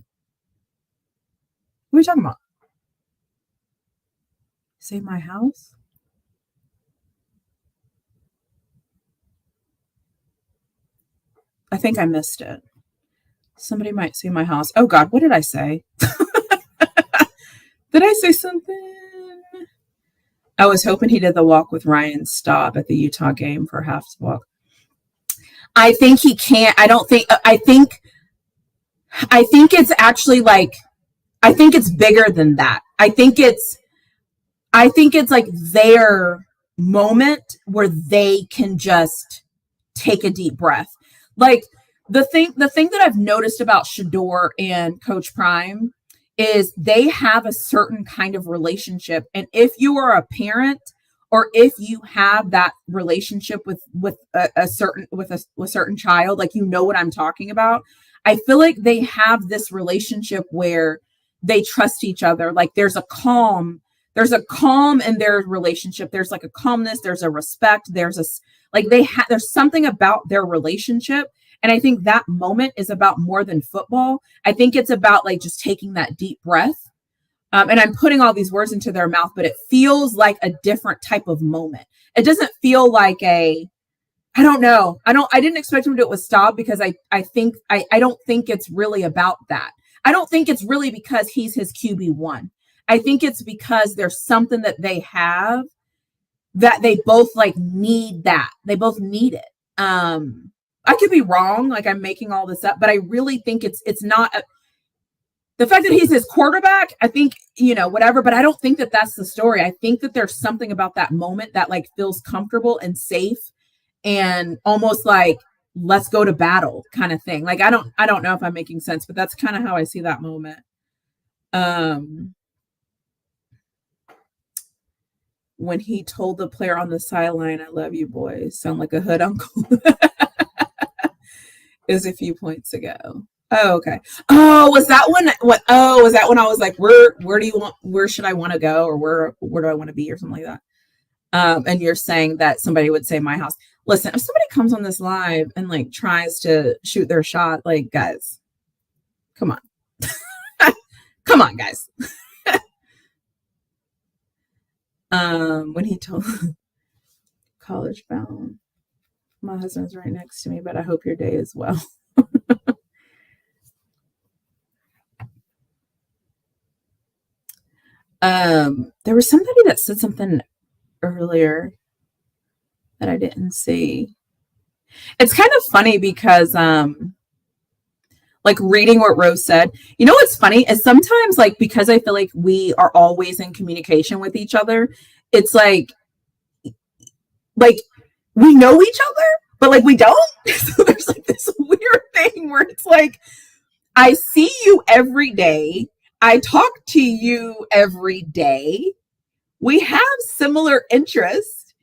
What are you talking about? Say my house? I think I missed it. Somebody might say my house. Oh God, what did I say? Did I say something? I was hoping he did the walk with Ryan Staub at the Utah game for half walk. I think he can't. I don't think. I think it's actually like. I think it's bigger than that. I think it's like their moment where they can just take a deep breath. Like the thing that I've noticed about Shador and Coach Prime is they have a certain kind of relationship. And if you are a parent or if you have that relationship with a certain child, like, you know what I'm talking about. I feel like they have this relationship where they trust each other. Like there's a calm in their relationship. There's like a calmness, there's a respect, there's something about their relationship. And I think that moment is about more than football. I think it's about like just taking that deep breath. And I'm putting all these words into their mouth, but it feels like a different type of moment. It doesn't feel like I don't know. I didn't expect him to do it with Staub because I don't think it's really about that. I don't think it's really because he's his QB1. I think it's because there's something that they have that they both like need that. They both need it. I could be wrong. Like I'm making all this up, but I really think it's not the fact that he's his quarterback. I think, whatever, but I don't think that that's the story. I think that there's something about that moment that like feels comfortable and safe and almost like, let's go to battle kind of thing. Like, I don't know if I'm making sense, but that's kind of how I see that moment. When he told the player on the sideline, "I love you, boys," sound like a hood uncle. Is a few points ago. Oh, okay. Oh, was that when? What? Oh, was that when I was like, where do you want? Where should I want to go, or where do I want to be, or something like that? And you're saying that somebody would say my house. Listen, if somebody comes on this live and like tries to shoot their shot, like, guys, come on, come on, guys. When he told college bound, my husband's right next to me, but I hope your day is well. There was somebody that said something earlier that I didn't see. It's kind of funny because like reading what Rose said, what's funny is sometimes, like, because I feel like we are always in communication with each other, it's like we know each other, but like we don't. So there's like this weird thing where it's like, I see you every day. I talk to you every day. We have similar interests.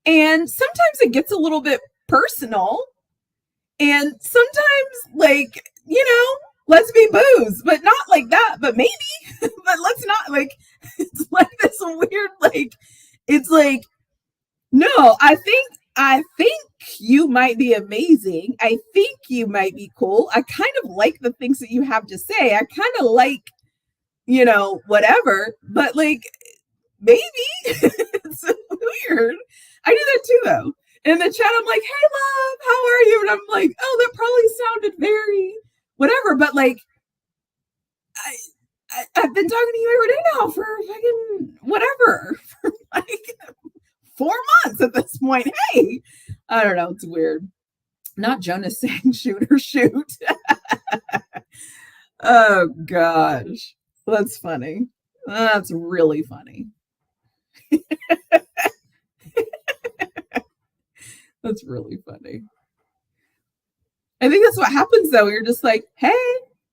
And sometimes it gets a little bit personal. And sometimes, like, let's be booze, but not like that, but maybe, but let's not, like, it's like this weird, like, it's like, no, I think you might be amazing. I think you might be cool. I kind of like the things that you have to say. I kind of like, whatever, but like, maybe it's weird. I do that too, though. In the chat, I'm like, hey, love, how are you? And I'm like, oh, that probably sounded very whatever. But like, I've been talking to you every day now for fucking whatever, for like 4 months at this point. Hey, I don't know. It's weird. Not Jonas saying shoot or shoot. Oh, gosh. That's funny. That's really funny. That's really funny. I think that's what happens, though. You're just like, hey,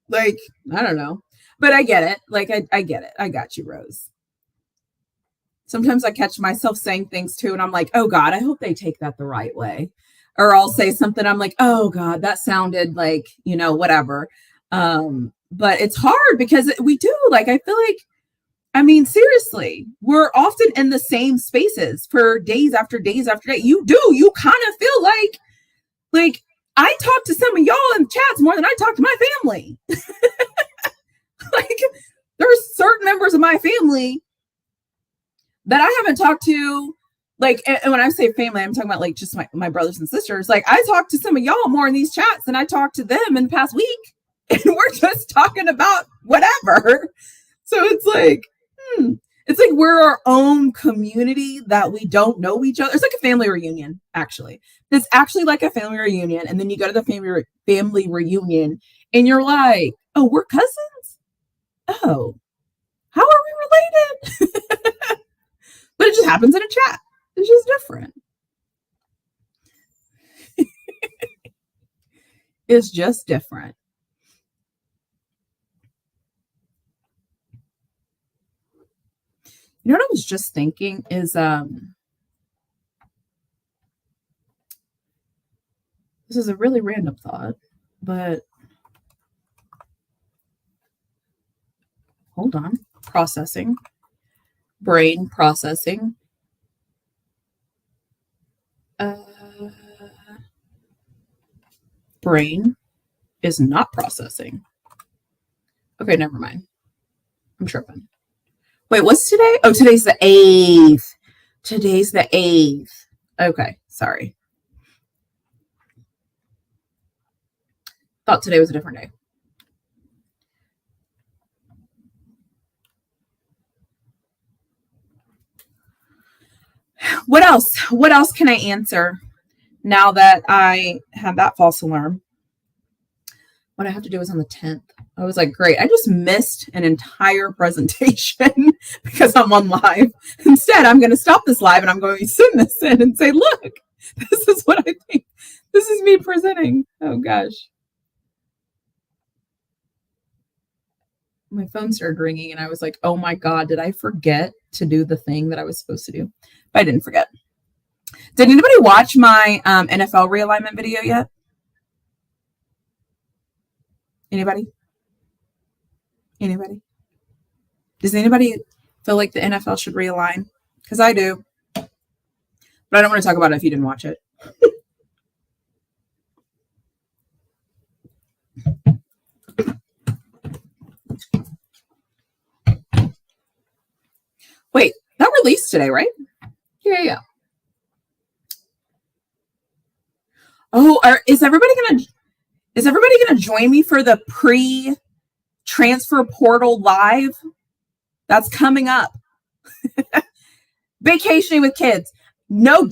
like, I don't know. But I get it. Like, I get it. I got you, Rose. Sometimes I catch myself saying things, too, and I'm like, oh, God, I hope they take that the right way. Or I'll say something, I'm like, oh, God, that sounded like, whatever. but it's hard because we do, like, I feel like, I mean, seriously, we're often in the same spaces for days after days after day. You kind of feel like I talk to some of y'all in chats more than I talk to my family. Like, there's certain members of my family that I haven't talked to. Like, and when I say family, I'm talking about like just my brothers and sisters. Like, I talk to some of y'all more in these chats than I talked to them in the past week. And we're just talking about whatever. So it's like, we're our own community that we don't know each other. It's like a family reunion, actually. It's actually like a family reunion. And then you go to the family reunion and you're like, oh, we're cousins? Oh, how are we related? But it just happens in a chat. It's just different. It's just different. You know what I was just thinking is this is a really random thought, but hold on. Processing. Brain processing. Brain is not processing. Okay, never mind. I'm tripping. Wait, what's today? Oh, today's the 8th. Today's the 8th. Okay, sorry. Thought today was a different day. What else? What else can I answer now that I had that false alarm? What I have to do is on the 10th. I was like, great. I just missed an entire presentation because I'm on live. Instead, I'm going to stop this live and I'm going to send this in and say, look, this is what I think. This is me presenting. Oh, gosh. My phone started ringing and I was like, oh my God, did I forget to do the thing that I was supposed to do? But I didn't forget. Did anybody watch my NFL realignment video yet? Anybody? Does anybody feel like the NFL should realign? Because I do. But I don't want to talk about it if you didn't watch it. Wait, that released today, right? Yeah. Oh, is everybody gonna join me for the pre-transfer portal live? That's coming up. Vacationing with kids. No ...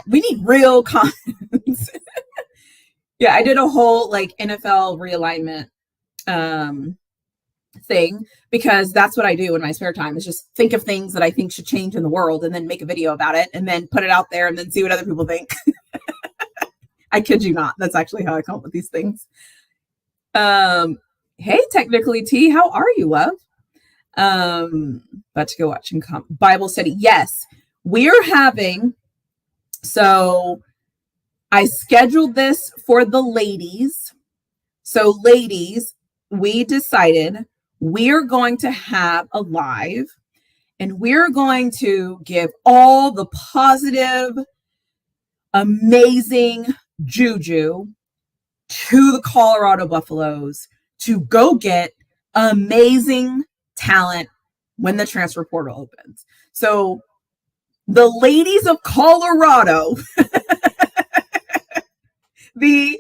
We need real comments. Yeah, I did a whole like NFL realignment thing because that's what I do in my spare time is just think of things that I think should change in the world and then make a video about it and then put it out there and then see what other people think. I kid you not. That's actually how I come up with these things. Hey, Technically T, how are you, love? About to go watch and Bible study. Yes, we're having. So I scheduled this for the ladies. So ladies, we decided we're going to have a live and we're going to give all the positive, amazing juju to the Colorado Buffaloes to go get amazing talent when the transfer portal opens. So the ladies of Colorado, the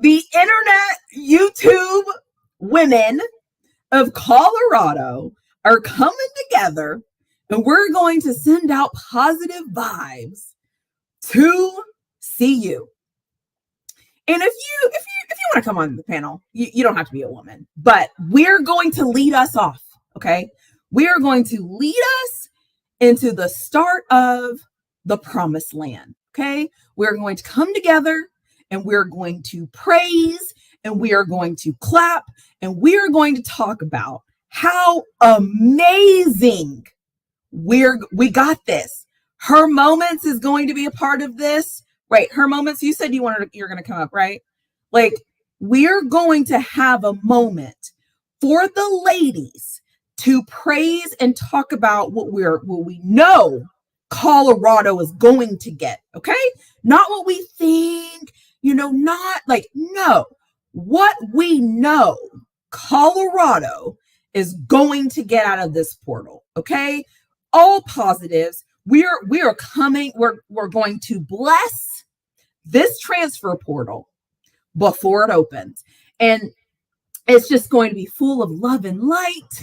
internet YouTube women of Colorado are coming together and we're going to send out positive vibes to CU. And if you want to come on the panel, you don't have to be a woman, but we're going to lead us off. Okay. We are going to lead us into the start of the promised land. Okay. We're going to come together and we're going to praise and we are going to clap and we are going to talk about how amazing we got this. Her Moments is going to be a part of this. Right. Her Moments, you said you're going to come up, right? Like, we're going to have a moment for the ladies to praise and talk about what we know Colorado is going to get, okay? Not what we think, not like, no, what we know Colorado is going to get out of this portal, okay? All positives. We are coming, we're going to bless this transfer portal before it opens. And it's just going to be full of love and light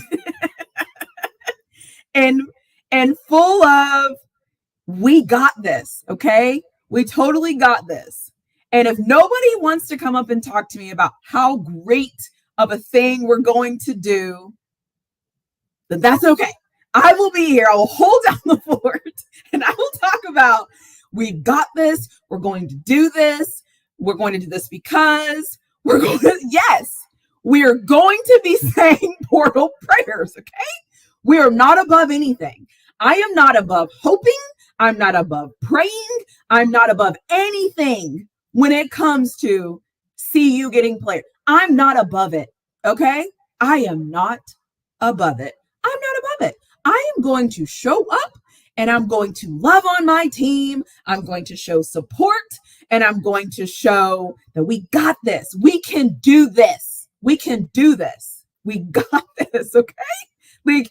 and full of, we got this, okay? We totally got this. And if nobody wants to come up and talk to me about how great of a thing we're going to do, then that's okay. I will be here. I will hold down the fort and I will talk about, we've got this. We're going to do this. We're going to do this because we're going to, yes, we are going to be saying portal prayers, okay? We are not above anything. I am not above hoping. I'm not above praying. I'm not above anything when it comes to CU getting players. I'm not above it, okay? I am not above it. I'm not above it. I am going to show up and I'm going to love on my team. I'm going to show support and I'm going to show that we got this. We can do this. We can do this. We got this, okay? Like,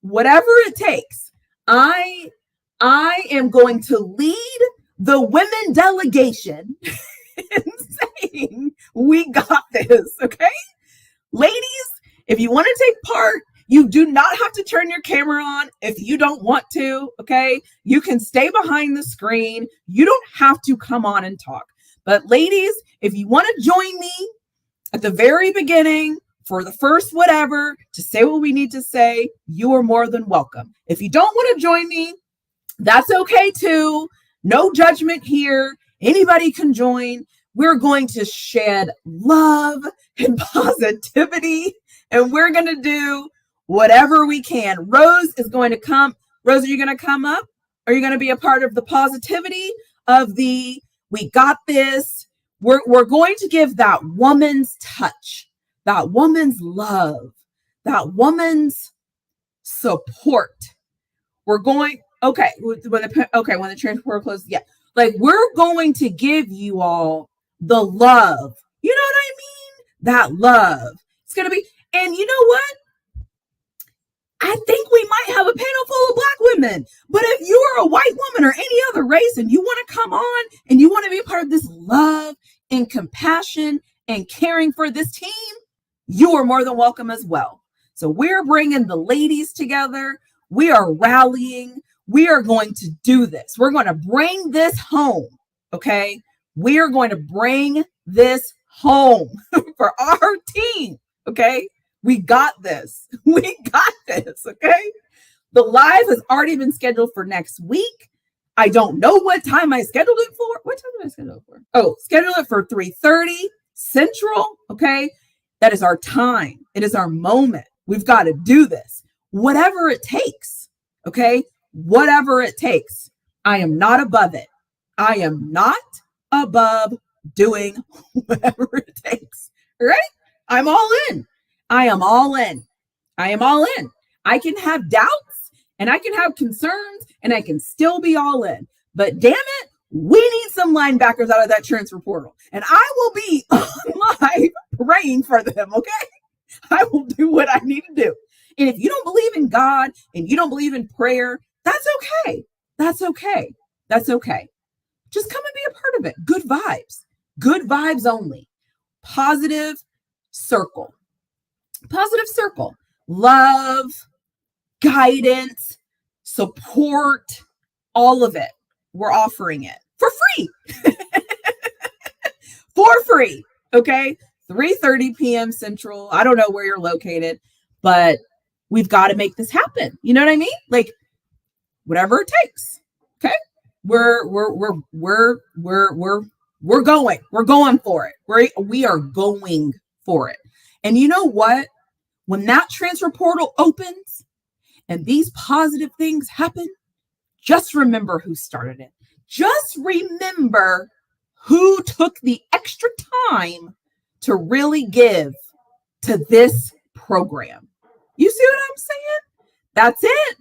whatever it takes. I am going to lead the women delegation in saying, we got this, okay? Ladies, if you want to take part, you do not have to turn your camera on if you don't want to, okay? You can stay behind the screen. You don't have to come on and talk. But ladies, if you want to join me at the very beginning for the first whatever to say what we need to say, you are more than welcome. If you don't want to join me, that's okay too. No judgment here. Anybody can join. We're going to shed love and positivity, and we're going to do whatever we can. Rose is going to come. Rose, are you going to come up? Are you going to be a part of the positivity of the, we got this? We're going to give that woman's touch, that woman's love, that woman's support. We're going, okay, when the transport closes, yeah. Like, we're going to give you all the love. You know what I mean? That love. It's going to be, and you know what? I think we might have a panel full of Black women. But if you're a white woman or any other race and you want to come on and you want to be a part of this love and compassion and caring for this team, you are more than welcome as well. So we're bringing the ladies together. We are rallying. We are going to do this. We're going to bring this home, okay? We are going to bring this home for our team, okay? We got this. We got this, okay? The live has already been scheduled for next week. I don't know what time I scheduled it for. What time did I schedule it for? Oh, schedule it for 3:30 Central, okay? That is our time. It is our moment. We've got to do this. Whatever it takes, okay? Whatever it takes. I am not above it. I am not above doing whatever it takes. All right? I'm all in. I am all in. I am all in. I can have doubts and I can have concerns and I can still be all in. But damn it, we need some linebackers out of that transfer portal. And I will be on live praying for them, okay? I will do what I need to do. And if you don't believe in God and you don't believe in prayer, that's okay. That's okay. That's okay. Just come and be a part of it. Good vibes. Good vibes only. Positive circle. Positive circle. Love, guidance, support, all of it. We're offering it for free. For free. Okay? 3:30 p.m. Central. I don't know where you're located, but we've got to make this happen. You know what I mean? Like, whatever it takes. Okay? We're going. We're going for it. We are going for it. And you know what? When that transfer portal opens and these positive things happen, just remember who started it. Just remember who took the extra time to really give to this program. You see what I'm saying? That's it.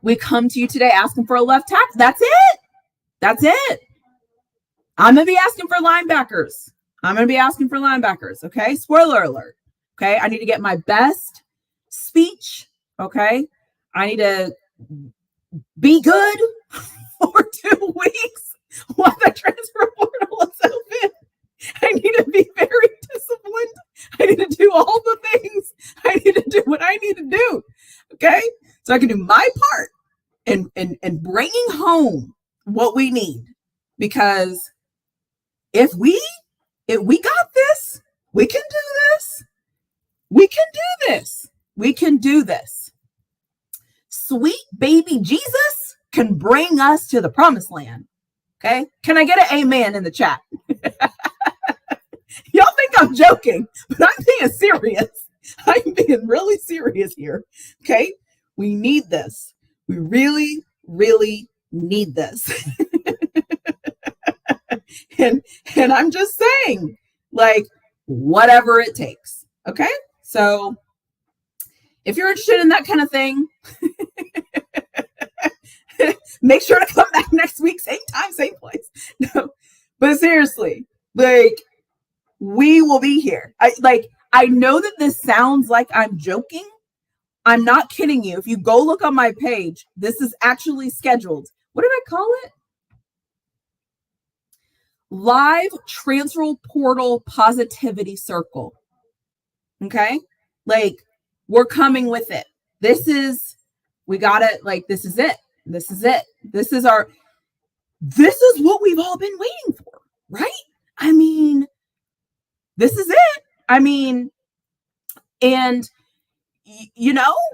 We come to you today asking for a left tackle. That's it. That's it. I'm going to be asking for linebackers. Okay. Spoiler alert. Okay. I need to get my best speech. Okay. I need to be good for 2 weeks while the transfer portal is open. I need to be very disciplined. I need to do all the things. I need to do what I need to do. Okay. So I can do my part in bringing home what we need. Because if we got this, we can do this. We can do this. We can do this. Sweet baby Jesus can bring us to the promised land. Okay. Can I get an amen in the chat? Y'all think I'm joking, but I'm being serious. I'm being really serious here. Okay. We need this. We really, really need this. and I'm just saying, like, whatever it takes. Okay. So if you're interested in that kind of thing, make sure to come back next week, same time, same place. No, but seriously, like, we will be here. I know that this sounds like I'm joking. I'm not kidding you. If you go look on my page, this is actually scheduled. What did I call it? Live Transfer Portal Positivity Circle. Okay? Like, we're coming with it. This is it. This is it. This is what we've all been waiting for, right? I mean, this is it. I mean, and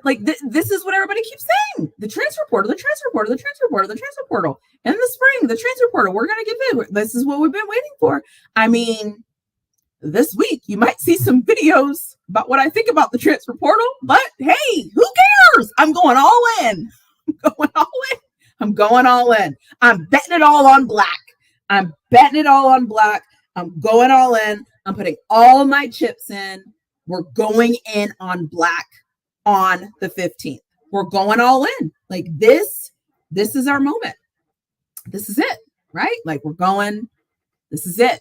like this is what everybody keeps saying. The transfer portal, the transfer portal, the transfer portal, the transfer portal. In the spring, the transfer portal, we're going to get it. This is what we've been waiting for. I mean, this week, you might see some videos about what I think about the transfer portal, but hey, who cares? I'm going all in. I'm going all in. I'm betting it all on black. I'm going all in. I'm putting all my chips in. We're going in on black on the 15th. We're going all in. Like, this is our moment. This is it, right? Like, this is it.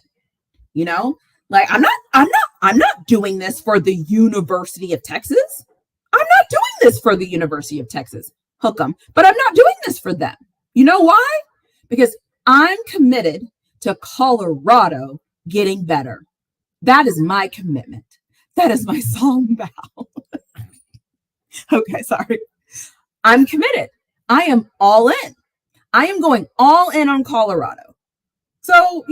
Like, I'm not doing this for the University of Texas. I'm not doing this for the University of Texas. Hook 'em. But I'm not doing this for them. You know why? Because I'm committed to Colorado getting better. That is my commitment. That is my solemn vow. Okay, sorry. I'm committed. I am all in. I am going all in on Colorado. So,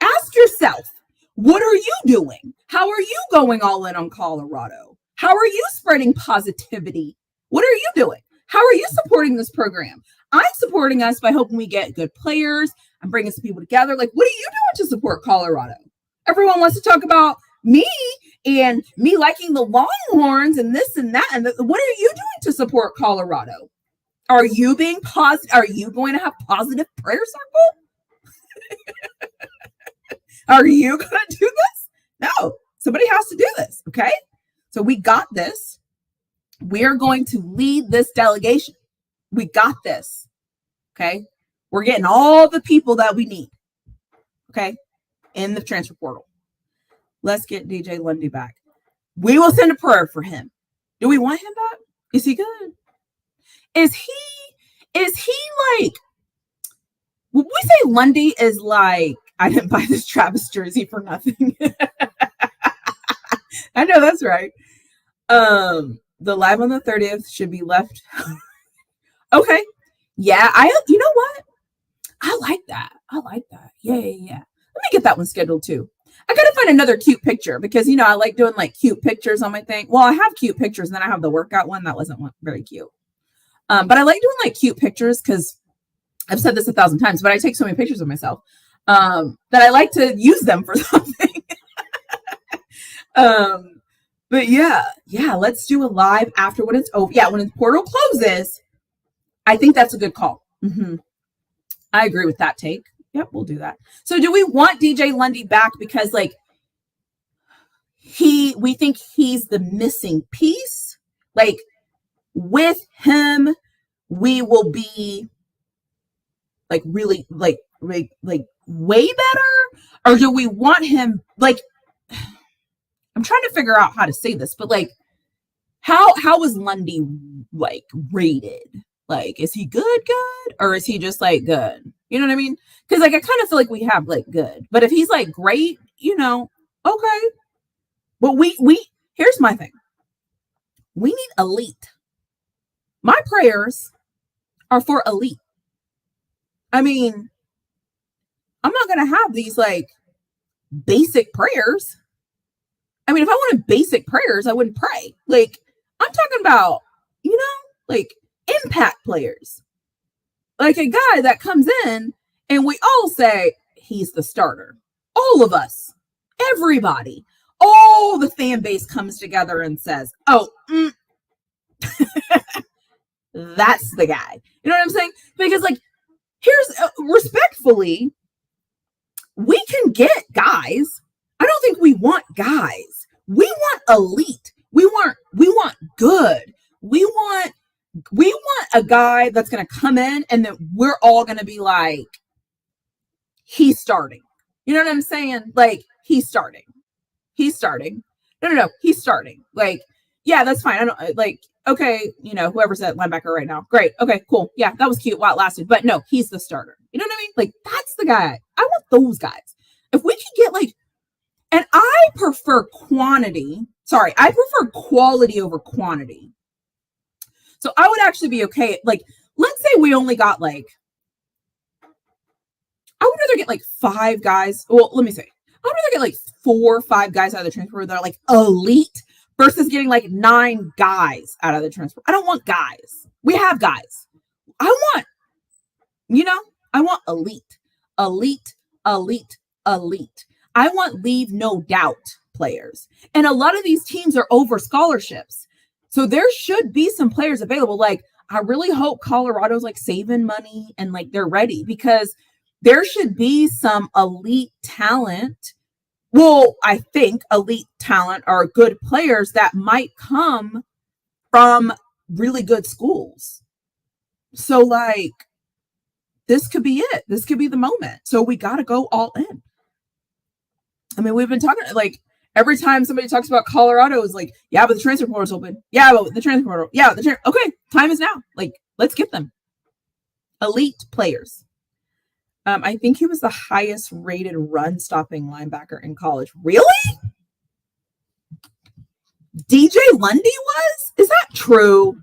ask yourself, what are you doing? How are you going all in on Colorado? How are you spreading positivity? What are you doing? How are you supporting this program? I'm supporting us by hoping we get good players. I'm bringing some people together. Like, what are you doing to support Colorado? Everyone wants to talk about me and me liking the Longhorns and this and that. And what are you doing to support Colorado? Are you being positive? Are you going to have positive prayer circle? Are you going to do this? No, somebody has to do this. Okay. So we got this. We are going to lead this delegation. We got this. Okay. We're getting all the people that we need. Okay. In the transfer portal. Let's get DJ Lundy back. We will send a prayer for him. Do we want him back? Is he good? Is he like, would we say Lundy is like, I didn't buy this Travis jersey for nothing. I know that's right. The live on the 30th should be left. Okay. Yeah, you know what? I like that. Yeah. Let me get that one scheduled too. I gotta find another cute picture because I like doing like cute pictures on my thing. Well, I have cute pictures, and then I have the workout one that wasn't very cute. But I like doing like cute pictures because I've said this 1,000 times, but I take so many pictures of myself that I like to use them for something. But yeah, let's do a live after when it's over. Yeah, when the portal closes, I think that's a good call. Mm-hmm. I agree with that take. Yep, we'll do that. So do we want DJ Lundy back? Because like we think he's the missing piece. Like with him, we will be like really like way better? Or do we want him like, I'm trying to figure out how to say this, but like how is Lundy like rated? Like, is he good, or is he just like good? You know what I mean? Because like I kind of feel like we have like good, but if he's like great, okay. But we here's my thing. We need elite. My prayers are for elite. I mean, I'm not gonna have these like basic prayers. I mean, if I wanted basic prayers, I wouldn't pray. Like, I'm talking about, like impact players. Like a guy that comes in and we all say he's the starter. All of us, everybody, all the fan base comes together and says, oh, that's the guy. You know what I'm saying? Because like, here's respectfully, we can get guys. I don't think we want guys. We want elite. We want good. We want a guy that's going to come in and that we're all going to be like, he's starting. You know what I'm saying? Like, he's starting. He's starting. No, he's starting. Like, yeah, that's fine. I don't like, okay, whoever's at linebacker right now. Great. Okay, cool. Yeah, that was cute while it lasted. But no, he's the starter. You know what I mean? Like, that's the guy. I want those guys. If we could get like, and I prefer quantity. Sorry, I prefer quality over quantity. So I would actually be okay. Like, let's say we only got like, I would rather get like 5 guys. Well, let me say, I would rather get like 4 or 5 guys out of the transfer that are like elite versus getting like 9 guys out of the transfer. I don't want guys. We have guys. I want elite, elite, elite, elite. I want leave no doubt players. And a lot of these teams are over scholarships. So there should be some players available. Like, I really hope Colorado's like saving money and like they're ready, because there should be some elite talent. Well, I think elite talent are good players that might come from really good schools. So like, this could be it. This could be the moment. So we got to go all in. I mean, we've been talking like every time somebody talks about Colorado is like, yeah, but the transfer portal's open. Yeah, but the transfer portal. Yeah, okay, time is now. Like, let's get them. Elite players. I think he was the highest rated run stopping linebacker in college. Really? DJ Lundy was? Is that true?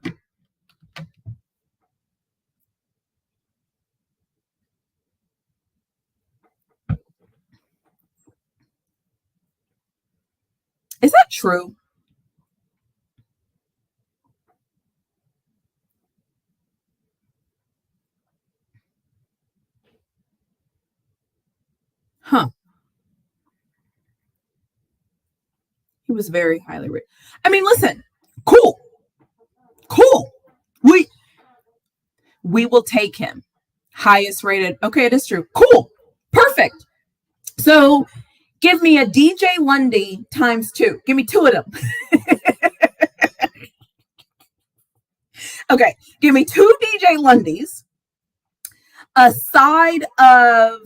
Is that true? Huh. He was very highly rated. I mean, listen, cool. We will take him. Highest rated. Okay, it is true. Cool. Perfect. So give me a DJ Lundy times 2. Give me 2 of them. Okay, give me 2 DJ Lundys, a side of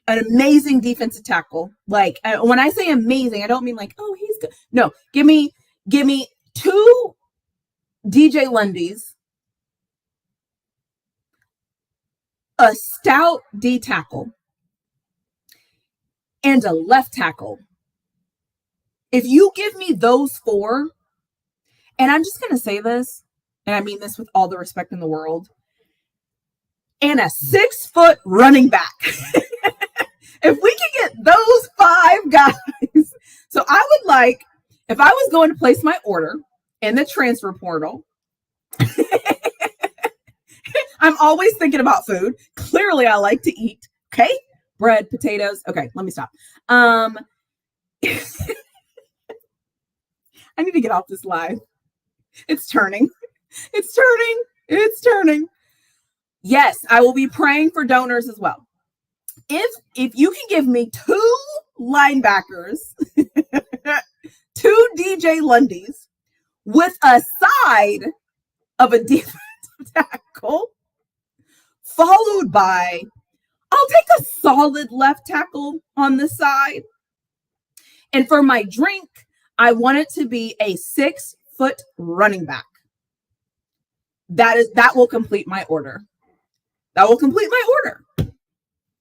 an amazing defensive tackle. Like, when I say amazing, I don't mean like, oh, he's good. No, give me 2 DJ Lundys, a stout D tackle, and a left tackle. If you give me those 4, and I'm just going to say this, and I mean this with all the respect in the world, and a 6-foot running back. If we can get those 5 guys. So I would like, if I was going to place my order in the transfer portal, I'm always thinking about food. Clearly, I like to eat. Okay. Bread, potatoes. Okay, let me stop. I need to get off this live. It's turning. It's turning. It's turning. Yes, I will be praying for donors as well. If you can give me 2 linebackers, two DJ Lundys with a side of a defensive tackle, followed by, I'll take a solid left tackle on the side. And for my drink, I want it to be a 6-foot running back. That will complete my order. That will complete my order.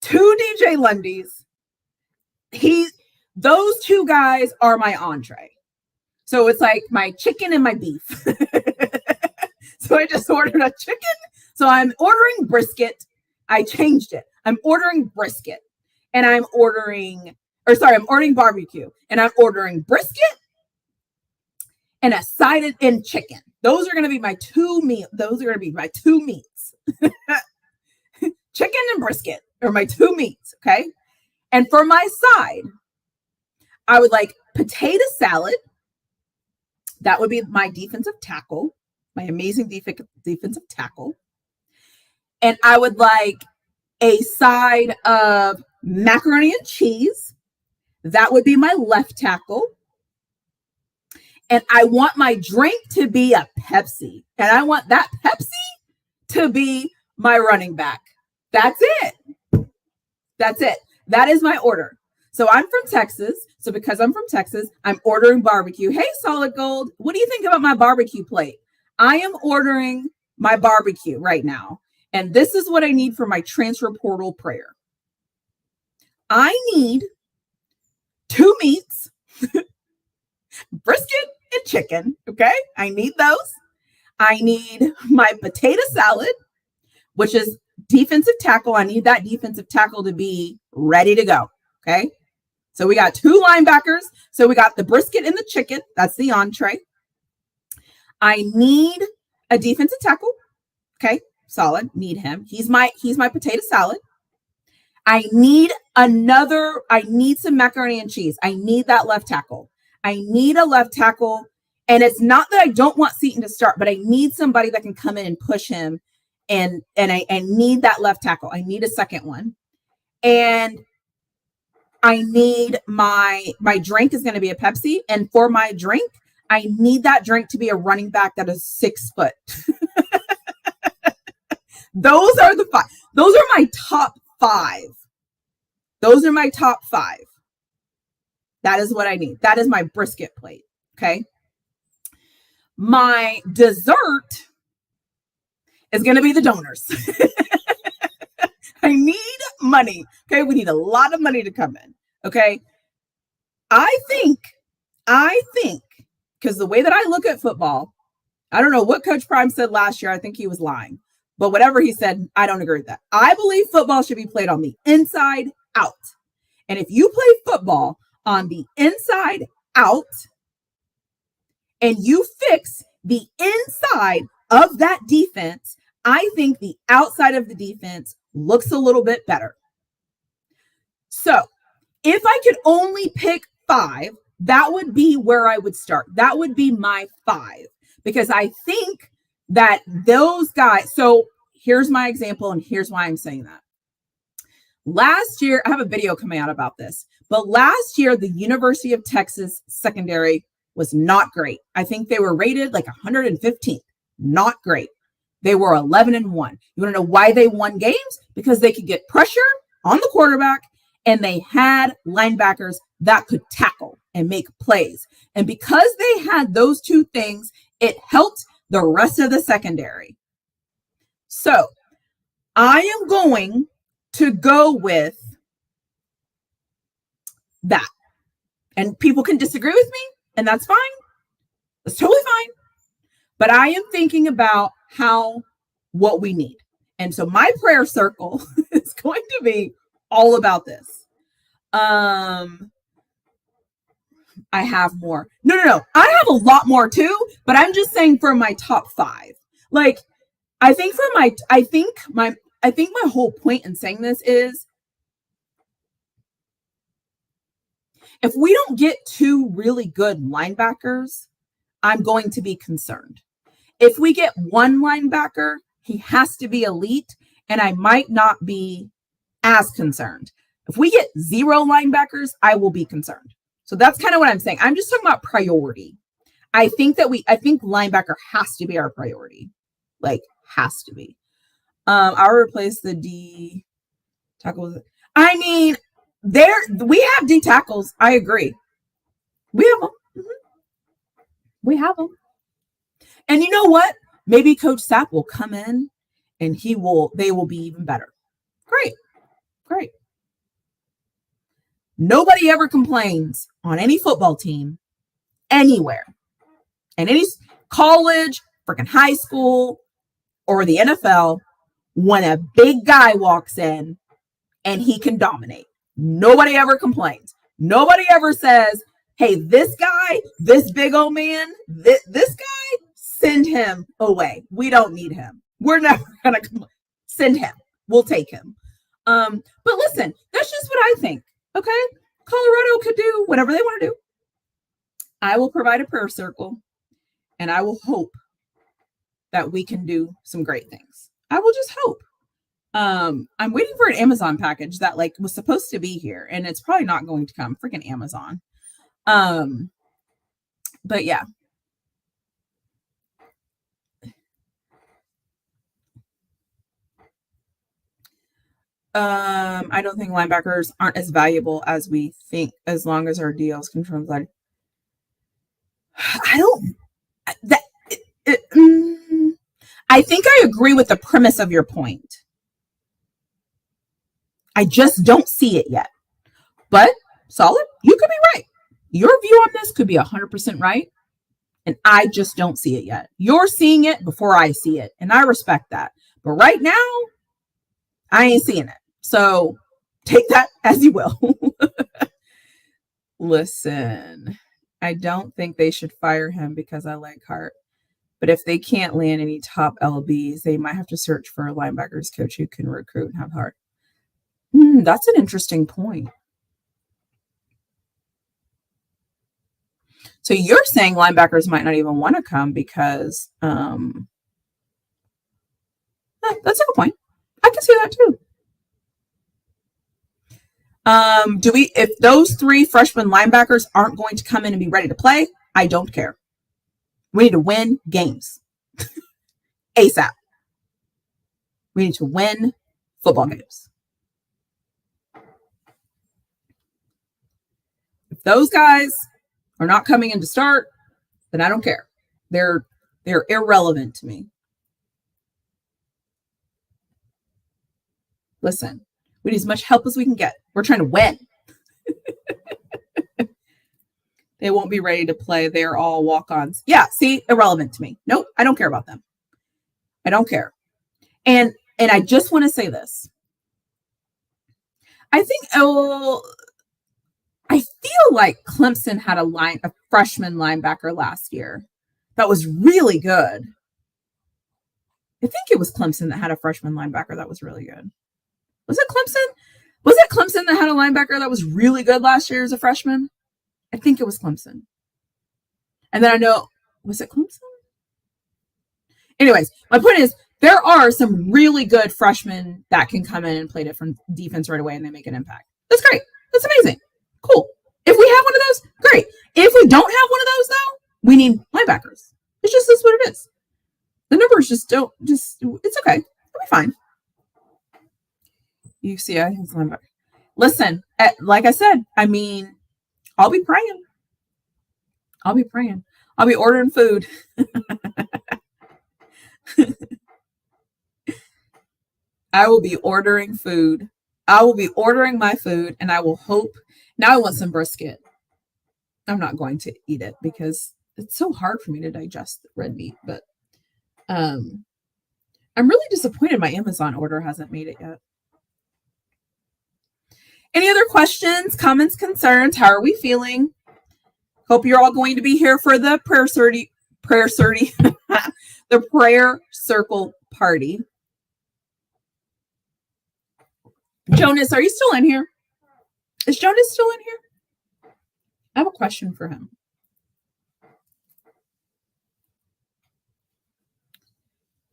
Two DJ Lundys. Those two guys are my entree. So it's like my chicken and my beef. So I just ordered a chicken. So I'm ordering brisket. I changed it. I'm ordering brisket. And I'm ordering barbecue. And I'm ordering brisket and a side in chicken. Those are going to be my two meats. Chicken and brisket are my two meats, okay? And for my side, I would like potato salad. That would be my defensive tackle, my amazing defensive tackle. And I would like a side of macaroni and cheese. That would be my left tackle. And I want my drink to be a Pepsi. And I want that Pepsi to be my running back. That's it. That's it. That is my order. So I'm from Texas. So because I'm from Texas, I'm ordering barbecue. Hey, Solid Gold, what do you think about my barbecue plate? I am ordering my barbecue right now. And this is what I need for my transfer portal prayer. I need two meats, brisket and chicken. Okay. I need those. I need my potato salad, which is defensive tackle. I need that defensive tackle to be ready to go. Okay. So we got two linebackers. So we got the brisket and the chicken. That's the entree. I need a defensive tackle. Okay. Solid. Need him. He's my potato salad. I need some macaroni and cheese. I need that left tackle. I need a left tackle. And it's not that I don't want Seton to start, but I need somebody that can come in and push him. And I need that left tackle. I need a second one. And I need my drink is going to be a Pepsi. And for my drink, I need that drink to be a running back that is 6 foot. Those are the five. Those are my top five. Those are my top five. That is what I need. That is my brisket plate. Okay. My dessert is going to be the donors. I need money. Okay. We need a lot of money to come in. Okay. I think, because the way that I look at football, I don't know what Coach Prime said last year. I think he was lying. But whatever he said, I don't agree with that. I believe football should be played on the inside out. And if you play football on the inside out and you fix the inside of that defense, I think the outside of the defense looks a little bit better. So if I could only pick 5, that would be where I would start. That would be my 5, because I think that those guys, so here's my example, and here's why I'm saying that. Last year, I have a video coming out about this, but last year, the University of Texas secondary was not great. I think they were rated like 115th. Not great. They were 11-1. You want to know why they won games? Because they could get pressure on the quarterback, and they had linebackers that could tackle and make plays. And because they had those two things, it helped the rest of the secondary. So I am going to go with that. And people can disagree with me, and that's fine. That's totally fine. But I am thinking about what we need. And so my prayer circle is going to be all about this. I have more. No. I have a lot more too, but I'm just saying for my top 5. Like, I think my whole point in saying this is, if we don't get 2 really good linebackers, I'm going to be concerned. If we get 1 linebacker, he has to be elite, and I might not be as concerned. If we get 0 linebackers, I will be concerned. So that's kind of what I'm saying. I'm just talking about priority. I think linebacker has to be our priority. Like, has to be. I'll replace the D tackles. I mean, we have D tackles. I agree. We have them. We have them. And you know what? Maybe Coach Sapp will come in and they will be even better. Great. Nobody ever complains on any football team anywhere, in any college, freaking high school, or the NFL, when a big guy walks in and he can dominate. Nobody ever complains. Nobody ever says, hey, this guy, this big old man, this guy, send him away. We don't need him. We're never going to send him. We'll take him. But listen, that's just what I think. Okay? Colorado could do whatever they want to do. I will provide a prayer circle, and I will hope that we can do some great things. I will just hope. I'm waiting for an Amazon package that was supposed to be here, and it's probably not going to come. Freaking Amazon. But yeah. I don't think linebackers aren't as valuable as we think, as long as our deals can translate. I think I agree with the premise of your point. I just don't see it yet. But solid, you could be right. Your view on this could be 100% right. And I just don't see it yet. You're seeing it before I see it. And I respect that. But right now, I ain't seeing it. So take that as you will. Listen, I don't think they should fire him because I like Hart. But if they can't land any top LBs, they might have to search for a linebackers coach who can recruit and have Hart. That's an interesting point. So you're saying linebackers might not even want to come because that's a good point. I can see that too. If those 3 freshman linebackers aren't going to come in and be ready to play, I don't care. We need to win games. ASAP. We need to win football games. If those guys are not coming in to start, then I don't care. They're irrelevant to me. Listen, we need as much help as we can get. We're trying to win. They won't be ready to play. They're all walk-ons. Yeah, see, irrelevant to me. Nope, I don't care about them. I don't care. And I just want to say this. I feel like Clemson had a freshman linebacker last year that was really good. I think it was Clemson that had a freshman linebacker that was really good. Was it Clemson? Was it Clemson that had a linebacker that was really good last year as a freshman? I think it was Clemson. And then was it Clemson? Anyways, my point is there are some really good freshmen that can come in and play different defense right away and they make an impact. That's great. That's amazing. Cool. If we have one of those, great. If we don't have one of those, though, we need linebackers. It's just that's what it is. The numbers it's okay. It'll be fine. UCI has linebacker. Listen, like I said, I'll be praying. I'll be ordering food. I will be ordering food. I will be ordering my food, and I will hope. Now I want some brisket. I'm not going to eat it because it's so hard for me to digest red meat. But I'm really disappointed my Amazon order hasn't made it yet. Any other questions, comments, concerns? How are we feeling? Hope you're all going to be here for the the prayer circle party. Jonas, are you still in here? Is Jonas still in here? I have a question for him.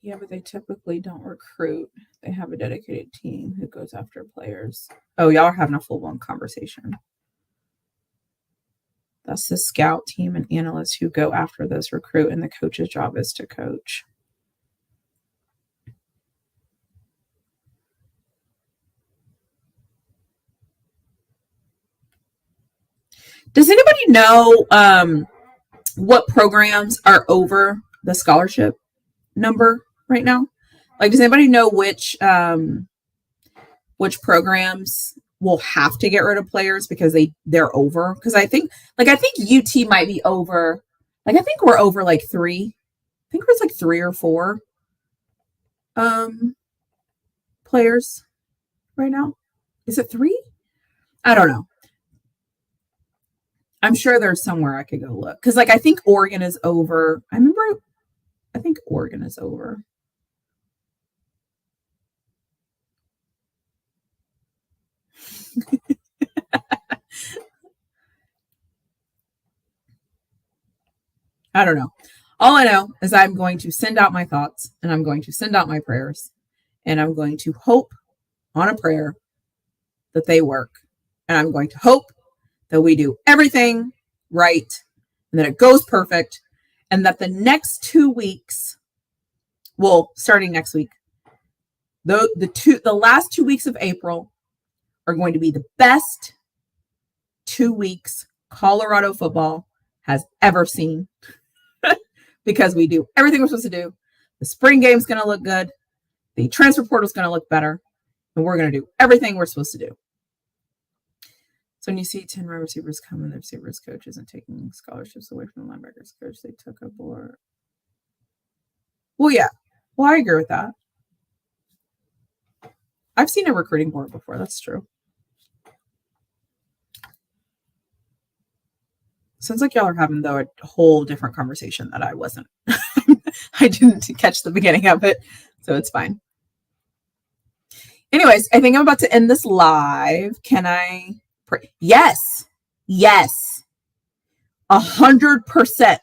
Yeah, but they typically don't recruit. They have a dedicated team who goes after players. Oh, y'all are having a full-blown conversation. That's the scout team and analysts who go after those recruit, and the coach's job is to coach. Does anybody know what programs are over the scholarship number right now? Like, does anybody know which programs will have to get rid of players because they're over? Because I think UT might be over. Like, I think we're over like 3. I think it's like 3 or 4 players right now. Is it 3? I don't know. I'm sure there's somewhere I could go look. Because like I think Oregon is over. I think Oregon is over. I don't know. All I know is I'm going to send out my thoughts and I'm going to send out my prayers and I'm going to hope on a prayer that they work. And I'm going to hope that we do everything right and that it goes perfect and that the next 2 weeks, well, starting next week, the last 2 weeks of April are going to be the best 2 weeks Colorado football has ever seen because we do everything we're supposed to do. The spring game's going to look good. The transfer portal is going to look better. And we're going to do everything we're supposed to do. So when you see 10 wide receivers come and the receivers coach isn't taking scholarships away from the linebackers coach, they took a board. Well, yeah. Well, I agree with that. I've seen a recruiting board before. That's true. Sounds like y'all are having, though, a whole different conversation that I wasn't. I didn't catch the beginning of it, so it's fine. Anyways, I think I'm about to end this live. Can I pray? Yes. 100%.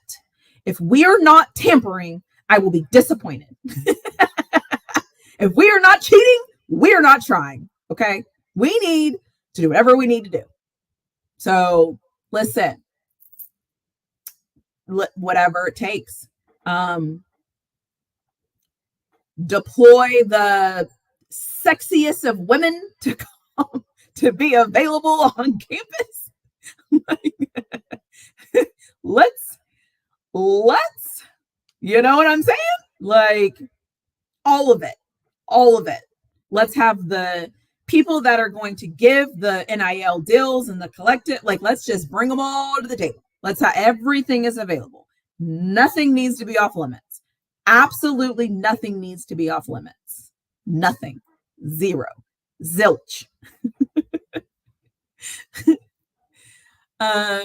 If we are not tampering, I will be disappointed. If we are not cheating, we are not trying. Okay? We need to do whatever we need to do. So, listen. Whatever it takes. Deploy the sexiest of women to come to be available on campus. let's you know what I'm saying? Like all of it. Let's have the people that are going to give the NIL deals and the collective, like let's just bring them all to the table. Let's have everything is available. Nothing needs to be off limits. Absolutely nothing needs to be off limits. Nothing. Zero. Zilch.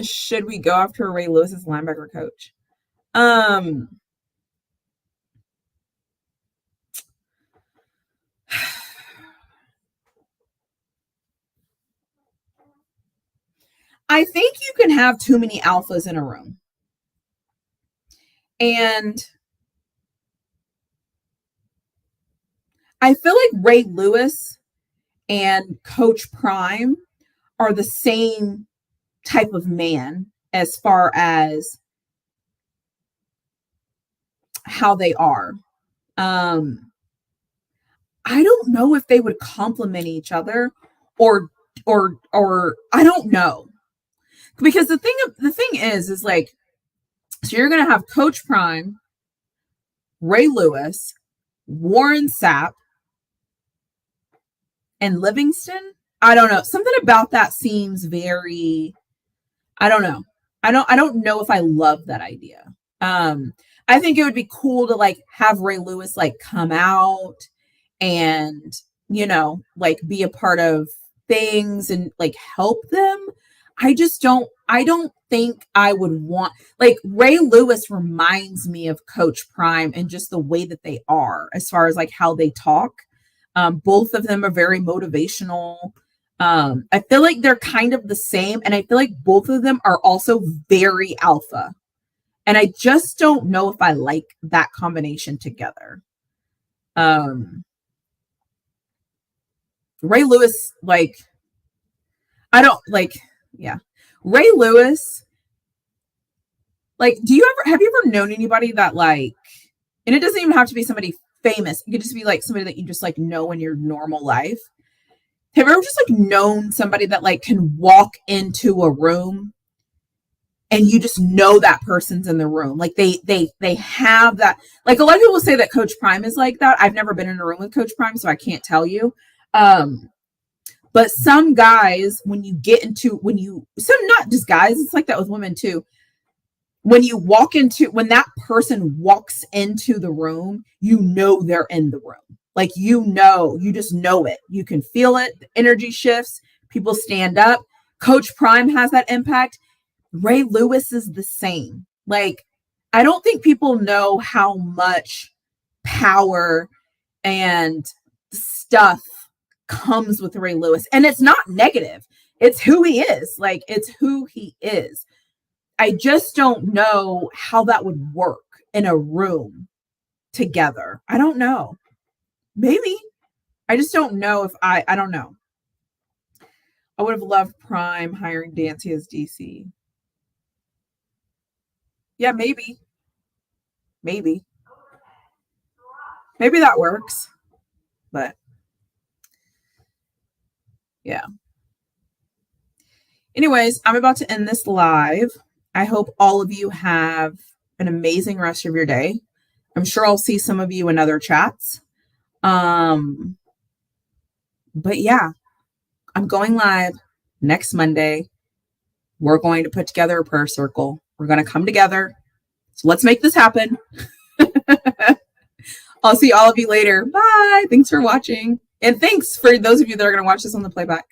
Should we go after Ray Lewis's linebacker coach? I think you can have too many alphas in a room. And I feel like Ray Lewis and Coach Prime are the same type of man as far as how they are. I don't know if they would complement each other or I don't know. Because the thing is like, so you're going to have Coach Prime, Ray Lewis, Warren Sapp, and Livingston. I don't know. Something about that seems very, I don't know. I don't know if I love that idea. I think it would be cool to like have Ray Lewis like come out and, you know, like be a part of things and like help them. I don't think I would want, like Ray Lewis reminds me of Coach Prime and just the way that they are as far as like how they talk. Both of them are very motivational. I feel like they're kind of the same. And I feel like both of them are also very alpha. And I just don't know if I like that combination together. Um, Ray Lewis, like, I don't like, yeah. Ray Lewis, like, have you ever known anybody that, like, and it doesn't even have to be somebody famous. It could just be like somebody that you just like know in your normal life. Have you ever just like known somebody that like can walk into a room and you just know that person's in the room? Like they have that. Like a lot of people say that Coach Prime is like that. I've never been in a room with Coach Prime, so I can't tell you. But some guys, when not just guys, it's like that with women too. When that person walks into the room, you know they're in the room. Like, you just know it. You can feel it. The energy shifts. People stand up. Coach Prime has that impact. Ray Lewis is the same. Like, I don't think people know how much power and stuff comes with Ray Lewis. And it's not negative. It's who he is. Like, it's who he is. I just don't know how that would work in a room together. I don't know. Maybe. I just don't know if I don't know. I would have loved Prime hiring Dancy as DC. Yeah, maybe. Maybe that works. But yeah. Anyways, I'm about to end this live. I hope all of you have an amazing rest of your day. I'm sure I'll see some of you in other chats. But yeah, I'm going live next Monday. We're going to put together a prayer circle. We're going to come together. So let's make this happen. I'll see all of you later. Bye. Thanks for watching. And thanks for those of you that are going to watch this on the playback.